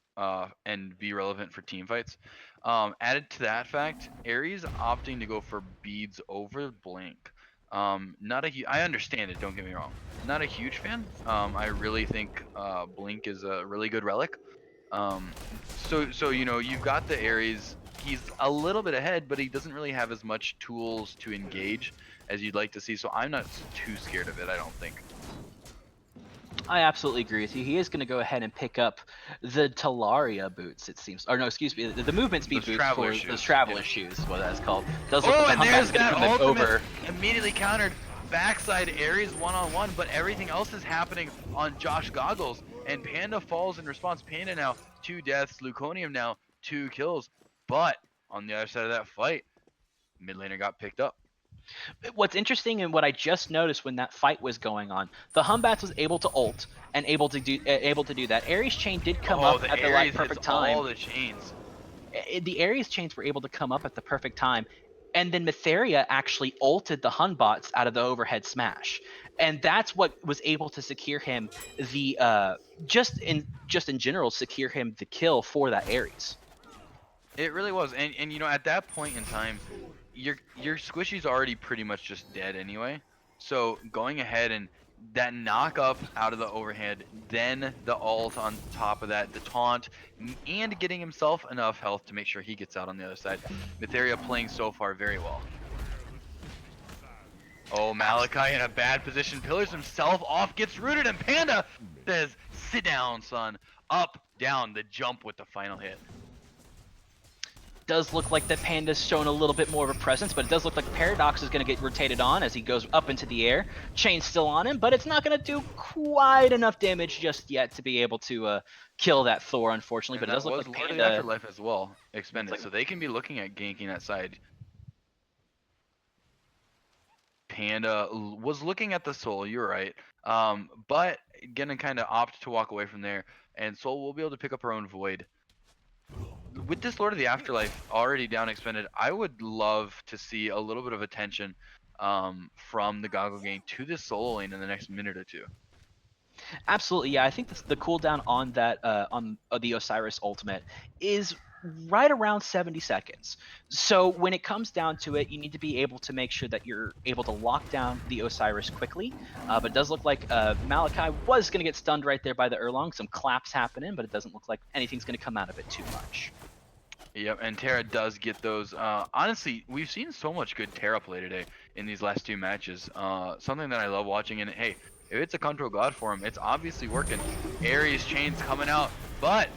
[SPEAKER 2] and be relevant for team fights. Added to that fact, Ares opting to go for beads over Blink. I understand it, don't get me wrong. Not a huge fan. I really think Blink is a really good relic. So you know, you've got the Ares. He's a little bit ahead, but he doesn't really have as much tools to engage as you'd like to see. So I'm not too scared of it, I don't think.
[SPEAKER 3] I absolutely agree with you. He is going to go ahead and pick up the Talaria boots, it seems. Or no, excuse me, the movement speed boots for those traveler shoes, what that's called. Does look like
[SPEAKER 2] and there's
[SPEAKER 3] going
[SPEAKER 2] that
[SPEAKER 3] to come
[SPEAKER 2] ultimate
[SPEAKER 3] over.
[SPEAKER 2] immediately countered. Backside Ares one-on-one, but everything else is happening on Josh Goggles. And Panda falls in response. Panda now 2 deaths. Luconium now 2 kills. But on the other side of that fight, mid laner got picked up.
[SPEAKER 3] What's interesting and what I just noticed when that fight was going on, the Humbats was able to ult and able to do that. Ares chain did come up at the perfect time.
[SPEAKER 2] All the chains.
[SPEAKER 3] The Ares chains were able to come up at the perfect time, and then Mytheria actually ulted the Hunbots out of the overhead smash, and that's what was able to secure him the just in general secure him the kill for that Ares.
[SPEAKER 2] It really was, and you know, at that point in time, your squishy's already pretty much just dead anyway. So going ahead and that knock up out of the overhead, then the ult on top of that, the taunt, and getting himself enough health to make sure he gets out on the other side. Mytheria playing so far very well. Oh, Malachi in a bad position, pillars himself off, gets rooted, and Panda says, sit down, son. Up, down, the jump with the final hit.
[SPEAKER 3] Does look like that Panda's shown a little bit more of a presence, but it does look like Paradox is going to get rotated on as he goes up into the air. Chain's still on him, but it's not going to do quite enough damage just yet to be able to kill that Thor, unfortunately.
[SPEAKER 2] And
[SPEAKER 3] but it does look like
[SPEAKER 2] Lord
[SPEAKER 3] Panda...
[SPEAKER 2] of the Afterlife as well expended, so they can be looking at ganking that side. Panda was looking at the Soul, you're right, but gonna kind of opt to walk away from there, and Soul will be able to pick up her own Void. With this Lord of the Afterlife already down expended, I would love to see a little bit of attention from the Goggle Gang to this solo lane in the next minute or two.
[SPEAKER 3] Absolutely, yeah. I think the cooldown on that on the Osiris ultimate is right around 70 seconds. So when it comes down to it, you need to be able to make sure that you're able to lock down the Osiris quickly. But it does look like Malachi was going to get stunned right there by the Erlong. Some claps happening, but it doesn't look like anything's going to come out of it too much.
[SPEAKER 2] Yep, and Terra does get those. Honestly, we've seen so much good Terra play today in these last 2 matches. Something that I love watching, and hey, if it's a control god for him, it's obviously working. Ares chains coming out, but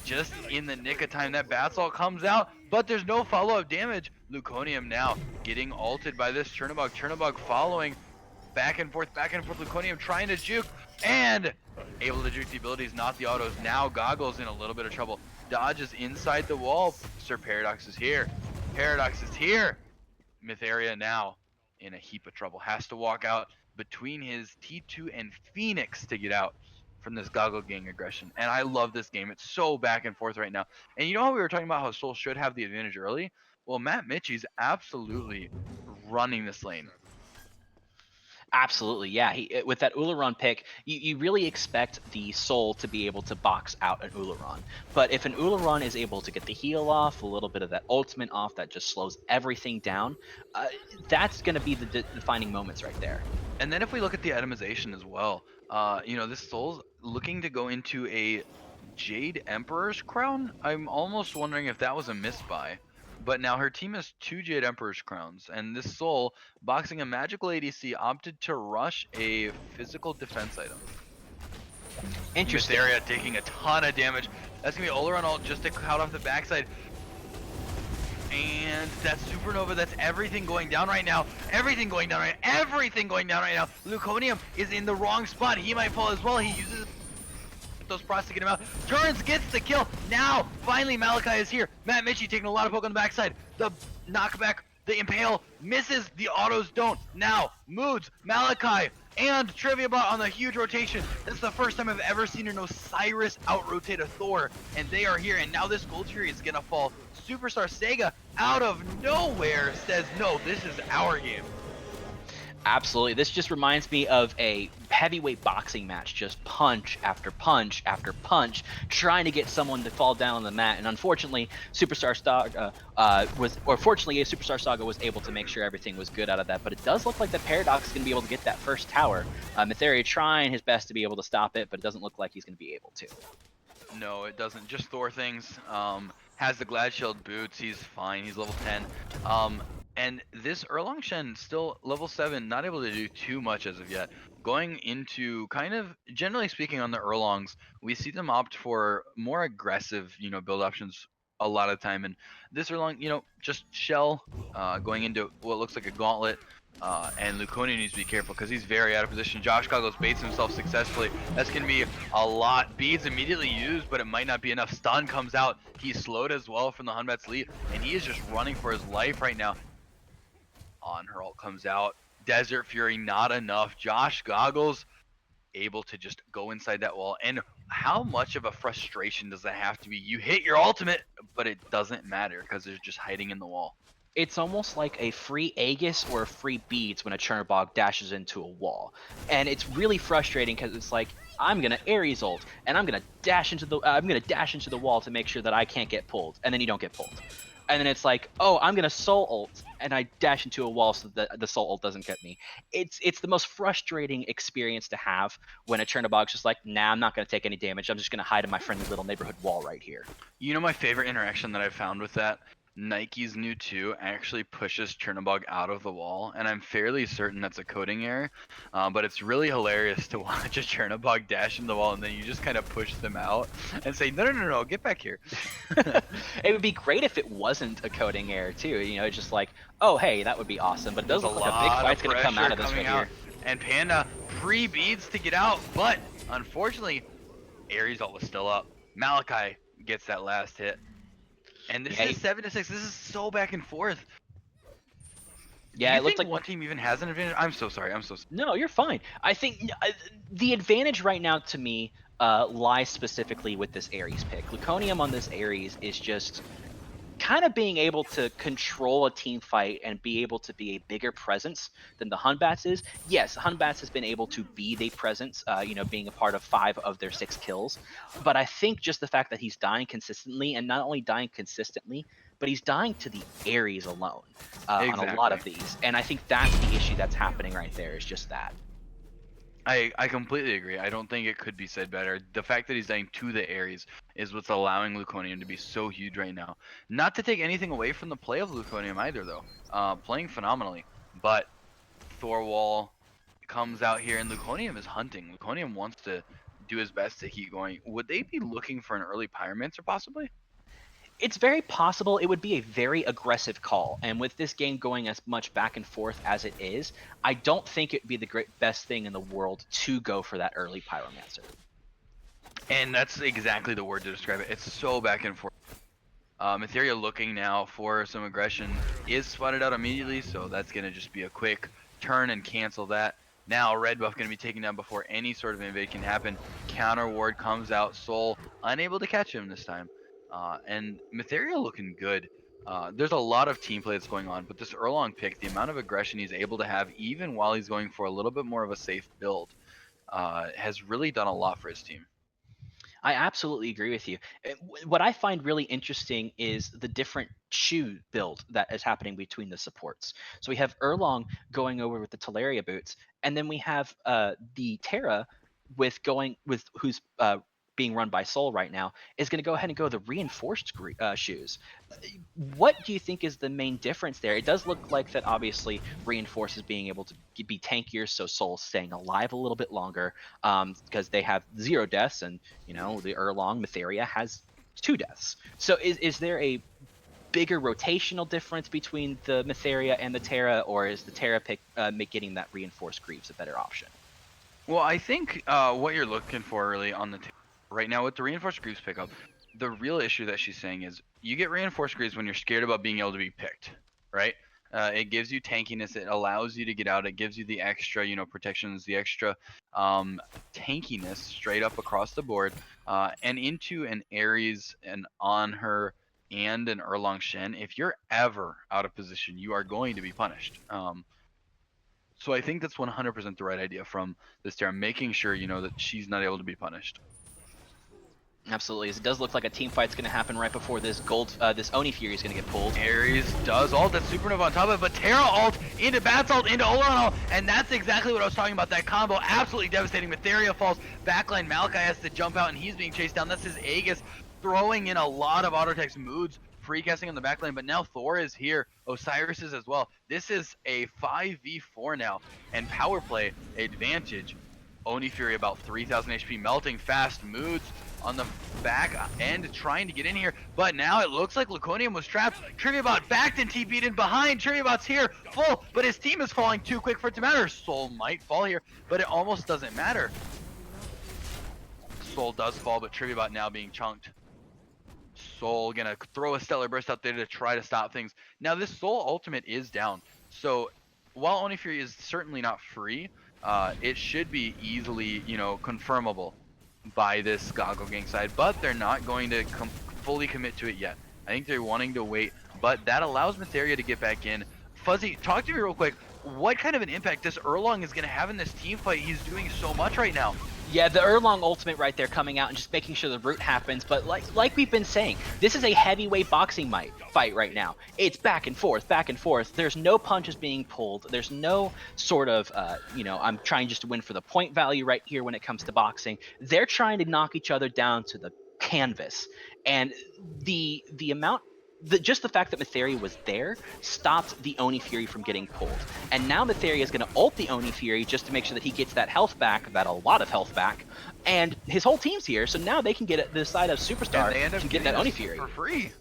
[SPEAKER 2] just in the nick of time. That Basalt comes out, but there's no follow-up damage. Luconium now getting ulted by this Chernobog. Chernobog following back and forth. Luconium trying to juke and able to juke the abilities, not the autos. Now Goggles in a little bit of trouble. Dodges inside the wall. Sir Paradox is here. Mytheria now in a heap of trouble. Has to walk out between his T2 and Phoenix to get out from this Goggle Gang aggression. And I love this game. It's so back and forth right now. And you know how we were talking about how Soul should have the advantage early? Well, Matt Mitchie's absolutely running this lane.
[SPEAKER 3] Absolutely, yeah. With that Ularon pick, you really expect the Soul to be able to box out an Ularon. But if an Ularon is able to get the heal off, a little bit of that ultimate off that just slows everything down, that's going to be the defining moments right there.
[SPEAKER 2] And then if we look at the itemization as well, this Soul's looking to go into a Jade Emperor's Crown. I'm almost wondering if that was a misbuy. But now her team has 2 Jade Emperor's Crowns, and this Soul, boxing a magical ADC, opted to rush a physical defense item.
[SPEAKER 3] Interesting.
[SPEAKER 2] Mytheria taking a ton of damage. That's going to be Oleron ult just to cut off the backside. And that Supernova, that's everything going down right now. Everything going down right now. Luconium is in the wrong spot. He might fall as well. He uses those procs to get him out. Turns, gets the kill. Now, finally, Malachi is here. Matt Mitchie taking a lot of poke on the backside. The knockback, the impale, misses. The autos don't. Now, Moods, Malachi, and Trivia Bot on the huge rotation. This is the first time I've ever seen an Osiris out-rotate a Thor, and they are here. And now this Gold Fury is gonna fall. Superstar Sega, out of nowhere, says, no, this is our game.
[SPEAKER 3] Absolutely. This just reminds me of a heavyweight boxing match, just punch after punch after punch, trying to get someone to fall down on the mat. And unfortunately, Superstar Saga was able to make sure everything was good out of that. But it does look like the Paradox is going to be able to get that first tower. Mytheria trying his best to be able to stop it, but it doesn't look like he's going to be able to.
[SPEAKER 2] No, it doesn't. Just Thor things. Has the Glad Shield boots. He's fine. He's level 10. And this Erlang Shen still level 7, not able to do too much as of yet. Going into kind of, generally speaking, on the Erlongs, we see them opt for more aggressive, build options a lot of time. And this Erlang, just Shell, going into what looks like a gauntlet. And Luconium needs to be careful because he's very out of position. Josh Goggles baits himself successfully. That's going to be a lot. Beads immediately used, but it might not be enough. Stun comes out. He's slowed as well from the Hunbat's lead, and he is just running for his life right now. On her ult comes out. Desert Fury, not enough. Josh Goggles able to just go inside that wall. And how much of a frustration does that have to be? You hit your ultimate, but it doesn't matter because they're just hiding in the wall.
[SPEAKER 3] It's almost like a free Aegis or a free Beads when a Chernobog dashes into a wall. And it's really frustrating because it's like, I'm gonna Ares ult and I'm gonna dash into the wall to make sure that I can't get pulled, and then you don't get pulled. And then it's like, oh, I'm gonna soul ult, and I dash into a wall so that the soul ult doesn't get me. It's the most frustrating experience to have when a Chernobog's just like, nah, I'm not gonna take any damage. I'm just gonna hide in my friendly little neighborhood wall right here.
[SPEAKER 2] You know my favorite interaction that I've found with that? Nike's new 2 actually pushes Chernobog out of the wall, and I'm fairly certain that's a coding error, but it's really hilarious to watch a Chernobog dash in the wall and then you just kind of push them out and say, no, get back here.
[SPEAKER 3] It would be great if it wasn't a coding error too. It's just like, oh hey, that would be awesome, but it does look like a big fight's gonna come out of this right here.
[SPEAKER 2] And Panda pre-beads to get out, but unfortunately, Ares ult was still up. Malachi gets that last hit. And this is 7-6. This is so back and forth.
[SPEAKER 3] Yeah, it looks like
[SPEAKER 2] one team even has an advantage. I'm so sorry.
[SPEAKER 3] No, you're fine. I think the advantage right now to me lies specifically with this Ares pick. Luconium on this Ares is just kind of being able to control a team fight and be able to be a bigger presence than the Hunbats is. Yes, Hunbats has been able to be the presence, being a part of 5 of their 6 kills. But I think just the fact that he's dying consistently, and not only dying consistently, but he's dying to the Ares alone on a lot of these. And I think that's the issue that's happening right there, is just that.
[SPEAKER 2] I completely agree. I don't think it could be said better. The fact that he's dying to the Ares is what's allowing Luconium to be so huge right now. Not to take anything away from the play of Luconium either, though. Playing phenomenally. But Thorwall comes out here, and Luconium is hunting. Luconium wants to do his best to keep going. Would they be looking for an early Pyromancer possibly?
[SPEAKER 3] It's very possible. It would be a very aggressive call, and with this game going as much back and forth as it is, I don't think it'd be the best thing in the world to go for that early Pyromancer.
[SPEAKER 2] And that's exactly the word to describe it. It's so back and forth. Etheria looking now for some aggression is spotted out immediately, so that's going to just be a quick turn and cancel that. Now red buff going to be taken down before any sort of invade can happen. Counter ward comes out, Soul unable to catch him this time. And Etheria looking good. There's a lot of team play that's going on, but this Erlong pick, the amount of aggression he's able to have even while he's going for a little bit more of a safe build, has really done a lot for his team.
[SPEAKER 3] I absolutely agree with you. What I find really interesting is the different shoe build that is happening between the supports. So we have Erlong going over with the Talaria boots, and then we have the Terra who's being run by Soul right now, is going to go ahead and go the reinforced shoes. What do you think is the main difference there? It does look like that obviously reinforces being able to be tankier, so Soul's staying alive a little bit longer, because they have 0 deaths, and the Erlong Metheria has 2 deaths. So is there a bigger rotational difference between the Metheria and the Terra, or is the Terra pick getting that reinforced Greaves a better option?
[SPEAKER 2] Well, I think what you're looking for really on the right now with the reinforced Greaves pickup, the real issue that she's saying is you get reinforced Greaves when you're scared about being able to be picked, right? It gives you tankiness. It allows you to get out. It gives you the extra, protections, the extra tankiness straight up across the board, and into an Ares and on her and an Erlong Shen. If you're ever out of position, you are going to be punished. So I think that's 100% the right idea from this Terra, making sure, that she's not able to be punished.
[SPEAKER 3] Absolutely. It does look like a team fight's going to happen right before this this Oni Fury is going to get pulled.
[SPEAKER 2] Ares does ult, that Supernova on top of it, but Terra ult into Bats ult into Oleron ult, and that's exactly what I was talking about. That combo absolutely devastating. Metheria falls, backline Malachi has to jump out, and he's being chased down. That's his Aegis throwing in a lot of auto-text moods, free casting on the backline, but now Thor is here. Osiris is as well. This is a 5v4 now, and power play advantage. Oni Fury about 3,000 HP, melting fast moods on the back end, trying to get in here, but now it looks like Laconium was trapped. Triviabot backed and TP'd in behind. Triviabot's here, full, but his team is falling too quick for it to matter. Soul might fall here, but it almost doesn't matter. Soul does fall, but Triviabot now being chunked. Soul gonna throw a Stellar Burst out there to try to stop things. Now this Soul ultimate is down, so while Oni Fury is certainly not free, it should be easily, confirmable by this Goggle Gang side, but they're not going to fully commit to it yet. I think they're wanting to wait, but that allows Metheria to get back in. Fuzzy, talk to me real quick. What kind of an impact this Erlong is going to have in this team fight? He's doing so much right now.
[SPEAKER 3] Yeah, the Erlong ultimate right there coming out and just making sure the root happens, but like we've been saying, this is a heavyweight boxing fight right now. It's back and forth, back and forth. There's no punches being pulled. There's no sort of, I'm trying just to win for the point value right here when it comes to boxing. They're trying to knock each other down to the canvas, and the amount... just the fact that Metheria was there stopped the Oni Fury from getting pulled. And now Metheria is going to ult the Oni Fury just to make sure that he gets that health back, a lot of health back. And his whole team's here, so now they can get the side of Superstar
[SPEAKER 2] and they end up
[SPEAKER 3] to get that Oni Fury.
[SPEAKER 2] For free.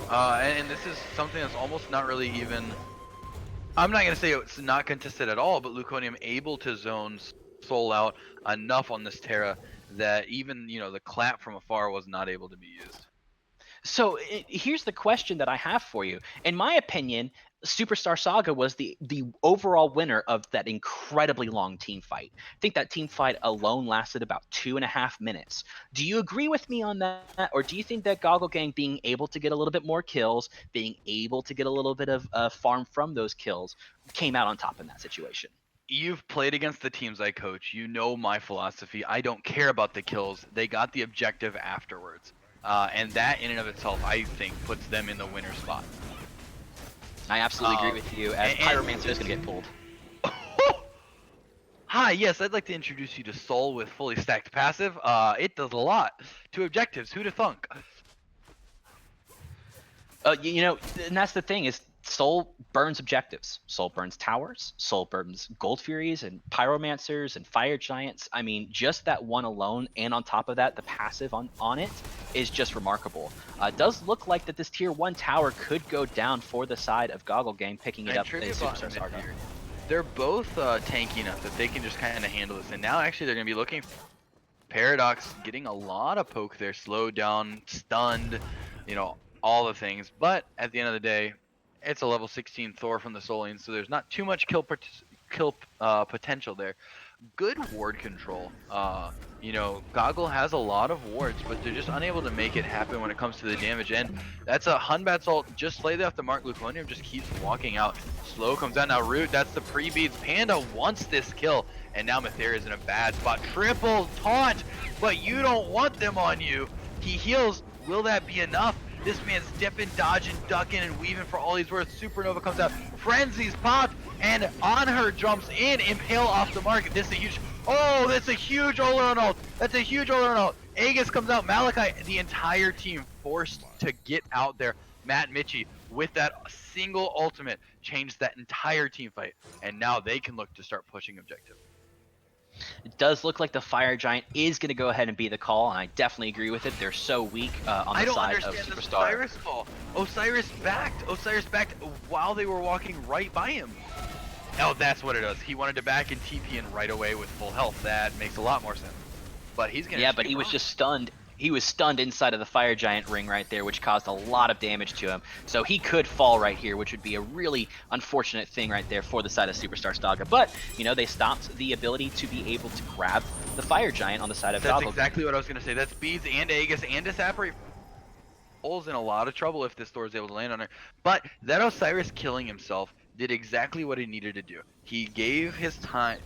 [SPEAKER 2] And this is something that's almost not really even... I'm not going to say it's not contested at all, but Luconium able to zone Soul out enough on this Terra that even, the clap from afar was not able to be used.
[SPEAKER 3] So here's the question that I have for you. In my opinion, Superstar Saga was the overall winner of that incredibly long team fight. I think that team fight alone lasted about 2.5 minutes. Do you agree with me on that? Or do you think that Goggle Gang being able to get a little bit more kills, being able to get a little bit of farm from those kills, came out on top in that situation?
[SPEAKER 2] You've played against the teams I coach. You know my philosophy. I don't care about the kills. They got the objective afterwards. And that in and of itself, I think, puts them in the winner spot.
[SPEAKER 3] I absolutely agree with you, as Pyromancer is going to get pulled.
[SPEAKER 2] Hi, yes, I'd like to introduce you to Soul with fully stacked passive. It does a lot. 2 objectives, who'da thunk?
[SPEAKER 3] And that's the thing, is Soul burns objectives. Soul burns towers. Soul burns Gold Furies and Pyromancers and Fire Giants. I mean, just that one alone, and on top of that, the passive on it is just remarkable. It does look like that this tier 1 tower could go down for the side of Goggle Gang, picking it
[SPEAKER 2] And
[SPEAKER 3] up in
[SPEAKER 2] Trivia Bot
[SPEAKER 3] Superstar
[SPEAKER 2] and
[SPEAKER 3] Saga.
[SPEAKER 2] Mid-Tier, they're both tanky enough that they can just kind of handle this. And now actually they're going to be looking for Paradox, getting a lot of poke there, slowed down, stunned, you know, all the things. But at the end of the day, it's a level 16 Thor from the Solians, so there's not too much kill potential there. Good ward control. You know, Goggle has a lot of wards, but they're just unable to make it happen when it comes to the damage. And that's a Hunbat's ult just slightly off the mark. Luconium just keeps walking out. Slow comes out now. Root, that's the pre-beats. Panda wants this kill, and now Matheria's in a bad spot. Triple taunt, but you don't want them on you. He heals. Will that be enough? This man's dipping, dodging, ducking, and weaving for all he's worth. Supernova comes out. Frenzy's popped, and on her jumps in. Impale off the mark. This is a huge... Oh, that's a huge Oleron ult. That's a huge Oleron ult. Aegis comes out. Malachi, the entire team forced to get out there. Matt Mitchie, with that single ultimate, changed that entire team fight. And now they can look to start pushing objective.
[SPEAKER 3] It does look like the Fire Giant is going to go ahead and be the call, and I definitely agree with it. They're so weak on the side of
[SPEAKER 2] understand the
[SPEAKER 3] Superstar.
[SPEAKER 2] Osiris call. Osiris backed while they were walking right by him. Oh, that's what it is. He wanted to back and TP in right away with full health. That makes a lot more sense. But he's gonna.
[SPEAKER 3] Yeah, but he was just stunned. He was stunned inside of the Fire Giant ring right there, which caused a lot of damage to him. So he could fall right here, which would be a really unfortunate thing right there for the side of Superstar Saga. But, you know, they stopped the ability to be able to grab the Fire Giant on the side of
[SPEAKER 2] That's
[SPEAKER 3] Goggle.
[SPEAKER 2] exactly what I was gonna say. That's Beads and Aegis and Disapparate. Soul's in a lot of trouble if this Thor is able to land on her. But that Osiris killing himself did exactly what he needed to do. He gave his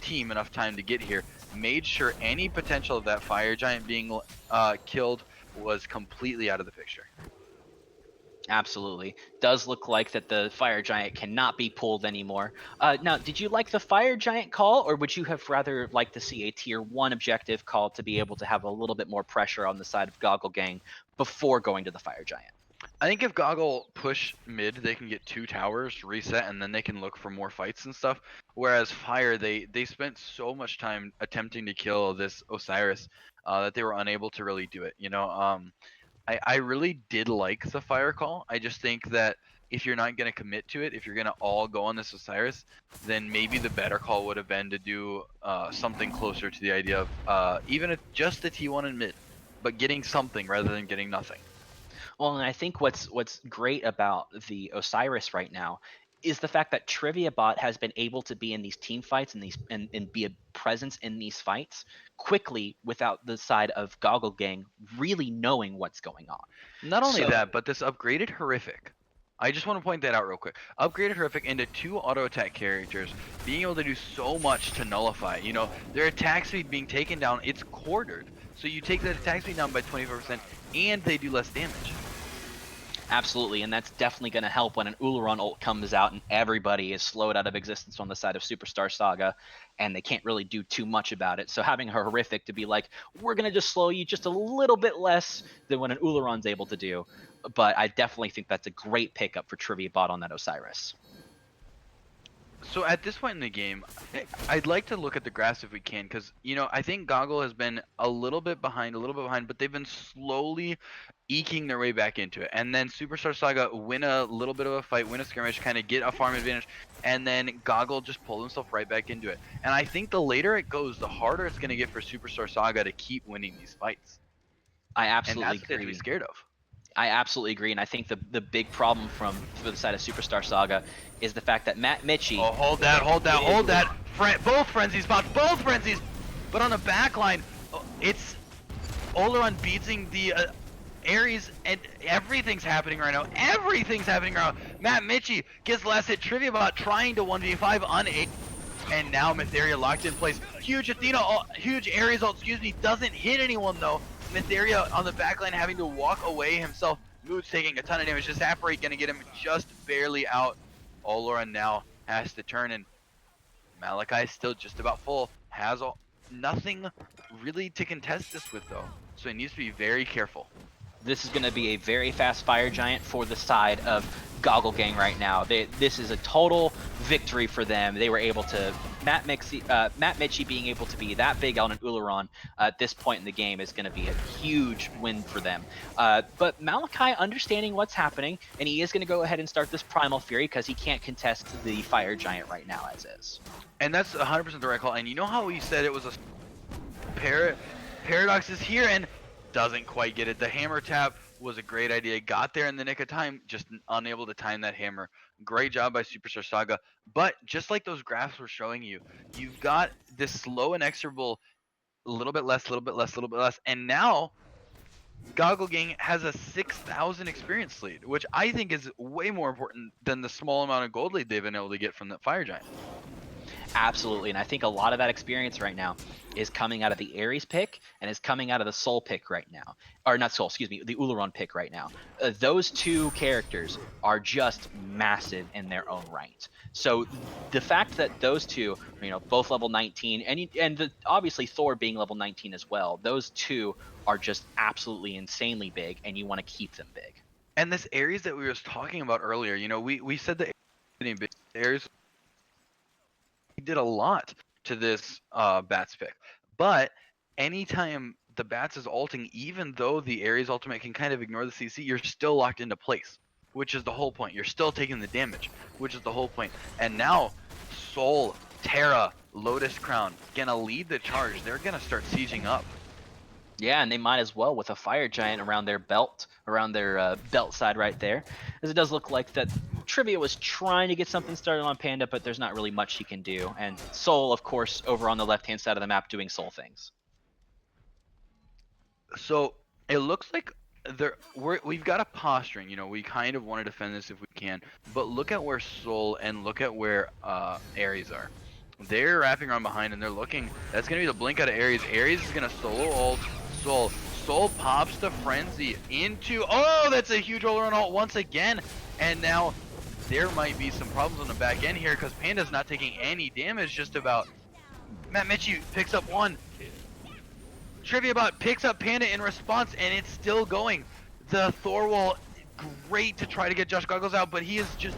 [SPEAKER 2] team enough time to get here, made sure any potential of that Fire Giant being killed was completely out of the picture.
[SPEAKER 3] Absolutely. Does look like that the Fire Giant cannot be pulled anymore. Now, did you like the Fire Giant call, or would you have rather liked to see a tier 1 objective call to be able to have a little bit more pressure on the side of Goggle Gang before going to the Fire Giant?
[SPEAKER 2] I think if Goggle push mid, they can get 2 towers, reset, and then they can look for more fights and stuff. Whereas Fire, they spent so much time attempting to kill this Osiris that they were unable to really do it. You know, I really did like the Fire call. I just think that if you're not going to commit to it, if you're going to all go on this Osiris, then maybe the better call would have been to do something closer to the idea of even just the T1 in mid, but getting something rather than getting nothing.
[SPEAKER 3] Well, and I think what's great about the Osiris right now is the fact that Trivia Bot has been able to be in these team fights and be a presence in these fights quickly without the side of Goggle Gang really knowing what's going on.
[SPEAKER 2] Not only that, but this upgraded Horrific. I just want to point that out real quick. Upgraded Horrific into 2 auto attack characters, being able to do so much to nullify. You know, their attack speed being taken down, it's quartered. So you take that attack speed down by 24%, and they do less damage.
[SPEAKER 3] Absolutely, and that's definitely going to help when an Ullaron ult comes out and everybody is slowed out of existence on the side of Superstar Saga, and they can't really do too much about it. So having a Horrific to be like, we're going to just slow you just a little bit less than what an Ullaron's able to do. But I definitely think that's a great pickup for Trivia Bot on that Osiris.
[SPEAKER 2] So at this point in the game, I'd like to look at the graphs if we can, because, you know, I think Goggle has been a little bit behind, but they've been slowly eking their way back into it. And then Superstar Saga win a little bit of a fight, win a skirmish, kind of get a farm advantage, and then Goggle just pull himself right back into it. And I think the later it goes, the harder it's going to get for Superstar Saga to keep winning these fights.
[SPEAKER 3] I absolutely
[SPEAKER 2] and that's
[SPEAKER 3] agree.
[SPEAKER 2] what to be scared of.
[SPEAKER 3] I absolutely agree, and I think the big problem for the side of Superstar Saga is the fact that Matt Mitchie...
[SPEAKER 2] Oh, hold that. Both frenzies spots, both frenzies! But on the back line, it's Oleron beating the Ares, and everything's happening right now. Matt Mitchie gets last hit. Trivia Bot trying to 1v5 on 8. And now Matheria locked in place. Huge Athena, huge Ares ult, doesn't hit anyone though. Matheria on the backline having to walk away himself. Mood's taking a ton of damage. Disapparate gonna get him just barely out. Oleron now has to turn, and Malachi's still just about full. Has nothing really to contest this with though. So he needs to be very careful.
[SPEAKER 3] This is going to be a very fast Fire Giant for the side of Goggle Gang right now. This is a total victory for them. They were able to Matt Mitchie being able to be that big on an Ullaron at this point in the game is going to be a huge win for them. But Malachi understanding what's happening, and he is going to go ahead and start this Primal Fury because he can't contest the Fire Giant right now as is.
[SPEAKER 2] And that's 100% the right call. And you know how we said it was a Paradox is here and doesn't quite get it. The hammer tap was a great idea. Got there in the nick of time, just unable to time that hammer. Great job by Superstar Saga. But just like those graphs were showing you, you've got this slow inexorable, a little bit less, little bit less, little bit less. And now Goggle Gang has a 6,000 experience lead, which I think is way more important than the small amount of gold lead they've been able to get from the Fire Giant.
[SPEAKER 3] Absolutely, and I think a lot of that experience right now is coming out of the Ares pick and is coming out of the Soul pick right now. Or not Soul, excuse me, the Ullaron pick right now. Those two characters are just massive in their own right. So the fact that those two, both level 19, and obviously Thor being level 19 as well, those two are just absolutely insanely big, and you want to keep them big.
[SPEAKER 2] And this Ares that we were talking about earlier, we said that Ares did a lot to this Bats pick. But anytime the Bats is ulting, even though the Ares ultimate can kind of ignore the CC, you're still locked into place, which is the whole point. You're still taking the damage, which is the whole point. And now Soul, Terra, Lotus Crown gonna lead the charge. They're gonna start sieging up.
[SPEAKER 3] Yeah, and they might as well with a Fire Giant around their belt side right there, as it does look like that Trivia was trying to get something started on Panda, but there's not really much he can do. And Soul, of course, over on the left-hand side of the map doing Soul things.
[SPEAKER 2] So it looks like we've got a posturing. We kind of want to defend this if we can, but look at where Soul and look at where Ares are. They're wrapping around behind and they're looking. That's gonna be the blink out of Ares. Ares is gonna solo ult Soul. Soul pops the frenzy into. Oh, that's a huge all-around ult once again. And now there might be some problems on the back end here because Panda's not taking any damage. Just about. Matt Mitchie picks up one. TriviaBot picks up Panda in response, and it's still going. The Thor wall, great to try to get Josh Goggles out, but he is just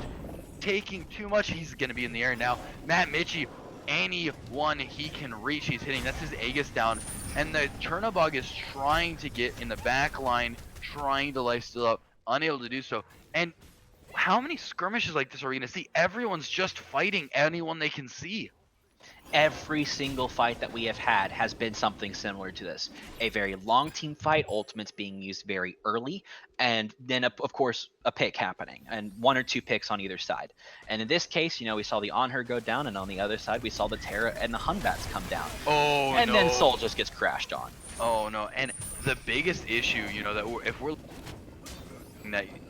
[SPEAKER 2] taking too much. He's gonna be in the air now. Matt Mitchie, anyone he can reach, he's hitting. That's his Aegis down. And the Chernobog is trying to get in the back line, trying to lifesteal up, unable to do so. And how many skirmishes like this are we gonna see? Everyone's just fighting anyone they can see.
[SPEAKER 3] Every single fight that we have had has been something similar to this. A very long team fight, ultimates being used very early, and then of course a pick happening, and one or two picks on either side. And in this case, we saw the On Her go down, and on the other side we saw the Terra and the Hunbats come down.
[SPEAKER 2] Oh,
[SPEAKER 3] and
[SPEAKER 2] no.
[SPEAKER 3] then Soul just gets crashed on.
[SPEAKER 2] Oh no, and the biggest issue, that if we're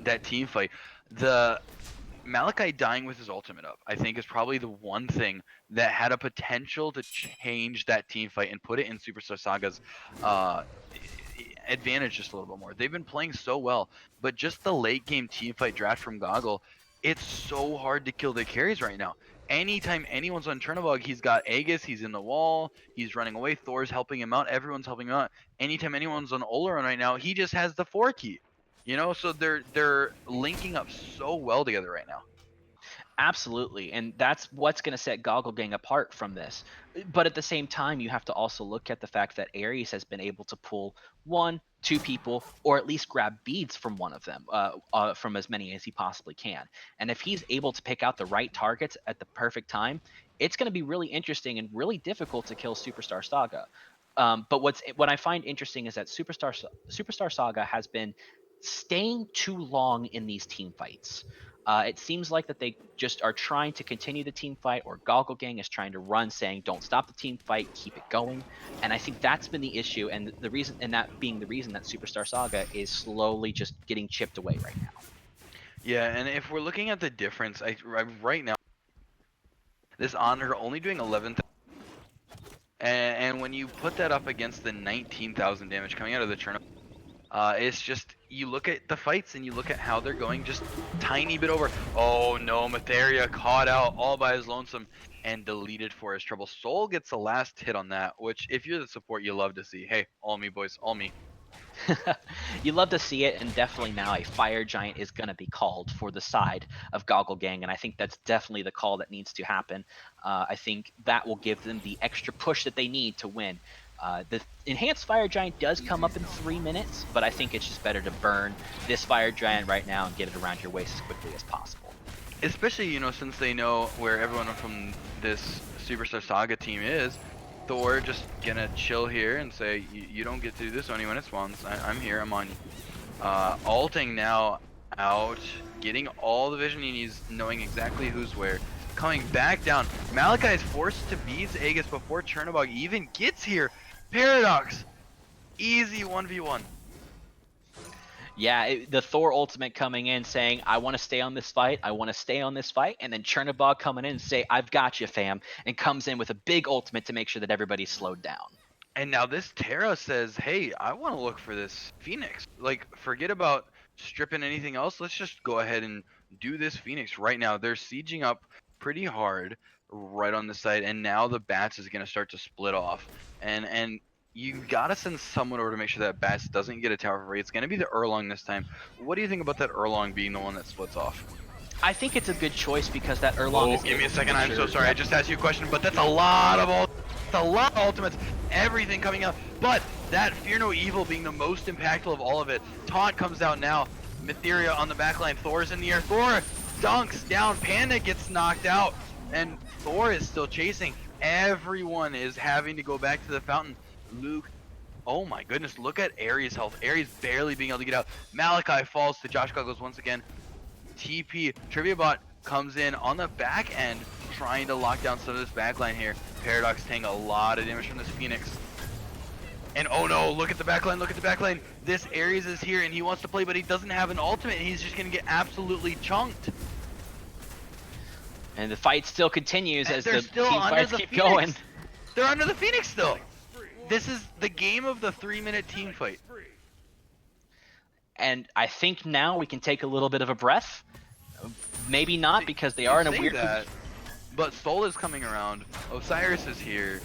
[SPEAKER 2] that team fight, the Malachi dying with his ultimate up, I think, is probably the one thing that had a potential to change that team fight and put it in Superstar Saga's advantage just a little bit more. They've been playing so well, but just the late game team fight draft from Goggle, it's so hard to kill the carries right now. Anytime anyone's on Chernobog, he's got Aegis, he's in the wall, he's running away, Thor's helping him out, everyone's helping him out. Anytime anyone's on Oleron right now, he just has the 4 key. So they're linking up so well together right now.
[SPEAKER 3] Absolutely, and that's what's going to set Goggle Gang apart from this. But at the same time, you have to also look at the fact that Ares has been able to pull 1, 2 people, or at least grab beads from one of them, from as many as he possibly can. And if he's able to pick out the right targets at the perfect time, it's going to be really interesting and really difficult to kill Superstar Saga. But what I find interesting is that Superstar Saga has been staying too long in these team fights. It seems like that they just are trying to continue the team fight, or Goggle Gang is trying to run, saying, don't stop the team fight, keep it going. And I think that's been the issue, and the reason that Superstar Saga is slowly just getting chipped away right now.
[SPEAKER 2] Yeah, and if we're looking at the difference, right now, this On Her only doing 11,000. And when you put that up against the 19,000 damage coming out of the Chernobyl, it's just, you look at the fights and you look at how they're going, just tiny bit over. Oh no, Matheria caught out all by his lonesome and deleted for his trouble. Soul gets the last hit on that, which if you're the support, you love to see. Hey, all me boys, all me.
[SPEAKER 3] You love to see it, and definitely now a fire giant is going to be called for the side of Goggle Gang, and I think that's definitely the call that needs to happen. I think that will give them the extra push that they need to win. The enhanced fire giant does come up in 3 minutes, but I think it's just better to burn this fire giant right now and get it around your waist as quickly as possible.
[SPEAKER 2] Especially, you know, since they know where everyone from this Superstar Saga team is, Thor just gonna chill here and say, you don't get to do this only when it spawns. I'm here, I'm on you. Alting now out, getting all the vision he needs, knowing exactly who's where. Coming back down, Malachi is forced to beat Aegis before Chernobog even gets here. Paradox, easy 1v1.
[SPEAKER 3] Yeah, the Thor ultimate coming in saying, I want to stay on this fight, I want to stay on this fight, and then Chernobog coming in and say, I've got you, fam, and comes in with a big ultimate to make sure that everybody's slowed down.
[SPEAKER 2] And now this Terra says, hey, I want to look for this Phoenix. Like, forget about stripping anything else. Let's just go ahead and do this Phoenix right now. They're sieging up pretty hard right on the side, and now the Bats is going to start to split off. And you got to send someone over to make sure that Bats doesn't get a tower for free. It's going to be the Erlong this time. What do you think about that Erlong being the one that splits off?
[SPEAKER 3] I think it's a good choice because that Erlong is...
[SPEAKER 2] Give me a second, I'm so sorry. I just asked you a question, but that's a lot of ultimates, everything coming out. But that Fear No Evil being the most impactful of all of it. Taunt comes out now. Mytheria on the backline. Thor's in the air. Thor dunks down. Panda gets knocked out. And Thor is still chasing. Everyone is having to go back to the fountain. Luke, oh my goodness, look at Ares' health. Ares barely being able to get out. Malachi falls to Josh Goggles once again. TP, Trivia Bot comes in on the back end, trying to lock down some of this backline here. Paradox taking a lot of damage from this Phoenix. And oh no, look at the backline, look at the backline. This Ares is here and he wants to play, but he doesn't have an ultimate. And he's just going to get absolutely chunked.
[SPEAKER 3] And the fight still continues as the
[SPEAKER 2] still
[SPEAKER 3] team
[SPEAKER 2] under
[SPEAKER 3] fights
[SPEAKER 2] the
[SPEAKER 3] keep
[SPEAKER 2] Phoenix.
[SPEAKER 3] going.
[SPEAKER 2] They're under the Phoenix still. This is the game of the 3-minute team fight.
[SPEAKER 3] And I think now we can take a little bit of a breath. Maybe not, because they are in a weird...
[SPEAKER 2] But Sol is coming around. Osiris is here.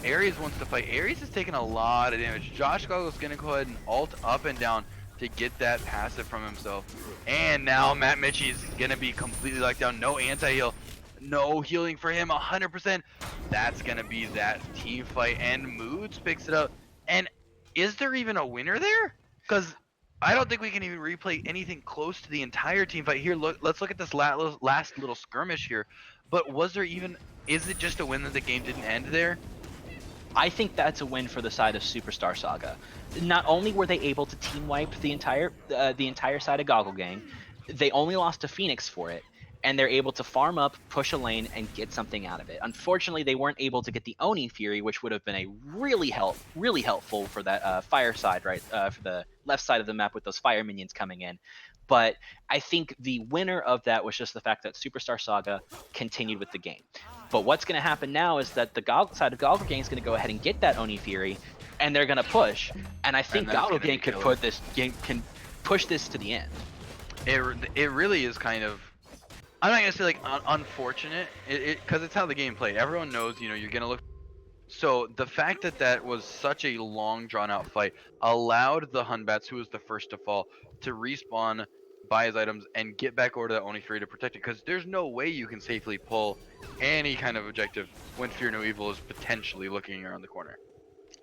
[SPEAKER 2] Ares wants to fight. Ares is taking a lot of damage. Josh Goggles is going to go ahead and ult up and down to get that passive from himself. And now Matt Mitchie's going to be completely locked down. No anti-heal. No healing for him, 100%. That's going to be that team fight. And Moods picks it up. And is there even a winner there? Because I don't think we can even replay anything close to the entire team fight here. Let's look at this last little skirmish here. But was there even... Is it just a win that the game didn't end there?
[SPEAKER 3] I think that's a win for the side of Superstar Saga. Not only were they able to team wipe the entire side of Goggle Gang, they only lost to Phoenix for it, and they're able to farm up, push a lane, and get something out of it. Unfortunately, they weren't able to get the Oni Fury, which would have been a really helpful for that fire side, right? For the left side of the map with those fire minions coming in. But I think the winner of that was just the fact that Superstar Saga continued with the game. But what's going to happen now is that the side of Goggle Gang is going to go ahead and get that Oni Fury, and they're going to push. And I think Goggle Gang can push this to the end.
[SPEAKER 2] It really is kind of... I'm not going to say like unfortunate, because it's how the game played. Everyone knows, you know, you're going to look... So the fact that that was such a long drawn out fight allowed the Hunbats, who was the first to fall, to respawn, buy his items, and get back over to that Oni Fury to protect it, because there's no way you can safely pull any kind of objective when Fear No Evil is potentially looking around the corner.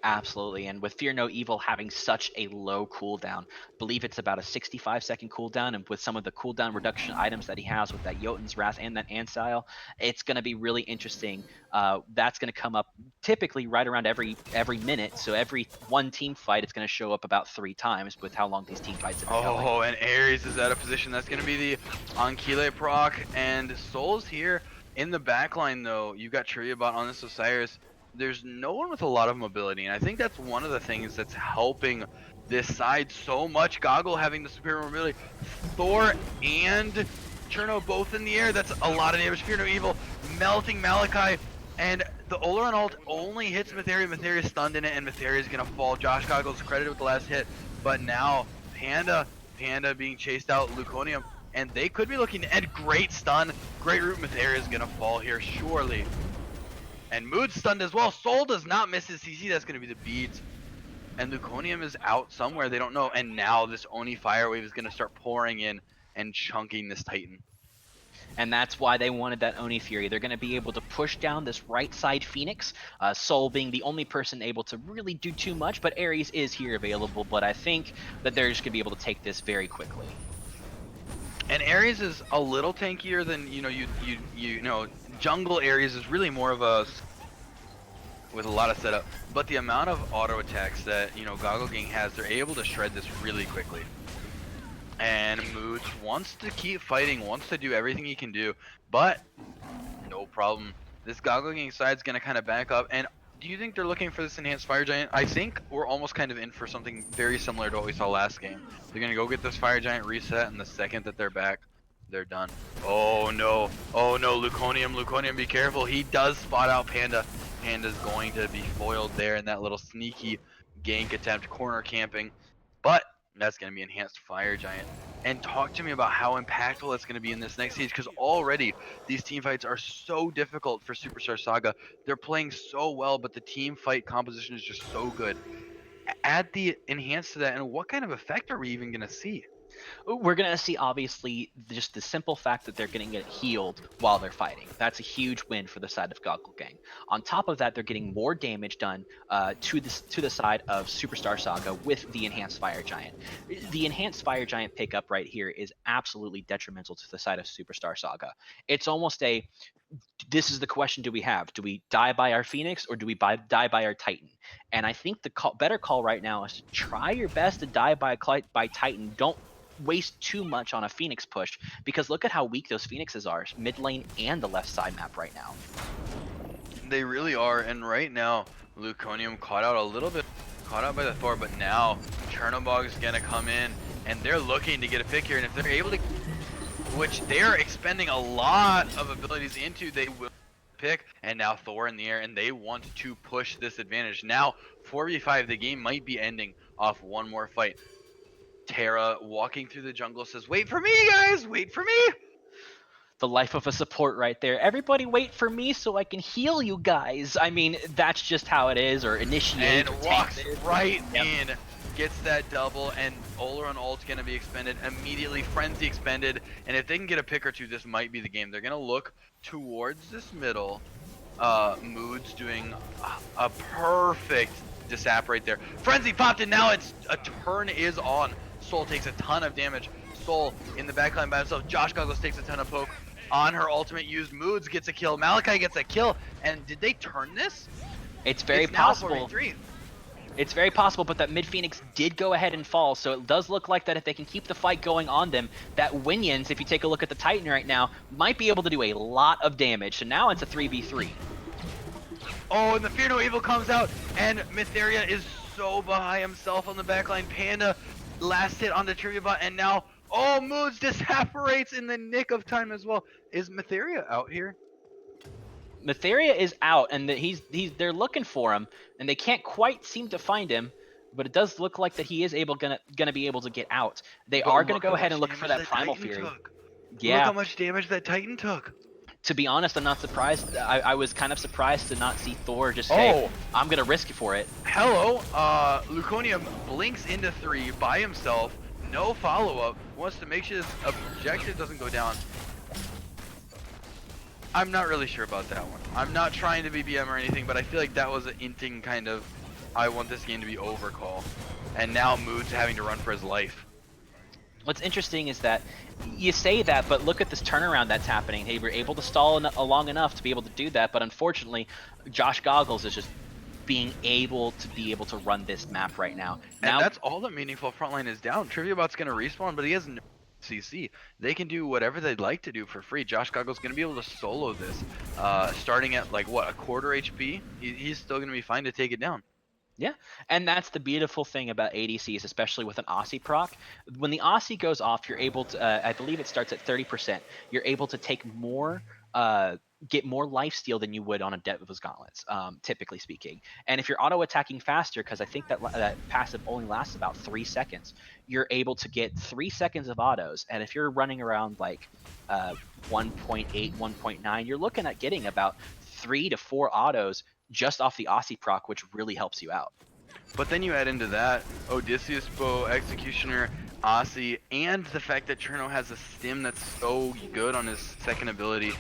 [SPEAKER 3] Absolutely, and with Fear No Evil having such a low cooldown, I believe it's about a 65-second cooldown, and with some of the cooldown reduction items that he has with that Jotun's Wrath and that Ancile, it's going to be really interesting. That's going to come up typically right around every minute, so every one team fight, it's going to show up about 3 times with how long these team fights have been going.
[SPEAKER 2] Oh, and Ares is out of position. That's going to be the Ankylo proc, and Sol's here in the backline, though. You've got Triabot on this Osiris. There's no one with a lot of mobility, and I think that's one of the things that's helping this side so much. Goggle having the superior mobility. Thor and Cherno both in the air. That's a lot of damage. Fear No Evil melting Malachi, and the Oleron ult only hits Mytheria. Mytheria's stunned in it, and Mytheria's gonna fall. Josh Goggles credited with the last hit, but now Panda being chased out, Luconium, and they could be looking to end. Great stun, great root. Mytheria's gonna fall here, surely. And Mood stunned as well. Sol does not miss his CC. That's going to be the beads. and Luconium is out somewhere. They don't know. And now this Oni Fire Wave is going to start pouring in and chunking this Titan.
[SPEAKER 3] And that's why they wanted that Oni Fury. They're going to be able to push down this right side Phoenix, Soul being the only person able to really do too much, but Ares is here available, but I think that they're just going to be able to take this very quickly.
[SPEAKER 2] And Ares is a little tankier than, you know, jungle Ares is really more of a with a lot of setup, but the amount of auto attacks that, you know, Goggle Gang has, they're able to shred this really quickly. And Moods wants to keep fighting, wants to do everything he can do, but no problem. This Goggle Gang side's gonna kind of back up. And do you think they're looking for this enhanced Fire Giant? I think we're almost kind of in for something very similar to what we saw last game. They're gonna go get this Fire Giant reset, and the second that they're back, they're done. Oh no, Luconium, be careful. He does spot out Panda. Panda's going to be foiled there in that little sneaky gank attempt, corner camping. But that's going to be enhanced Fire Giant. And talk to me about how impactful it's going to be in this next stage, because already these team fights are so difficult for Superstar Saga. They're playing so well, but the team fight composition is just so good. Add the enhanced to that, and what kind of effect are we even going to see?
[SPEAKER 3] We're going to see, obviously, just the simple fact that they're going to get healed while they're fighting. That's a huge win for the side of Goggle Gang. On top of that, they're getting more damage done to the side of Superstar Saga with the Enhanced Fire Giant. The Enhanced Fire Giant pickup right here is absolutely detrimental to the side of Superstar Saga. It's almost a, this is the question do we have? Do we die by our Phoenix, or do we die by our Titan? And I think the better call right now is to try your best to die by Titan. Don't waste too much on a Phoenix push, because look at how weak those Phoenixes are, mid lane and the left side map right now.
[SPEAKER 2] They really are, and right now Luconium caught out by the Thor, but now Chernobog is gonna come in, and they're looking to get a pick here, and if they're able to, which they're expending a lot of abilities into, they will pick. And now Thor in the air, and they want to push this advantage. Now 4v5, the game might be ending off one more fight. Terra walking through the jungle says, wait for me, guys, wait for me.
[SPEAKER 3] The life of a support right there. Everybody wait for me so I can heal you guys. I mean, that's just how it is, or initiate.
[SPEAKER 2] And walks right in, gets that double, and Oleron ult's gonna be expended immediately, Frenzy expended, and if they can get a pick or two, this might be the game. They're gonna look towards this middle. Moods doing a perfect disap right there. Frenzy popped, and now it's a turn is on. Soul takes a ton of damage. Soul in the backline by himself. Josh Goggles takes a ton of poke. On her ultimate used, Moods gets a kill. Malachi gets a kill. And did they turn this?
[SPEAKER 3] It's very possible. It's very possible, but that mid Phoenix did go ahead and fall, so it does look like that if they can keep the fight going on them, that Winions, if you take a look at the Titan right now, might be able to do a lot of damage. So now it's a 3v3.
[SPEAKER 2] Oh, and the Fear No Evil comes out, and Mytheria is so by himself on the backline. Panda last hit on the trivia bot, and now, oh, Moods disapparates in the nick of time as well. Is Mytheria out here?
[SPEAKER 3] Mytheria is out, and they're looking for him, and they can't quite seem to find him, but it does look like that he is gonna be able to get out. They are gonna go ahead and look for that Primal Fury. Yeah.
[SPEAKER 2] Look how much damage that Titan took.
[SPEAKER 3] To be honest, I'm not surprised. I was kind of surprised to not see Thor just say, I'm gonna risk it for it.
[SPEAKER 2] Hello, Luconium blinks into 3 by himself, no follow-up, wants to make sure this objective doesn't go down. I'm not really sure about that one. I'm not trying to be BM or anything, but I feel like that was an inting kind of, I want this game to be over call. And now Mood's having to run for his life.
[SPEAKER 3] What's interesting is that you say that, but look at this turnaround that's happening. They were able to stall long enough to be able to do that, but unfortunately, Josh Goggles is just being able to run this map right now.
[SPEAKER 2] And that's all the meaningful frontline is down. TriviaBot's going to respawn, but he has no CC. They can do whatever they'd like to do for free. Josh Goggles going to be able to solo this, starting at like what, a quarter HP. He's still going to be fine to take it down.
[SPEAKER 3] Yeah, and that's the beautiful thing about ADCs, especially with an Aussie proc. When the Aussie goes off, you're able to, I believe it starts at 30%. You're able to take more, get more lifesteal than you would on a Devil's Gauntlets, typically speaking. And if you're auto-attacking faster, because I think that passive only lasts about 3 seconds, you're able to get 3 seconds of autos. And if you're running around like 1.8, 1.9, you're looking at getting about 3 to 4 autos just off the Aussie proc, which really helps you out.
[SPEAKER 2] But then you add into that Odysseus Bow, Executioner, Aussie, and the fact that Cherno has a stim that's so good on his second ability.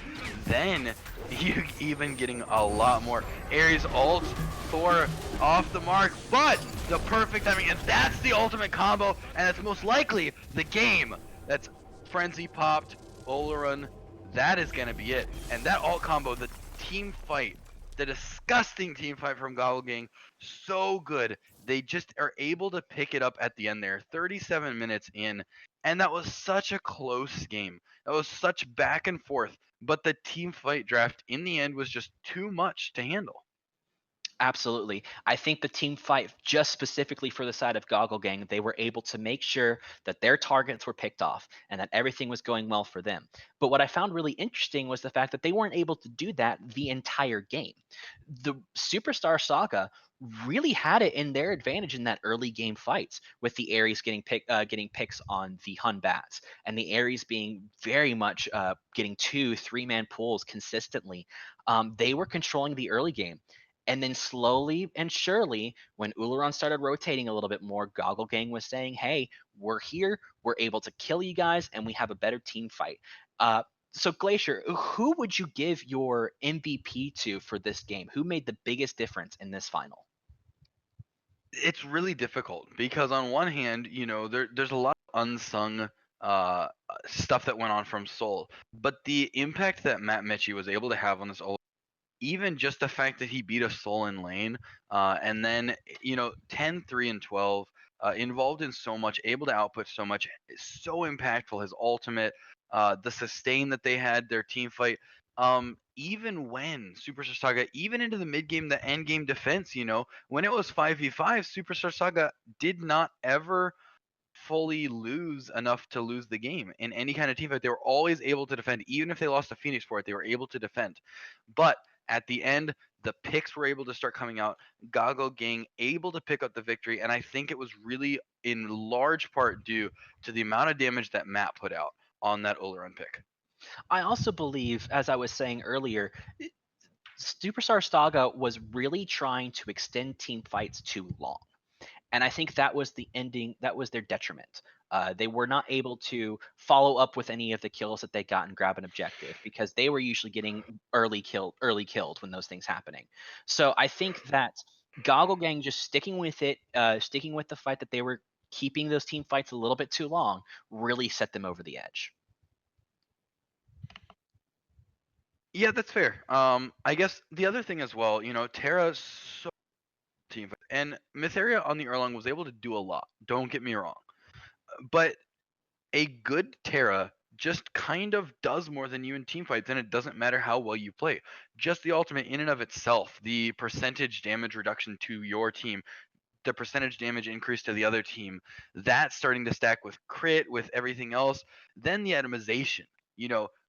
[SPEAKER 2] Then you even getting a lot more. Ares ult, Thor off the mark, but the perfect timing, and that's the ultimate combo, and that's most likely the game. That's Frenzy popped, Oleron, that is gonna be it. And that ult combo, the team fight, the disgusting team fight from Goggle Gang, so good. They just are able to pick it up at the end there, 37 minutes in, and that was such a close game. That was such back and forth, but the team fight draft in the end was just too much to handle.
[SPEAKER 3] Absolutely. I think the team fight, just specifically for the side of Goggle Gang, they were able to make sure that their targets were picked off and that everything was going well for them. But what I found really interesting was the fact that they weren't able to do that the entire game. The Superstar Saga really had it in their advantage in that early game fights, with the Ares getting picks on the Hun Bats, and the Ares being very much getting 2-3 man pulls consistently. They were controlling the early game. And then slowly and surely, when Uleron started rotating a little bit more, Goggle Gang was saying, "Hey, we're here. We're able to kill you guys, and we have a better team fight." So Glacier, who would you give your MVP to for this game? Who made the biggest difference in this final?
[SPEAKER 2] It's really difficult because on one hand, there's a lot of unsung uh stuff that went on from Soul, but the impact that Matt Mitchie was able to have on this, even just the fact that he beat a Soul in lane, and then 10, 3, and 12, involved in so much, able to output so much, so impactful. His ultimate, the sustain that they had, their team fight. Even when Superstar Saga, even into the mid game, the end game defense, when it was 5v5, Superstar Saga did not ever fully lose enough to lose the game in any kind of team fight. They were always able to defend, even if they lost to Phoenix for it. They were able to defend. But at the end, the picks were able to start coming out. Goggle Gang able to pick up the victory, and I think it was really in large part due to the amount of damage that Matt put out on that Oleron pick.
[SPEAKER 3] I also believe, as I was saying earlier, Superstar Saga was really trying to extend team fights too long. And I think that was the ending, that was their detriment. They were not able to follow up with any of the kills that they got and grab an objective, because they were usually getting early killed when those things happening. So I think that Goggle Gang just sticking with it, sticking with the fight that they were keeping those team fights a little bit too long, really set them over the edge.
[SPEAKER 2] Yeah, that's fair. I guess the other thing as well, Terra's so team fight, and Mytheria on the Erlang was able to do a lot. Don't get me wrong, but a good Terra just kind of does more than you in team fights, and it doesn't matter how well you play. Just the ultimate in and of itself, the percentage damage reduction to your team, the percentage damage increase to the other team, that's starting to stack with crit, with everything else. Then the atomization.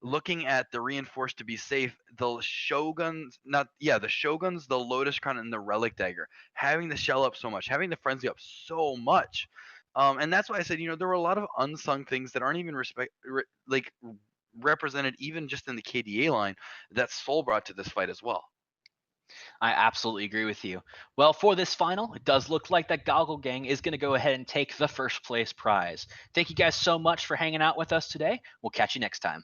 [SPEAKER 2] Looking at the reinforced to be safe, the shoguns, not yeah, the shoguns, the Lotus Crown, and the Relic Dagger, having the shell up so much, having the frenzy up so much, and that's why I said, there were a lot of unsung things that aren't even represented even just in the KDA line that Soul brought to this fight as well.
[SPEAKER 3] I absolutely agree with you. Well, for this final, it does look like that Goggle Gang is going to go ahead and take the first place prize. Thank you guys so much for hanging out with us today. We'll catch you next time.